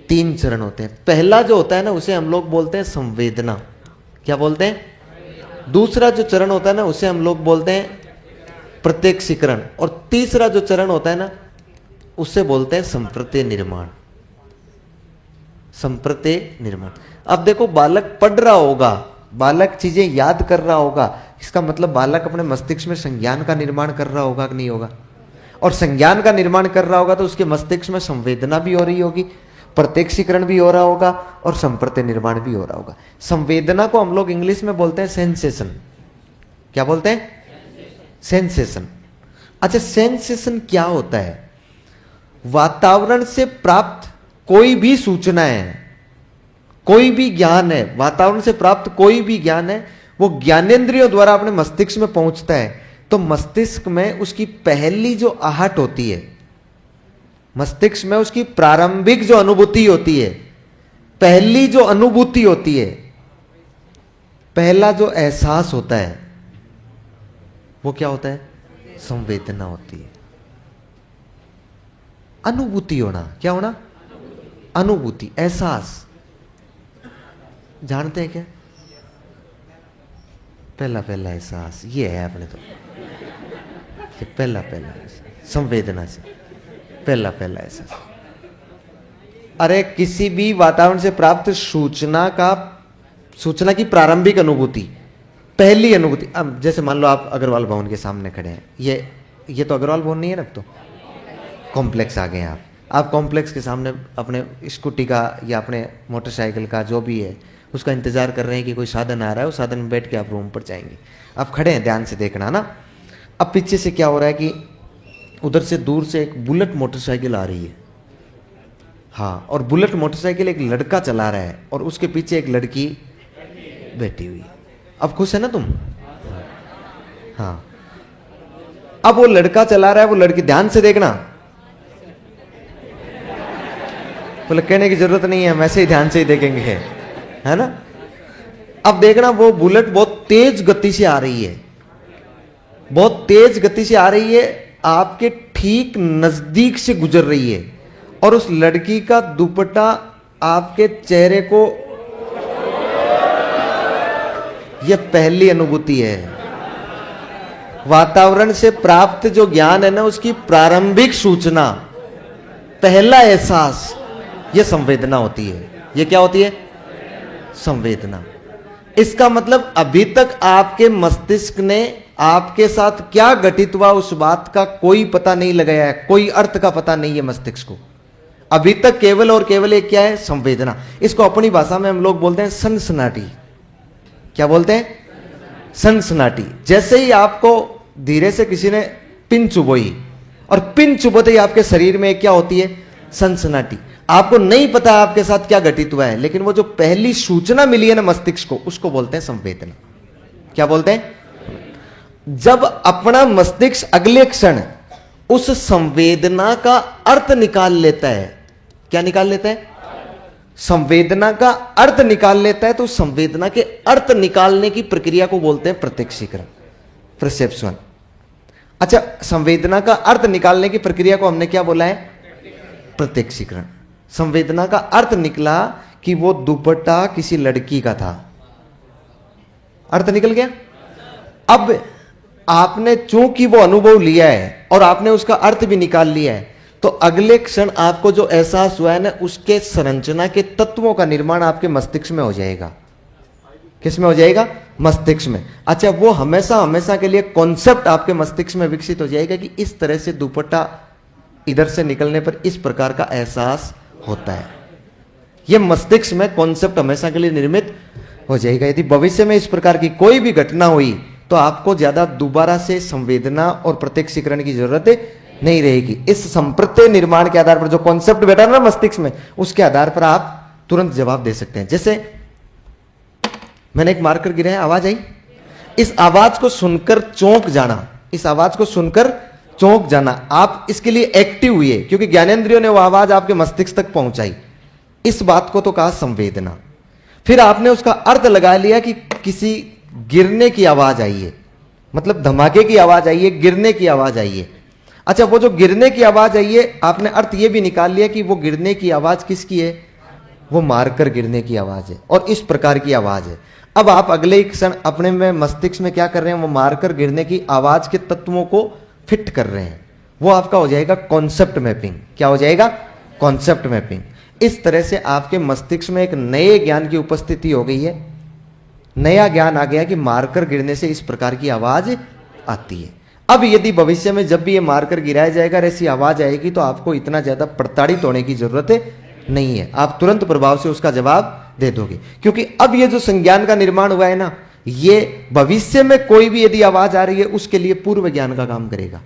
3 चरण होते हैं। पहला जो होता है ना, उसे हम लोग बोलते हैं संवेदना। क्या बोलते हैं? दूसरा जो चरण होता है ना, उसे हम लोग बोलते हैं प्रत्यक्षीकरण। और तीसरा जो चरण होता है ना, उसे बोलते हैं संप्रत्यय निर्माण। संप्रत्यय निर्माण। अब देखो, बालक पढ़ रहा होगा, बालक चीजें याद कर रहा होगा, इसका मतलब बालक अपने मस्तिष्क में संज्ञान का निर्माण कर रहा होगा कि नहीं होगा? और संज्ञान का निर्माण कर रहा होगा तो उसके मस्तिष्क में संवेदना भी हो रही होगी, प्रत्यक्षीकरण भी हो रहा होगा और संप्रत्यय निर्माण भी हो रहा होगा। संवेदना को हम लोग इंग्लिश में बोलते हैं सेंसेशन। क्या बोलते हैं? सेंसेशन। अच्छा, सेंसेशन क्या होता है? वातावरण से प्राप्त कोई भी सूचना है, कोई भी ज्ञान है, वातावरण से प्राप्त कोई भी ज्ञान है, वो ज्ञानेंद्रियों द्वारा अपने मस्तिष्क में पहुंचता है, तो मस्तिष्क में उसकी पहली जो आहट होती है, मस्तिष्क में उसकी प्रारंभिक जो अनुभूति होती है, पहली जो अनुभूति होती है, पहला जो एहसास होता है, वो क्या होता है? संवेदना होती है। अनुभूति होना, क्या होना? अनुभूति, एहसास। जानते हैं क्या? पहला पहला एहसास ये है अपने तो, पहला पहला संवेदना से पहला पहला एहसास। अरे किसी भी वातावरण से प्राप्त सूचना की प्रारंभिक अनुभूति, पहली अनुभूति। अब जैसे मान लो आप अग्रवाल भवन के सामने खड़े हैं, ये तो अग्रवाल भवन नहीं है ना, अब तो कॉम्प्लेक्स आ गए हैं आप कॉम्प्लेक्स के सामने अपने स्कूटी का या अपने मोटरसाइकिल का जो भी है उसका इंतजार कर रहे हैं कि कोई साधन आ रहा है, उस साधन में बैठ के आप रूम पर जाएंगे। आप खड़े हैं, ध्यान से देखना ना। अब पीछे से क्या हो रहा है कि उधर से दूर से एक बुलेट मोटरसाइकिल आ रही है, हाँ, और बुलेट मोटरसाइकिल एक लड़का चला रहा है और उसके पीछे एक लड़की बैठी हुई है। अब खुश है ना तुम? हाँ। अब वो लड़का चला रहा है, वो लड़की, ध्यान से देखना, बोले कहने की जरूरत नहीं है, हम ऐसे ही ध्यान से ही देखेंगे, है ना। अब देखना, वो बुलेट बहुत तेज गति से आ रही है, बहुत तेज गति से आ रही है, आपके ठीक नजदीक से गुजर रही है, और उस लड़की का दुपट्टा आपके चेहरे को, यह पहली अनुभूति है। वातावरण से प्राप्त जो ज्ञान है ना, उसकी प्रारंभिक सूचना, पहला एहसास, यह संवेदना होती है। यह क्या होती है? संवेदना। इसका मतलब अभी तक आपके मस्तिष्क ने आपके साथ क्या घटित हुआ उस बात का कोई पता नहीं लगाया है, कोई अर्थ का पता नहीं है मस्तिष्क को। अभी तक केवल और केवल एक क्या है? संवेदना। इसको अपनी भाषा में हम लोग बोलते हैं सनसनाटी। क्या बोलते हैं? सनसनाटी। जैसे ही आपको धीरे से किसी ने पिन चुभोई, और पिन चुभोते ही आपके शरीर में क्या होती है? सनसनाटी। आपको नहीं पता आपके साथ क्या घटित हुआ है, लेकिन वो जो पहली सूचना मिली है ना मस्तिष्क को, उसको बोलते हैं संवेदना। क्या बोलते हैं? जब अपना मस्तिष्क अगले क्षण उस संवेदना का अर्थ निकाल लेता है, क्या निकाल लेता है? संवेदना का अर्थ निकाल लेता है, तो संवेदना के अर्थ निकालने की प्रक्रिया को बोलते हैं प्रत्यक्षीकरण, परसेप्शन। अच्छा, संवेदना का अर्थ निकालने की प्रक्रिया को हमने क्या बोला है? प्रत्यक्षीकरण। संवेदना का अर्थ निकला कि वो दुपट्टा किसी लड़की का था, अर्थ निकल गया। अब आपने चूंकि वो अनुभव लिया है और आपने उसका अर्थ भी निकाल लिया है, तो अगले क्षण आपको जो एहसास हुआ है ना, उसके संरचना के तत्वों का निर्माण आपके मस्तिष्क में हो जाएगा। किस में हो जाएगा? मस्तिष्क में। अच्छा, वो हमेशा हमेशा के लिए कॉन्सेप्ट आपके मस्तिष्क में विकसित हो जाएगा कि इस तरह से दुपट्टा इधर से निकलने पर इस प्रकार का एहसास होता है। यह मस्तिष्क में कॉन्सेप्ट हमेशा के लिए निर्मित हो जाएगा। यदि भविष्य में इस प्रकार की कोई भी घटना हुई तो आपको ज्यादा दोबारा से संवेदना और प्रत्यक्षीकरण की जरूरत नहीं रहेगी। इस संप्रत्यय निर्माण के आधार पर जो कॉन्सेप्ट बैठा ना मस्तिष्क में, उसके आधार पर आप तुरंत जवाब दे सकते हैं। जैसे मैंने एक मार्कर गिराया, आवाज आई, इस आवाज को सुनकर चौंक जाना, इस आवाज को सुनकर चौंक जाना, आप इसके लिए एक्टिव हुए क्योंकि ज्ञानेंद्रियों ने वो आवाज आपके मस्तिष्क तक पहुंचाई। इस बात को तो कहा संवेदना। फिर आपने उसका अर्थ लगा लिया कि किसी गिरने की आवाज आई है, मतलब धमाके की आवाज आई है, गिरने की आवाज आई है। अच्छा, वो जो गिरने की आवाज आई है, आपने अर्थ ये भी निकाल लिया कि वो गिरने की आवाज किसकी है, वो मारकर गिरने की आवाज है और इस प्रकार की आवाज है। अब आप अगले ही क्षण अपने में मस्तिष्क में क्या कर रहे हैं, वो मारकर गिरने की आवाज के तत्वों को फिट कर रहे हैं। वो आपका हो जाएगा कॉन्सेप्ट मैपिंग। क्या हो जाएगा, कॉन्सेप्ट मैपिंग। इस तरह से आपके मस्तिष्क में एक नए ज्ञान की उपस्थिति हो गई है, नया ज्ञान आ गया कि मारकर गिरने से इस प्रकार की आवाज आती है। अब यदि भविष्य में जब भी ये मारकर गिराया जाएगा और ऐसी आवाज आएगी तो आपको इतना ज्यादा प्रताड़ित होने की जरूरत नहीं है, आप तुरंत प्रभाव से उसका जवाब दे दोगे। क्योंकि अब ये जो संज्ञान का निर्माण हुआ है ना, ये भविष्य में कोई भी यदि आवाज आ रही है उसके लिए पूर्व ज्ञान का काम करेगा।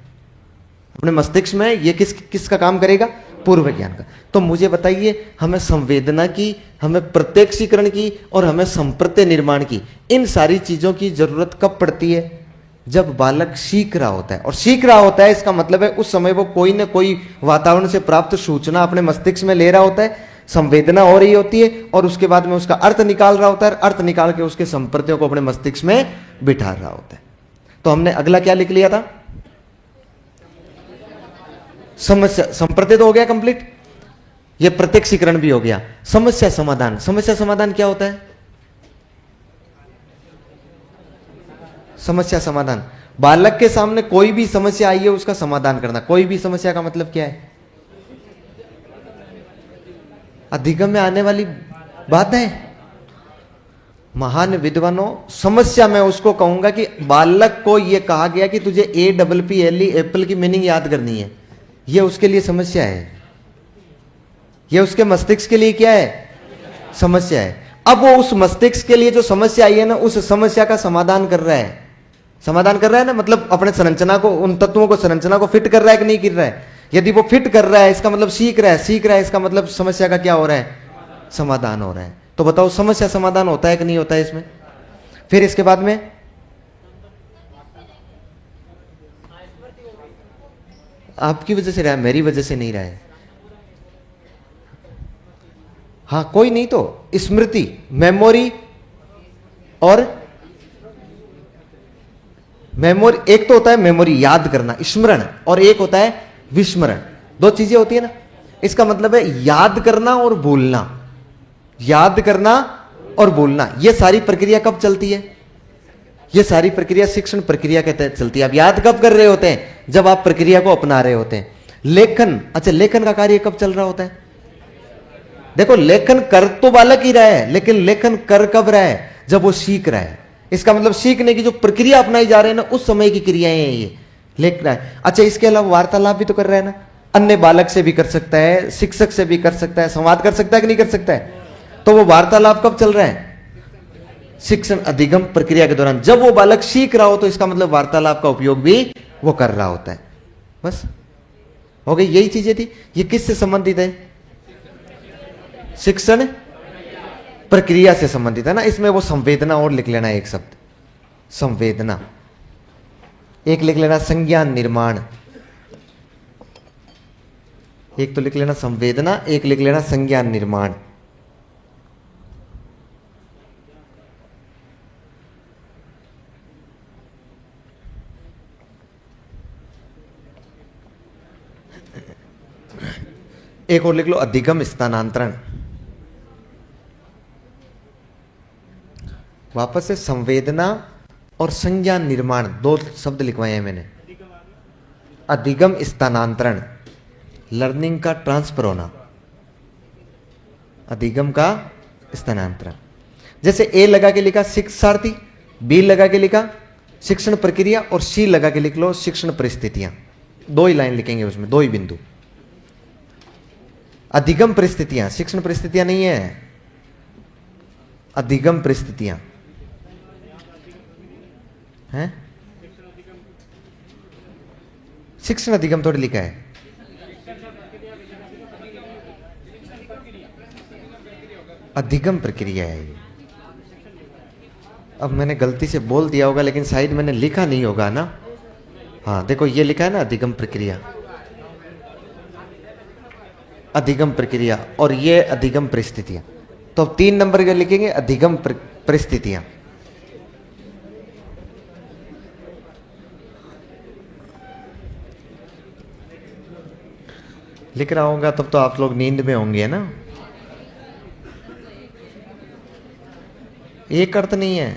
अपने मस्तिष्क में ये किसका काम करेगा, पूर्व ज्ञान का। तो मुझे बताइए, हमें संवेदना की, हमें प्रत्यक्षीकरण की और हमें संप्रत्यय निर्माण की, इन सारी चीजों की जरूरत कब पड़ती है, जब बालक सीख रहा होता है। और सीख रहा होता है इसका मतलब है उस समय वो कोई ना कोई वातावरण से प्राप्त सूचना अपने मस्तिष्क में ले रहा होता है, संवेदना हो रही होती है और उसके बाद में उसका अर्थ निकाल रहा होता है, अर्थ निकाल के उसके संप्रत्ययों को अपने मस्तिष्क में बिठा रहा होता है। तो हमने अगला क्या लिख लिया था, समस्या, संप्रत्यय तो हो गया कंप्लीट, ये प्रत्यक्षीकरण भी हो गया। समस्या समाधान, समस्या समाधान क्या होता है, समस्या समाधान, बालक के सामने कोई भी समस्या आई है उसका समाधान करना। कोई भी समस्या का मतलब क्या है, अधिगम में आने वाली बात है। महान विद्वानों, समस्या मैं उसको कहूंगा कि बालक को यह कहा गया कि तुझे APPLE एप्पल की मीनिंग याद करनी है, यह उसके लिए समस्या है, यह उसके मस्तिष्क के लिए क्या है, समस्या है। अब वो उस मस्तिष्क के लिए जो समस्या आई है ना, उस समस्या का समाधान कर रहा है, समाधान कर रहा है ना, मतलब अपने संरचना को, उन तत्वों को, संरचना को फिट कर रहा है कि नहीं कर रहा है। यदि वो फिट कर रहा है इसका मतलब सीख रहा है, सीख रहा है इसका मतलब समस्या का क्या हो रहा है, समाधान हो रहा है। तो बताओ समस्या समाधान होता है कि नहीं होता है इसमें। फिर इसके बाद में आपकी वजह से रहा है, मेरी वजह से नहीं रहा है। हाँ, कोई नहीं तो स्मृति, मेमोरी और मेमोरी, एक तो होता है मेमोरी याद करना, स्मरण, और एक होता है विस्मरण। दो चीजें होती है ना। इसका मतलब है याद करना और भूलना, याद करना और भूलना। यह सारी प्रक्रिया कब चलती है, यह सारी प्रक्रिया शिक्षण प्रक्रिया के तहत चलती है। आप याद कब कर रहे होते हैं, जब आप प्रक्रिया को अपना रहे होते हैं। लेखन, अच्छा लेखन का कार्य कब चल रहा होता है, देखो लेखन कर तो बालक ही रहा है, लेकिन लेखन कर कब रहा है, जब वो सीख रहा है। इसका मतलब सीखने की जो प्रक्रिया अपनाई जा रही है ना, उस समय की क्रियाएं हैं ये, लिख रहा है। अच्छा, इसके अलावा वार्तालाप भी तो कर रहा है ना, अन्य बालक से भी कर सकता है, शिक्षक से भी कर सकता है, संवाद कर सकता है कि नहीं कर सकता है। तो वो वार्तालाप कब चल रहा है, शिक्षण अधिगम प्रक्रिया के दौरान। जब वो बालक सीख रहा हो तो इसका मतलब वार्तालाप का उपयोग भी वो कर रहा होता है। बस हो गई, यही चीजें थी। ये किससे संबंधित है, शिक्षण प्रक्रिया से संबंधित है ना। इसमें वो संवेदना और लिख लेना, एक शब्द संवेदना, एक लिख लेना संज्ञान निर्माण, एक तो लिख लेना संवेदना, एक लिख लेना संज्ञान निर्माण। एक और लिख लो अधिगम स्थानांतरण। वापस से संवेदना और संज्ञान निर्माण, दो शब्द लिखवाए हैं मैंने। अधिगम स्थानांतरण, लर्निंग का ट्रांसफर होना, अधिगम का स्थानांतरण। जैसे ए लगा के लिखा शिक्षार्थी, बी लगा के लिखा शिक्षण प्रक्रिया और सी लगा के लिख लो शिक्षण परिस्थितियां। दो ही लाइन लिखेंगे उसमें, दो ही बिंदु। अधिगम परिस्थितियां, शिक्षण परिस्थितियां नहीं है, अधिगम परिस्थितियां हैं। शिक्षण अधिगम थोड़ी लिखा है, अधिगम प्रक्रिया है ये। अब मैंने गलती से बोल दिया होगा, लेकिन शायद मैंने लिखा नहीं होगा ना। हाँ देखो, ये लिखा है ना अधिगम प्रक्रिया, अधिगम प्रक्रिया, और ये अधिगम परिस्थितियां। तो अब 3 नंबर के लिखेंगे अधिगम परिस्थितियां। लिख रहा होगा तब तो आप लोग नींद में होंगे ना। एक अर्थ नहीं है।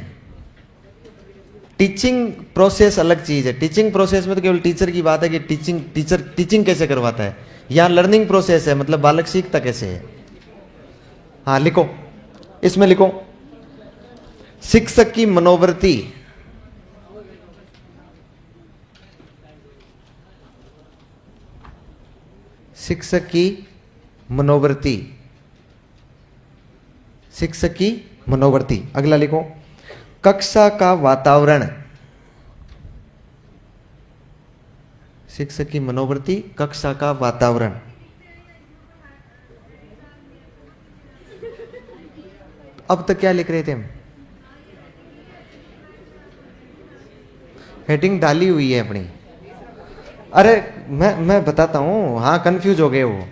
टीचिंग प्रोसेस अलग चीज है। टीचिंग प्रोसेस में तो केवल टीचर की बात है कि टीचिंग कैसे करवाता है। यहां लर्निंग प्रोसेस है, मतलब बालक सीखता कैसे है। हाँ लिखो, इसमें लिखो शिक्षक की मनोवृत्ति। शिक्षक की मनोवृत्ति, शिक्षक की मनोवृत्ति। अगला लिखो कक्षा का वातावरण। शिक्षक की मनोवृत्ति, कक्षा का वातावरण। अब तक क्या लिख रहे थे हम? हेडिंग डाली हुई है अपनी। अरे मैं बताता हूं। हाँ कंफ्यूज हो गए वो।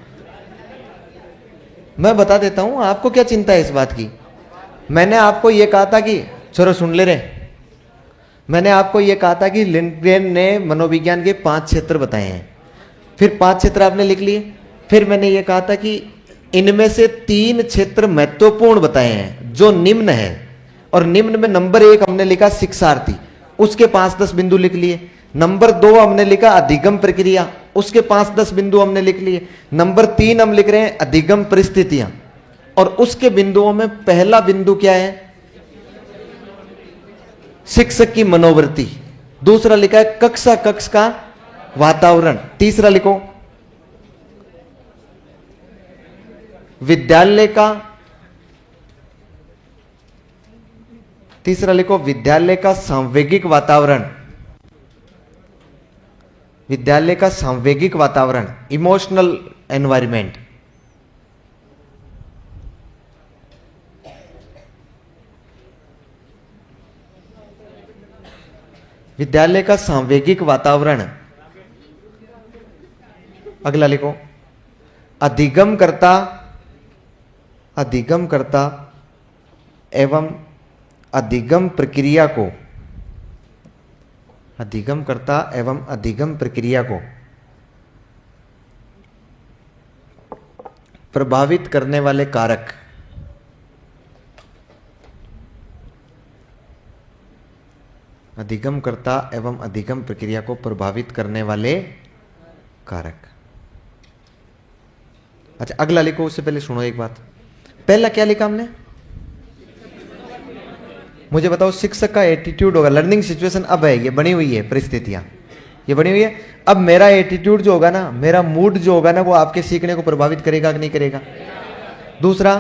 मैं बता देता हूं, आपको क्या चिंता है इस बात की। मैंने आपको यह कहा था कि छोरो सुन ले रहे, मैंने आपको यह कहा था कि लिंडग्रेन ने मनोविज्ञान के 5 क्षेत्र बताए हैं। फिर 5 क्षेत्र आपने लिख लिए। फिर मैंने यह कहा था कि इनमें से 3 क्षेत्र महत्वपूर्ण बताए हैं जो निम्न है, और निम्न में नंबर 1 हमने लिखा शिक्षार्थी, उसके 5-10 बिंदु लिख लिए। नंबर 2 हमने लिखा अधिगम प्रक्रिया, उसके 5-10 बिंदु हमने लिख लिए। नंबर 3 हम लिख रहे हैं अधिगम परिस्थितियां, और उसके बिंदुओं में पहला बिंदु क्या है? शिक्षक की मनोवृत्ति। दूसरा लिखा है कक्ष का वातावरण। तीसरा लिखो विद्यालय का, तीसरा लिखो विद्यालय का सांवेगिक वातावरण। विद्यालय का सांवेगिक वातावरण, इमोशनल एनवायरमेंट। विद्यालय का सांवेगिक वातावरण। अगला लिखो अधिगम करता एवं अधिगम प्रक्रिया को, अधिगम करता एवं अधिगम प्रक्रिया को प्रभावित करने वाले कारक। अधिगम करता एवं अधिगम प्रक्रिया को प्रभावित करने वाले कारक। अच्छा अगला लिखो, उससे पहले सुनो एक बात। पहला क्या लिखा हमने? मुझे बताओ शिक्षक का एटीट्यूड होगा, लर्निंग सिचुएशन अब है, ये बनी हुई है परिस्थितियां, ये बनी हुई है। अब मेरा एटीट्यूड जो होगा ना, मेरा मूड जो होगा ना, वो आपके सीखने को प्रभावित करेगा कि नहीं करेगा? दूसरा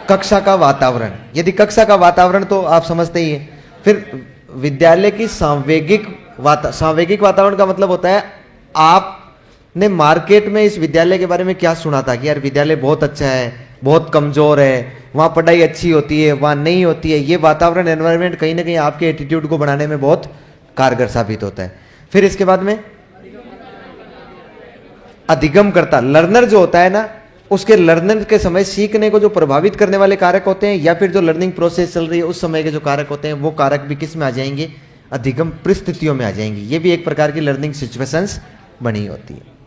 कक्षा का वातावरण। यदि कक्षा का वातावरण तो आप समझते ही हैं। फिर विद्यालय की सांवेगिक वातावरण का मतलब होता है आपने मार्केट में इस विद्यालय के बारे में क्या सुना था कि यार विद्यालय बहुत अच्छा है, बहुत कमजोर है, वहां पढ़ाई अच्छी होती है, वहां नहीं होती है। ये वातावरण एनवायरनमेंट कहीं ना कहीं आपके एटीट्यूड को बढ़ाने में बहुत कारगर साबित होता है। फिर इसके बाद में अधिगम करता, लर्नर जो होता है ना, उसके लर्नर के समय सीखने को जो प्रभावित करने वाले कारक होते हैं, या फिर जो लर्निंग प्रोसेस चल रही है उस समय के जो कारक होते हैं, वो कारक भी किस में आ जाएंगे? अधिगम परिस्थितियों में आ जाएंगी। ये भी एक प्रकार की लर्निंग सिचुएशंस बनी होती है।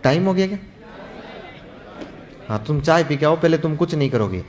टाइम हो गया क्या? हाँ तुम चाय पी के आओ, पहले तुम कुछ नहीं करोगे।